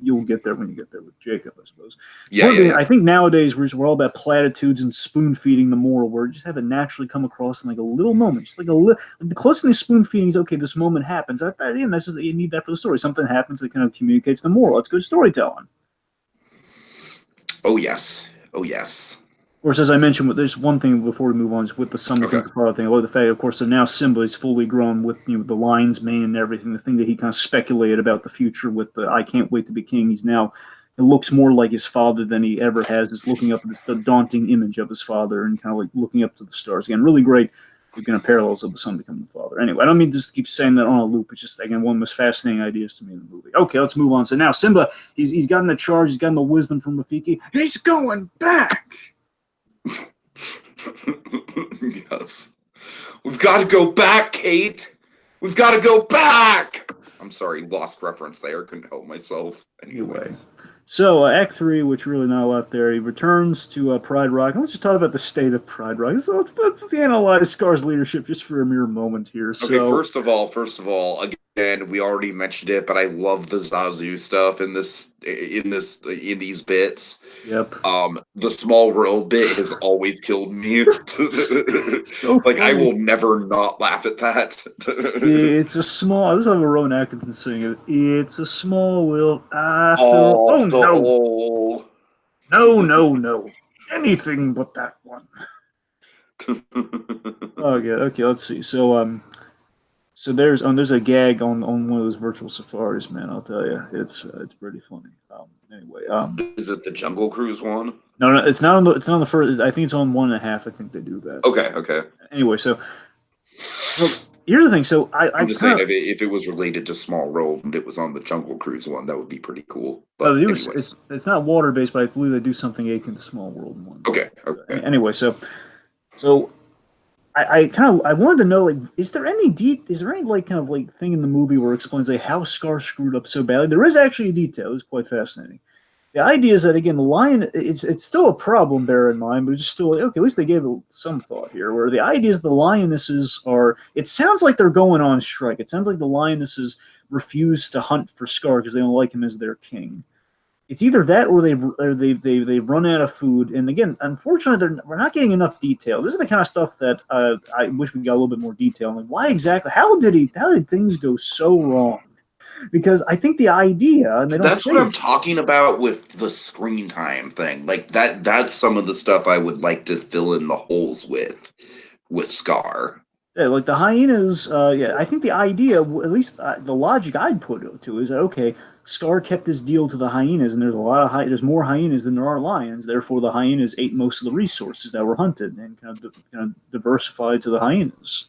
You'll get there when you get there with Jacob, I suppose. Yeah, Point yeah, being, yeah. I think nowadays we're all about platitudes and spoon feeding the moral word. Just have it naturally come across in like a little moment, just like the closest thing to spoon feeding is okay. This moment happens. That's just you need that for the story. Something happens that kind of communicates the moral. It's good storytelling. Oh yes. Oh yes. Of course, as I mentioned, there's one thing before we move on, is with the son Okay. becoming the father thing. I love the fact, of course, so now Simba is fully grown with the lion's mane and everything. The thing that he kind of speculated about the future with the "I can't wait to be king." He's now it looks more like his father than he ever has. Just looking up at the daunting image of his father and kind of like looking up to the stars again. Really great. Kind of parallels of the son becoming the father. Anyway, I don't mean to just keep saying that on a loop. It's just again one of the most fascinating ideas to me in the movie. Okay, let's move on. So now Simba, he's gotten the charge, he's gotten the wisdom from Rafiki. He's going back. Yes. We've got to go back, Kate. We've got to go back. I'm sorry, lost reference there. Couldn't help myself. Anyway, Anyways. so Act Three, which really not a lot there. He returns to Pride Rock. And let's just talk about the state of Pride Rock. So let's analyze Scar's leadership just for a mere moment here. Okay, So first of all, again, we already mentioned it, but I love the Zazu stuff in these bits. yep, The small world bit has always killed me. it's so Like I funny. will never not laugh at that. It's a small. I was having a Rowan Atkinson sing it. It's a small world after. Oh, Oh the no, old. no, anything but that one. Okay, okay. Let's see. So there's a gag on one of those virtual safaris, man. I'll tell you, it's pretty funny. Anyway, Is it the Jungle Cruise one? no, it's not on the first. I think it's on 1.5. I think they do that. Okay, okay. Anyway, so here's the thing. So I I'm just kind saying of if it was related to Small World and it was on the Jungle Cruise one, that would be pretty cool. But anyways, it's not water based, but I believe they do something akin to Small World one. okay, okay. Anyway, so I kind of I wanted to know like is there any like kind of like thing in the movie where it explains like how Scar screwed up so badly? There is actually a detail. It's quite fascinating. The idea is that again the lion it's still a problem, bear in mind, but it's just still like, okay, at least they gave it some thought here. Where the idea is the lionesses are it sounds like they're going on strike. It sounds like the lionesses refuse to hunt for Scar because they don't like him as their king. It's either that or they've run out of food. And again, unfortunately, we're not getting enough detail. This is the kind of stuff that I wish we got a little bit more detail. Like, why exactly? How did things go so wrong? Because I think the idea, and they don't That's say what I'm it. talking about with the screen time thing. Like that's some of the stuff I would like to fill in the holes with Scar. Yeah, like the hyenas, yeah, I think the idea, at least the logic I'd put it to, is that okay, Scar kept his deal to the hyenas, and there's more hyenas than there are lions. Therefore, the hyenas ate most of the resources that were hunted, and kind of diversified to the hyenas.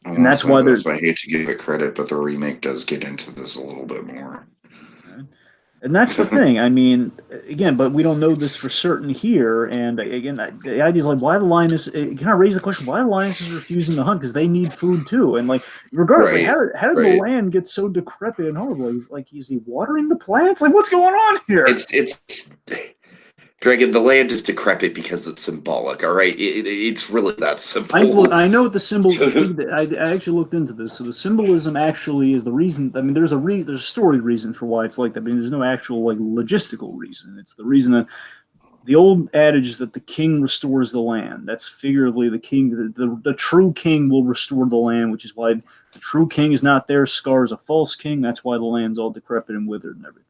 And Well, that's why they're that's why I hate to give it credit, but the remake does get into this a little bit more. and that's the thing. I mean, again, but we don't know this for certain here. And again, the idea is like, why the lioness? It kind of raise the question: why the lioness is refusing to hunt because they need food too? And like, regardless, like, Right, how did the right. land get so decrepit and horrible? Is he watering the plants? Like, what's going on here? It's Dragon. The land is decrepit because it's symbolic. All right, it's really that simple. I know what the symbol. I actually looked into this. So the symbolism actually is the reason. I mean, there's a story reason for why it's like that. I mean, there's no actual like logistical reason. It's the reason that the old adage is that the king restores the land. That's figuratively the king. The true king will restore the land, which is why the true king is not there. Scar is a false king. That's why the land's all decrepit and withered and everything.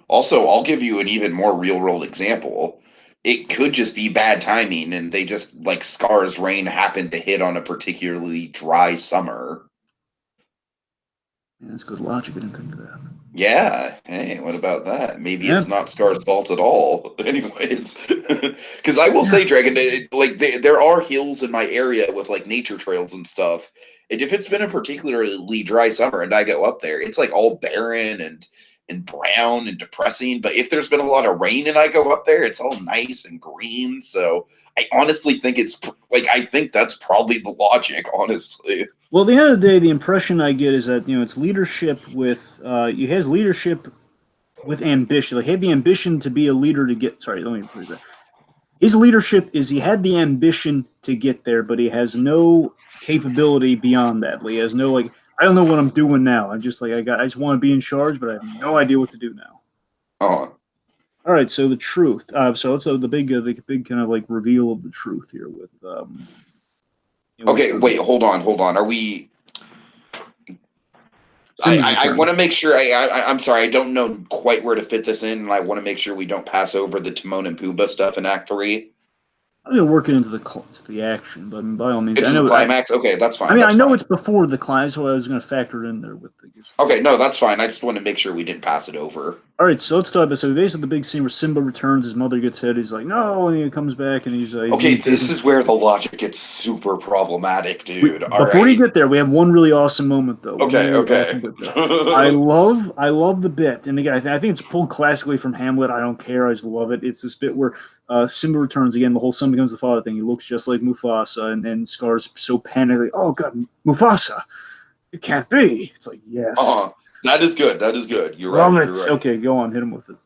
Also, I'll give you an even more real world example. It could just be bad timing, and they just like Scar's rain happened to hit on a particularly dry summer. Yeah, that's good logic. I didn't think of that. Yeah. Hey, what about that? Maybe it's Yep. not Scar's fault at all. Anyways, because I will Yeah. say, Dragon, there are hills in my area with like nature trails and stuff. And if it's been a particularly dry summer and I go up there, it's like all barren and brown and depressing. But if there's been a lot of rain and I go up there, it's all nice and green. So I honestly think it's like I think that's probably the logic, honestly. Well, at the end of the day, the impression I get is that it's leadership with he has leadership with ambition. Like, he had the ambition to be a leader to get. Sorry, let me rephrase that. His leadership is he had the ambition to get there, but he has no capability beyond that. Like, he has no like. I don't know what I'm doing now. I'm just like I just want to be in charge, but I have no idea what to do now. Uh, All right, so the truth. So let's the big kind of like reveal of the truth here with okay, wait, hold on. Are we? Simba's I return. want to make sure. I'm sorry, I don't know quite where to fit this in, and I want to make sure we don't pass over the Timon and Pumbaa stuff in Act 3. I'm gonna work it into the action, but I mean, by all means, I Into the know. climax. Okay, that's I fine. mean, I That's know fine. it's before the climax, so I was gonna factor it in there with the. Okay, no, that's fine. I just want to make sure we didn't pass it over. All right, so let's start. So basically, the big scene where Simba returns, his mother gets hit. He's like, "No," and he comes back, and he's Okay, being this taken. is where the logic gets super problematic, dude. All Before you right. get there, we have one really awesome moment though. One Okay, really okay. awesome bit there. I love the bit, and again, I think it's pulled classically from Hamlet. I don't care. I just love it. It's this bit where Simba returns again. The whole son becomes the father thing. He looks just like Mufasa, and Scar's so panicked, like, "Oh God, Mufasa! It can't be." It's like, yes, Uh-huh. That is good. That is good. You're love right. it. You're right. Okay, go on, hit him with it.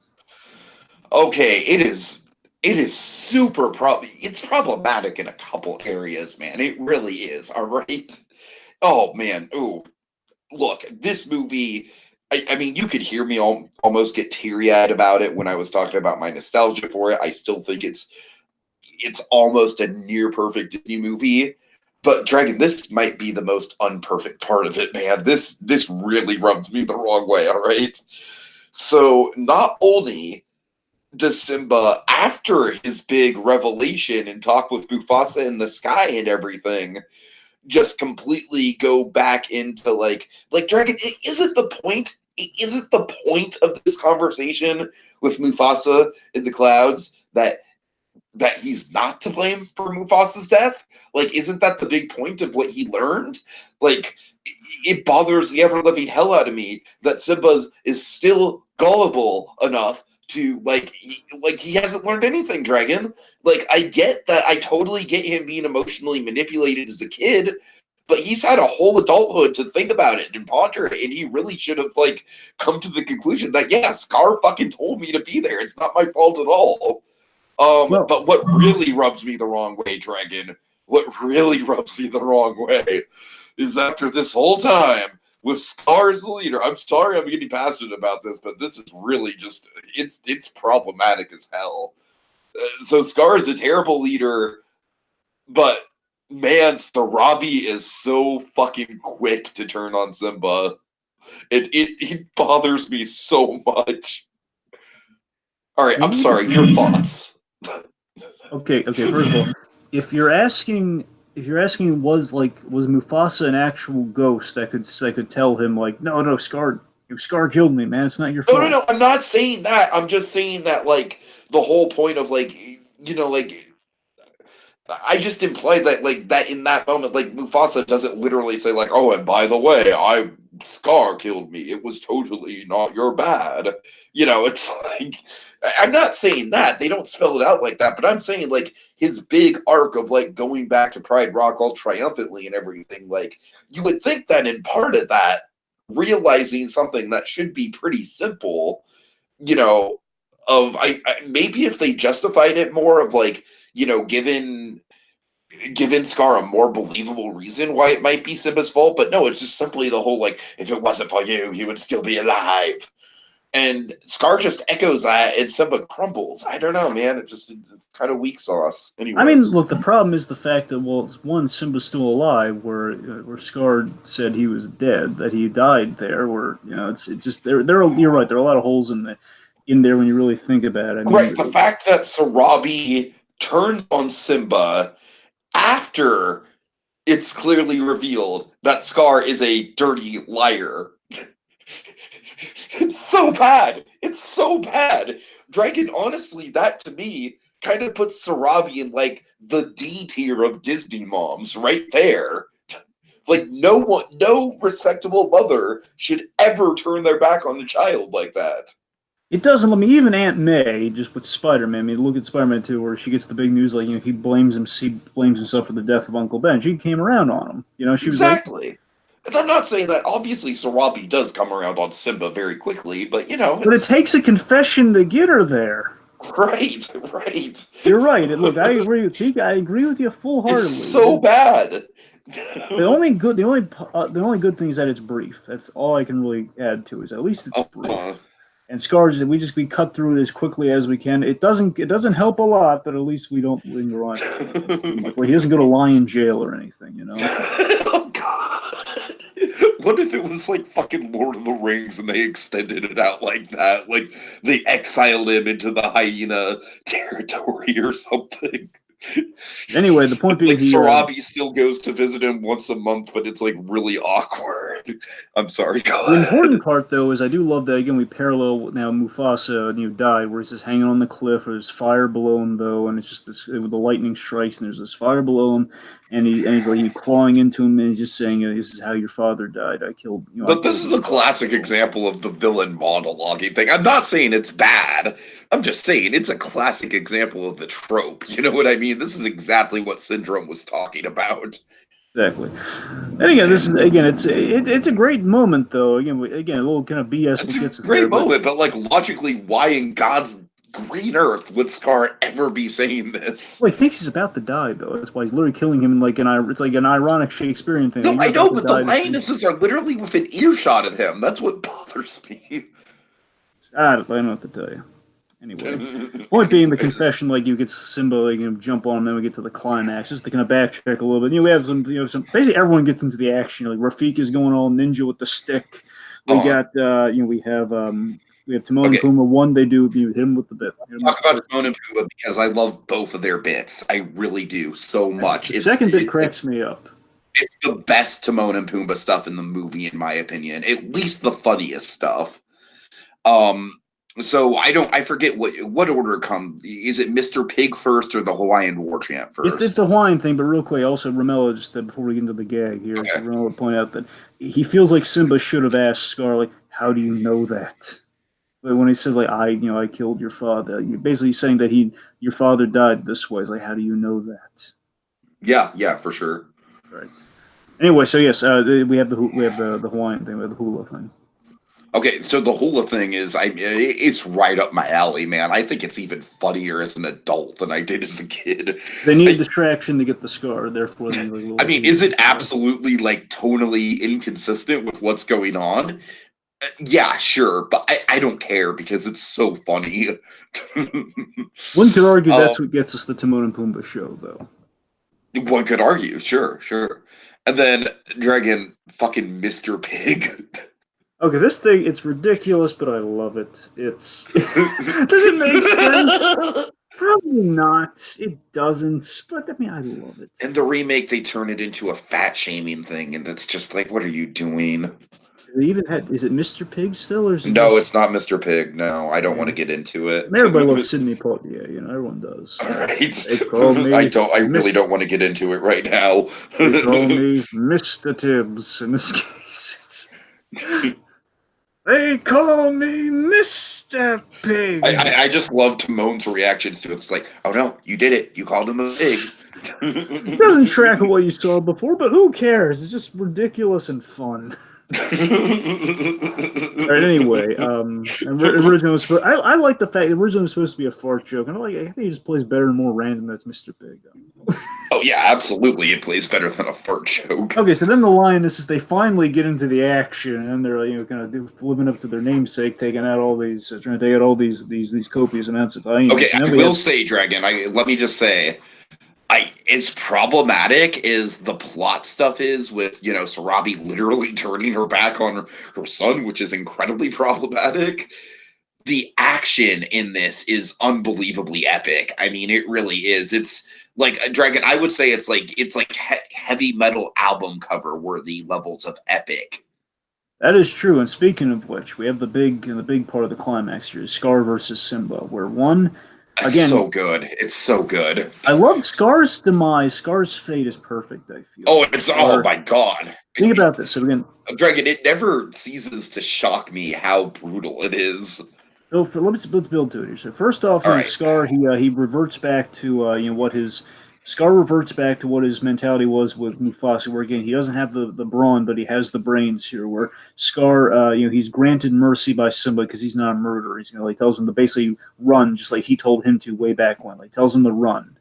Okay, it is super it's problematic in a couple areas, man. It really is. All right. Oh man. Ooh. Look, this movie, I mean, you could hear me almost get teary-eyed about it when I was talking about my nostalgia for it. I still think it's almost a near perfect Disney movie. But Dragon, this might be the most unperfect part of it, man. This really rubs me the wrong way, all right? So not only does Simba, after his big revelation and talk with Mufasa in the sky and everything, just completely go back into like Dragon, isn't the point? Isn't the point of this conversation with Mufasa in the clouds that he's not to blame for Mufasa's death? Like, isn't that the big point of what he learned? Like, it bothers the ever living hell out of me that Simba is still gullible enough to he hasn't learned anything, Dragon. Like, I get that. I totally get him being emotionally manipulated as a kid, but he's had a whole adulthood to think about it and ponder it, and he really should have come to the conclusion that yeah, Scar fucking told me to be there. It's not my fault at all. Well, But what really rubs me the wrong way, Dragon, what really rubs me the wrong way is after this whole time with Scar as the leader. I'm sorry I'm getting passionate about this, but this is really just it's problematic as hell. So Scar is a terrible leader, but man, Sarabi is so fucking quick to turn on Simba. It bothers me so much. All right, I'm sorry. Your thoughts? okay. First of all, if you're asking, was Mufasa an actual ghost that could tell him like, no, Scar killed me, man. It's not your No, no, fault. no. I'm not saying that. I'm just saying that, the whole point of, I just implied that, that in that moment, Mufasa doesn't literally say, oh, and by the way, Scar killed me. It was totally not your bad. It's I'm not saying that. They don't spell it out like that, but I'm saying, his big arc of, going back to Pride Rock all triumphantly and everything, you would think that in part of that, realizing something that should be pretty simple, you know, maybe if they justified it more of given Scar a more believable reason why it might be Simba's fault, but no, it's just simply the whole if it wasn't for you, he would still be alive. And Scar just echoes that, and Simba crumbles. I don't know, man. It's kind of weak sauce. I mean, Anyways, look, the problem is the fact that, well, one, Simba's still alive, where Scar said he was dead, that he died there. Where it's it just there. You're right. There are a lot of holes in there when you really think about it. I right, mean, the fact that Sarabi turns on Simba after it's clearly revealed that Scar is a dirty liar. It's so bad. It's so bad. Dragon, honestly, that to me kind of puts Sarabi in the D tier of Disney moms right there. No respectable mother should ever turn their back on a child like that. It doesn't let me. Even Aunt May, just with Spider-Man. I mean, look at Spider-Man 2, where she gets the big news, like, he blames himself for the death of Uncle Ben. She came around on him. She was like, Exactly. And I'm not saying that. Obviously, Sarabi does come around on Simba very quickly, but but it it's takes a confession to get her there. right, right. You're right. And look, I agree with Tiki. I agree with you It's full-heartedly. so bad. The only good thing is that it's brief. That's all I can really add to, is at least it's Uh, brief. And Scars, we cut through it as quickly as we can. It doesn't help a lot, but at least we don't linger on it too much. Like, he doesn't go to lie in jail or anything. oh God. What if it was like fucking Lord of the Rings and they extended it out like that? Like they exiled him into the hyena territory or something. Anyway, the point being, Like Sarabi still goes to visit him once a month, but it's like really awkward. I'm sorry, go the ahead. important part, though, is I do love that, again, we parallel now Mufasa, died, where he's just hanging on the cliff, or there's fire below him, though, and it's just this, the lightning strikes, and there's this fire below him, and he's like clawing into him, and he's just saying, "This is how your father died. I killed, I But killed this is your a father." classic example of the villain monologuing thing. I'm not saying it's bad. I'm just saying it's a classic example of the trope. You know what I mean? This is exactly what Syndrome was talking about. Exactly. And again, it's a great moment, though. Again, a little kind of BS It's what a gets us there, great but moment, but like logically, why in God's green earth would Scar ever be saying this? well, he thinks he's about to die, though. That's why he's literally killing him. It's like an ironic Shakespearean thing. No, You're I about know, to but the die. lionesses are literally within earshot of him. That's what bothers me. I don't know what to tell you. Anyway, point being, the confession, like, you get Simba, like, jump on him, then we get to the climax. Just to kind of backtrack a little bit. We have some. Basically, everyone gets into the action. Like, Rafik is going all ninja with the stick. We Uh, got, we have Timon and okay, Pumbaa. One, they do hit him with the bit. Hit him with talk the about first. Timon and Pumbaa because I love both of their bits. I really do so much. The second bit cracks me up. It's the best Timon and Pumbaa stuff in the movie, in my opinion. At least the funniest stuff. Um, so I forget what order it comes. Is it Mr. Pig first or the Hawaiian War Chant It's first? the Hawaiian thing, but real quick, also Ramello, just before we get into the gag here, Okay. Ramello point out that he feels like Simba should have asked Scar, like, "How do you know that?" But when he said, like, I killed your father," you're basically saying that your father died this way. It's like, how do you know that? Yeah, yeah, for sure. Right. Anyway, so yes, we have the Hawaiian thing, we have the hula thing. Okay, so the hula thing is, it's right up my alley, man. I think it's even funnier as an adult than I did as a kid. They need a I, distraction to get the Scar, therefore they need like a I little mean, hula. is it absolutely like tonally inconsistent with what's going on? Yeah, sure, but I don't care because it's so funny. One could argue um, that's what gets us the Timon and Pumbaa show, though. One could argue, sure, sure. And then Dragon, fucking Mr. Pig. Okay, this thing, it's ridiculous, but I love it. Does it make sense? Probably not. It doesn't, but I mean, I love it. In the remake, they turn it into a fat shaming thing, and it's just like, what are you doing? They even had, is it Mr. Pig still, or is it No, just, it's not Mr. Pig. No, I don't want yeah. to get into it. Everybody loves Sidney Poitier, everyone does. All right. They call I me don't. I really Mr. don't want to get into it right now. They call me Mr. Tibbs in this case. They call me Mr. Pig. I just love Timon's reactions to it. It's like, oh no, you did it. You called him a pig. It doesn't track what you saw before, but who cares? It's just ridiculous and fun. All right, anyway, original was I like the fact the original was supposed to be a fart joke, and I think he just plays better and more random. That's Mr. Pig. Oh yeah, absolutely. It plays better than a fart joke. Okay, so then the lionesses, they finally get into the action, and they're kind of living up to their namesake, taking out all these, trying to take out all these copious amounts of hyenas. Okay, I will say, Dragon. Let me just say, as problematic as the plot stuff is with Sarabi literally turning her back on her son, which is incredibly problematic. The action in this is unbelievably epic. I mean, it really is. It's like Dragon. I would say it's like heavy metal album cover worthy levels of epic. That is true. And speaking of which, we have the big part of the climax here: Scar versus Simba, where one. It's Again, so good. It's so good. I love Scar's demise. Scar's fate is perfect, I feel. Oh my god. Think about this. So again, Dragon, it never ceases to shock me how brutal it is. So let's build to it here. So first off, All right. Scar he reverts back to what his Scar reverts back to what his mentality was with Mufasa, where again he doesn't have the brawn, but he has the brains here. Where Scar, he's granted mercy by somebody because he's not a murderer. He's like tells him to basically run, just like he told him to way back when. Like tells him to run,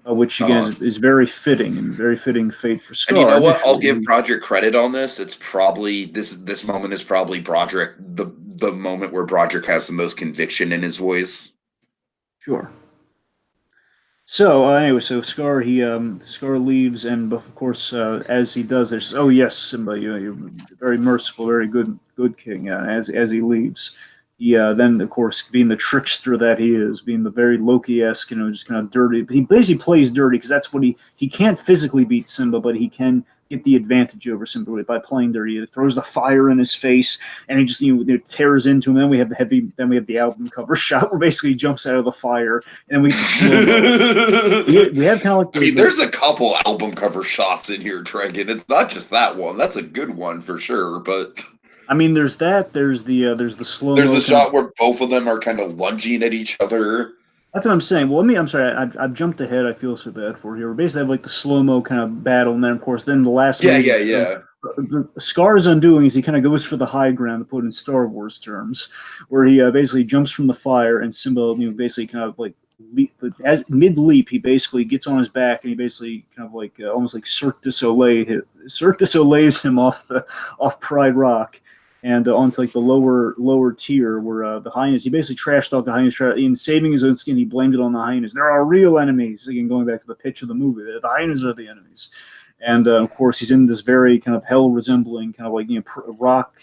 which again Uh-huh. is very fitting and very fitting fate for And you Scar know what? I'll initially. give Broderick credit on this. It's probably this moment is probably Broderick the moment where Broderick has the most conviction in his voice. Sure. So anyway, so Scar Scar leaves, and of course, as he does, there's oh yes, Simba, you're very merciful, very good king. As he leaves, he then of course, being the trickster that he is, being the very Loki-esque, just kind of dirty. He basically plays dirty because that's what he can't physically beat Simba, but he can get the advantage over Simba by playing dirty. He throws the fire in his face, and he just tears into him. Then we have the album cover shot where basically he jumps out of the fire, and then we get the slow mo. We have kind of like I mean, there's a couple album cover shots in here, Dragon. It's not just that one. That's a good one for sure. But I mean, there's that. There's the slow there's mo a kind of. shot where both of them are kind of lunging at each other. That's what I'm saying. Well, I'm sorry. I've jumped ahead. I feel so bad for here. We basically have like the slow mo kind of battle, and then of course, then the last Yeah, move of yeah, the film. yeah. The Scar's undoing is he kind of goes for the high ground, to put in Star Wars terms, where he basically jumps from the fire, and Simba, basically kind of like as mid leap, he basically gets on his back, and he basically kind of like almost like Cirque du Soleil's him off Pride Rock, and onto like the lower tier where the hyenas. He basically trashed off the hyenas. In saving his own skin, he blamed it on the hyenas. There are real enemies. Again, going back to the pitch of the movie, the hyenas are the enemies. And of course, he's in this very kind of hell resembling kind of like rock.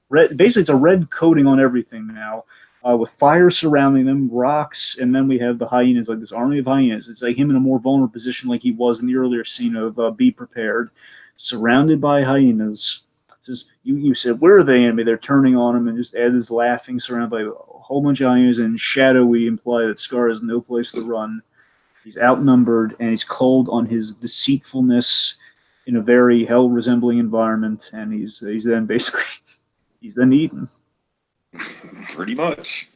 Red, basically, it's a red coating on everything now, with fire surrounding them, rocks, and then we have the hyenas, like this army of hyenas. It's like him in a more vulnerable position, like he was in the earlier scene of "Be Prepared," surrounded by hyenas. Says you said where are they enemy? They're turning on him, and just Ed is laughing, surrounded by a whole bunch of hyenas. And Shadow, we imply that Scar has no place to run. He's outnumbered, and he's cold on his deceitfulness in a very hell resembling environment, and he's then basically he's then eaten. Pretty much.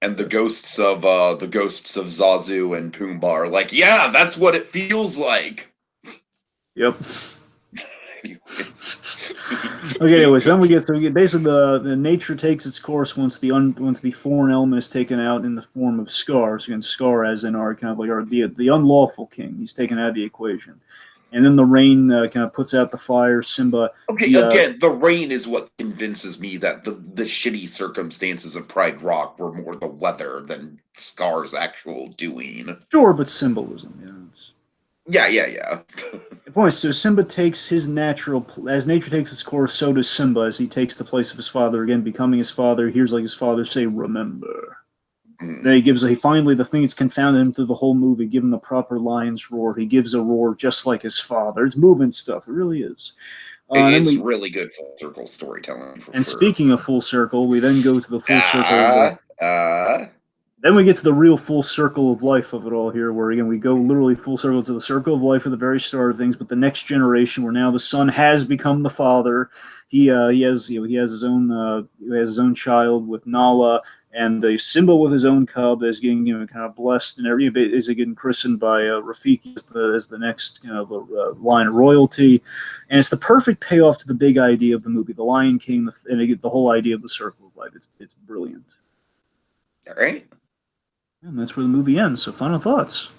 And the But, ghosts of Zazu and Pumbaa are like, yeah, that's what it feels like. yep. Anyways. Okay, anyways, then we get basically the nature takes its course once the foreign element is taken out in the form of Scar. So again, Scar as in our kind of like the unlawful king. He's taken out of the equation, and then the rain kind of puts out the fire. Simba. Okay, again, the rain is what convinces me that the shitty circumstances of Pride Rock were more the weather than Scar's actual doing. Sure, but symbolism. Yeah, yeah, yeah. The point is, so Simba takes his natural, as nature takes its course, so does Simba as he takes the place of his father again, becoming his father. He hears like his father say, "Remember." Then he finally the thing that's confounded him through the whole movie, give him the proper lion's roar. He gives a roar just like his father. It's moving stuff. It really is. It's really good full circle storytelling. And speaking of full circle, we then go to the full circle of uh, then we get to the real full circle of life of it all here, where again we go literally full circle to the circle of life at the very start of things. But the next generation, where now the son has become the father, he has his own child with Nala, and a Simba with his own cub that's getting kind of blessed and everything is getting christened by Rafiki as the next line of royalty, and it's the perfect payoff to the big idea of the movie, the Lion King, and the whole idea of the circle of life. It's brilliant. all right. And that's where the movie ends. So, final thoughts.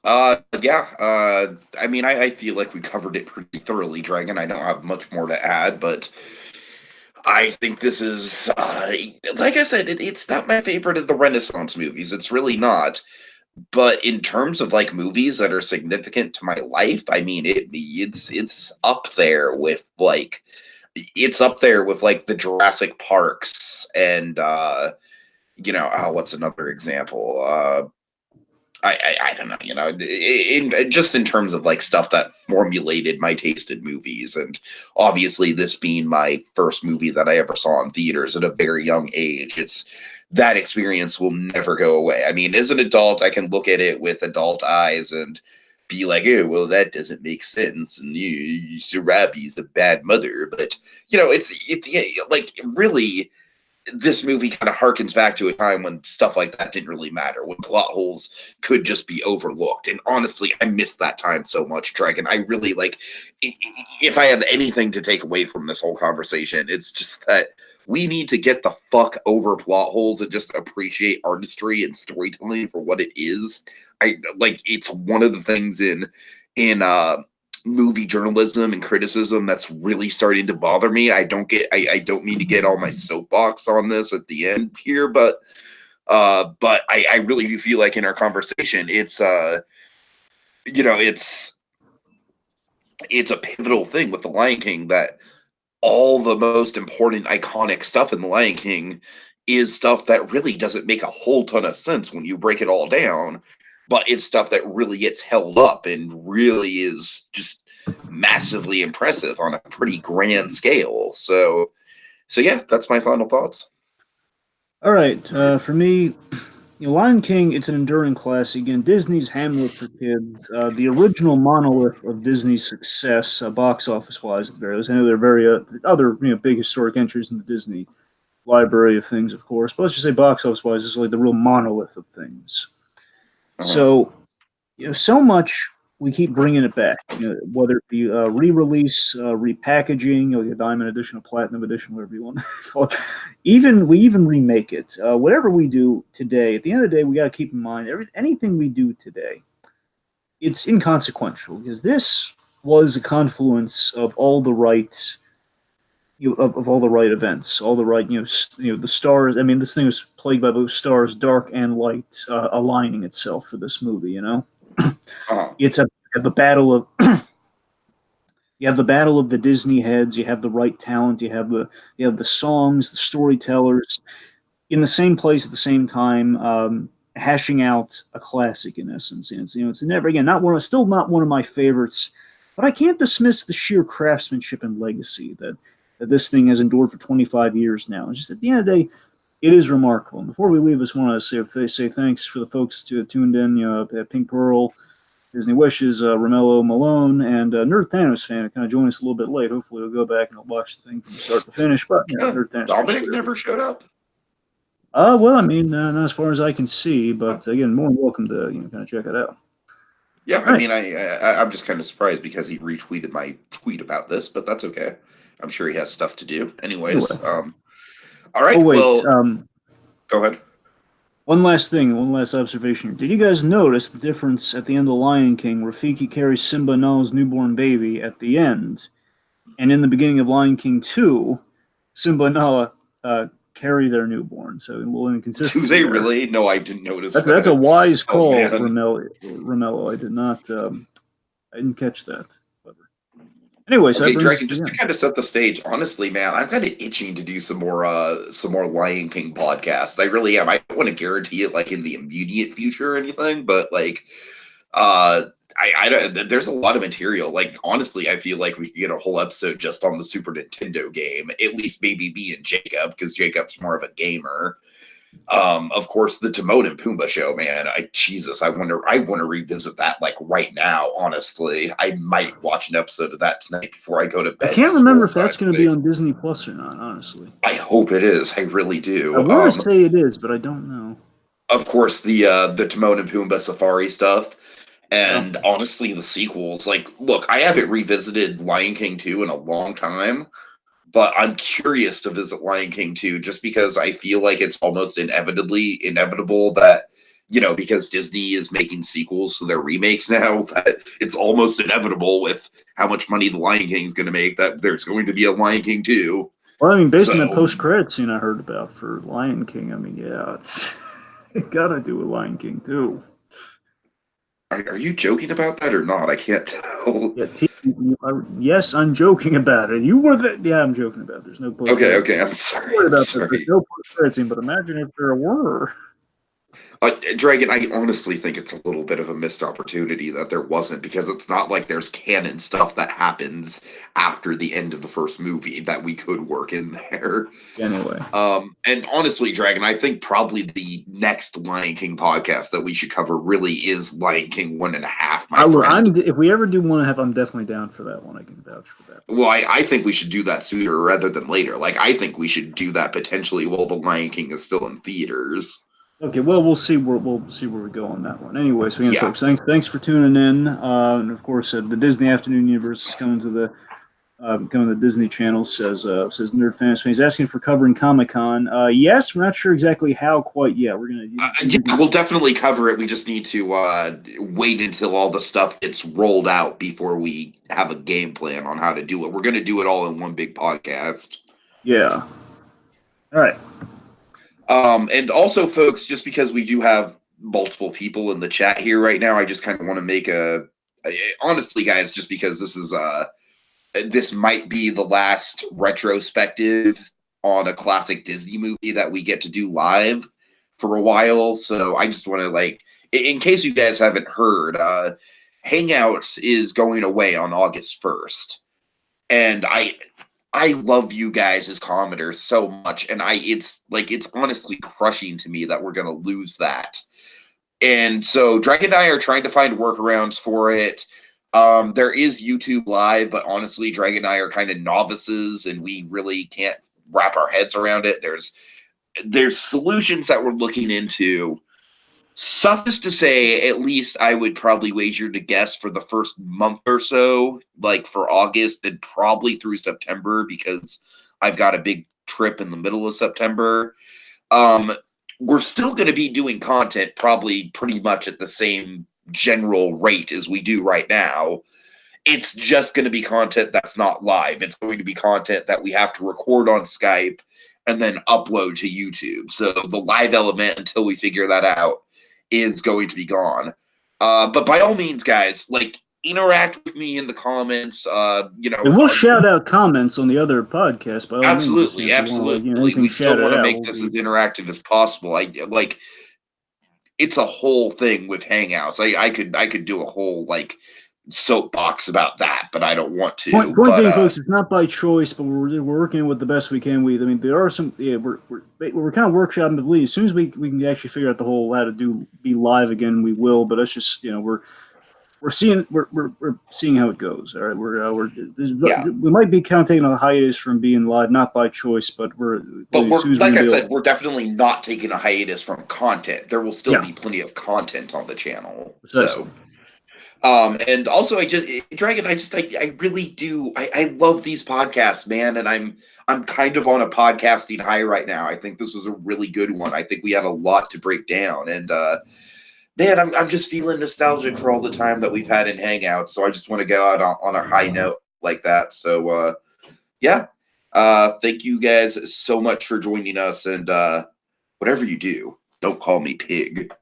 Yeah. I mean, I feel like we covered it pretty thoroughly, Dragon. I don't have much more to add, but I think this is, like I said, it's not my favorite of the Renaissance movies. It's really not. But in terms of like movies that are significant to my life, I mean, it's up there with like, it's up there with like the Jurassic Parks and what's another example? I don't know, just in terms of like stuff that formulated my taste in movies, and obviously this being my first movie that I ever saw in theaters at a very young age, it's that experience will never go away. I mean, as an adult, I can look at it with adult eyes and be like, oh, well, that doesn't make sense, and Sarabi's a bad mother. But like really, this movie kind of harkens back to a time when stuff like that didn't really matter, when plot holes could just be overlooked. And honestly, I miss that time so much, Dragon. I really like, if I have anything to take away from this whole conversation, it's just that we need to get the fuck over plot holes and just appreciate artistry and storytelling for what it is. I like, it's one of the things in movie journalism and criticism that's really starting to bother me. I don't mean to get all my soapbox on this at the end here, but I really do feel like in our conversation, it's it's a pivotal thing with the Lion King, that all the most important iconic stuff in the Lion King is stuff that really doesn't make a whole ton of sense when you break it all down, but it's stuff that really gets held up and really is just massively impressive on a pretty grand scale. So yeah, that's my final thoughts. All right, for me, Lion King, it's an enduring classic. Again, Disney's Hamlet for kids, the original monolith of Disney's success, box office wise. At the very least, I know there are very other big historic entries in the Disney library of things, of course. But let's just say box office wise, this is like the real monolith of things. So, so much we keep bringing it back. Whether it be re-release, repackaging, a diamond edition, a platinum edition, whatever you want to call it. We even remake it. Whatever we do today, at the end of the day, we got to keep in mind anything we do today, it's inconsequential, because this was a confluence of all the right. Of all the right events, all the right, the stars. I mean, this thing was plagued by both stars, dark and light, aligning itself for this movie. It's the battle of you have the battle of the Disney heads. You have the right talent. You have the songs, the storytellers, in the same place at the same time, hashing out a classic in essence. And it's never again still not one of my favorites, but I can't dismiss the sheer craftsmanship and legacy that this thing has endured for 25 years now. Just at the end of the day, it is remarkable. And before we leave, I just want to say thanks for the folks who tuned in. Pink Pearl, Disney Wishes, Romello Malone, and Nerd Thanos fan, who kind of joined us a little bit late. Hopefully, we'll go back and we'll watch the thing from start to finish. But Nerd Thanos. Dominic never showed up. Well, I mean, not as far as I can see, but again, more than welcome to kind of check it out. Yeah, I mean, I'm just kind of surprised because he retweeted my tweet about this, but that's okay. I'm sure he has stuff to do. Anyways, all right. Oh wait, go ahead. One last observation. Did you guys notice the difference at the end of The Lion King? Rafiki carries Simba and Nala's newborn baby at the end, and in the beginning of Lion King 2, Simba and Nala carry their newborn. So a little inconsistency. Do they really? No, I didn't notice that. That's a wise call, Romello. I did not. I didn't catch that. Anyways, okay, Dragon, just to kind of set the stage, honestly, man, I'm kind of itching to do some more Lion King podcasts. I really am. I don't want to guarantee it like in the immediate future or anything, but like, there's a lot of material. Like, honestly, I feel like we could get a whole episode just on the Super Nintendo game. At least maybe me and Jacob, because Jacob's more of a gamer. Of course, the Timon and Pumbaa show, man. I want to revisit that like right now. Honestly, I might watch an episode of that tonight before I go to bed. I can't remember if that's going to be on Disney Plus or not. Honestly, I hope it is. I really do. I want to say it is, but I don't know. Of course, the Timon and Pumbaa safari stuff, and honestly, the sequels. Like, look, I haven't revisited Lion King 2 in a long time. But I'm curious to visit Lion King 2 just because I feel like it's almost inevitable that, because Disney is making sequels to their remakes now, that it's almost inevitable with how much money the Lion King is going to make that there's going to be a Lion King 2. Well, I mean, based on that post-credit scene I heard about for Lion King, I mean, yeah, it's got to do with Lion King 2. Are you joking about that or not? I can't tell. Yeah, yes, I'm joking about it. You were the... Yeah, I'm joking about it. There's no post. Okay, I'm sorry. There's no post-credit scene, but imagine if there were. Dragon, I honestly think it's a little bit of a missed opportunity that there wasn't, because it's not like there's canon stuff that happens after the end of the first movie that we could work in there. Anyway. And honestly, Dragon, I think probably the next Lion King podcast that we should cover really is Lion King 1.5, my friend. If we ever do 1.5, I'm definitely down for that one. I can vouch for that. Well, I think we should do that sooner rather than later. Like, I think we should do that potentially while the Lion King is still in theaters. Okay, well, we'll see where we go on that one. Anyway, so again, Yeah. folks, thanks for tuning in. And of course, the Disney Afternoon Universe is coming to the Disney Channel. Says Nerd Fans. He's asking for covering Comic-Con. Yes, we're not sure exactly how quite yet. We're gonna yeah, we'll definitely cover it. We just need to wait until all the stuff gets rolled out before we have a game plan on how to do it. We're gonna do it all in one big podcast. Yeah. All right. And also, folks, just because we do have multiple people in the chat here right now, I just kind of want to make honestly, guys, just because this might be the last retrospective on a classic Disney movie that we get to do live for a while. So I just want to, in case you guys haven't heard, Hangouts is going away on August 1st. And I love you guys as commenters so much, and it's honestly crushing to me that we're gonna lose that. And so Dragon and I are trying to find workarounds for it. There is YouTube Live, but honestly, Dragon and I are kind of novices, and we really can't wrap our heads around it. There's solutions that we're looking into. Suffice to say, at least I would probably wager to guess for the first month or so, like for August and probably through September, because I've got a big trip in the middle of September. We're still going to be doing content probably pretty much at the same general rate as we do right now. It's just going to be content that's not live. It's going to be content that we have to record on Skype and then upload to YouTube. So the live element, until we figure that out, is going to be gone. But by all means, guys, interact with me in the comments. And we'll shout out comments on the other podcast. By all absolutely, means, absolutely. We still want to make this as interactive as possible. It's a whole thing with Hangouts. I could do a whole soapbox about that, but I don't want to. Point being, folks, it's not by choice, but we're working with the best we can. There are some. Yeah, we're kind of workshopping. But as soon as we can actually figure out the whole how to be live again, we will. But it's just we're seeing how it goes. All right, we might be kind of taking a hiatus from being live, not by choice, but we're definitely not taking a hiatus from content. There will still be plenty of content on the channel. So. And also, Dragon, I really do. I love these podcasts, man, and I'm kind of on a podcasting high right now. I think this was a really good one. I think we had a lot to break down, and man, I'm just feeling nostalgic for all the time that we've had in Hangouts. So I just want to go out on a high note like that. So yeah, thank you guys so much for joining us, and whatever you do, don't call me pig.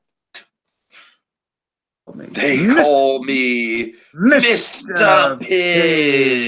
They call me Mr. Pig.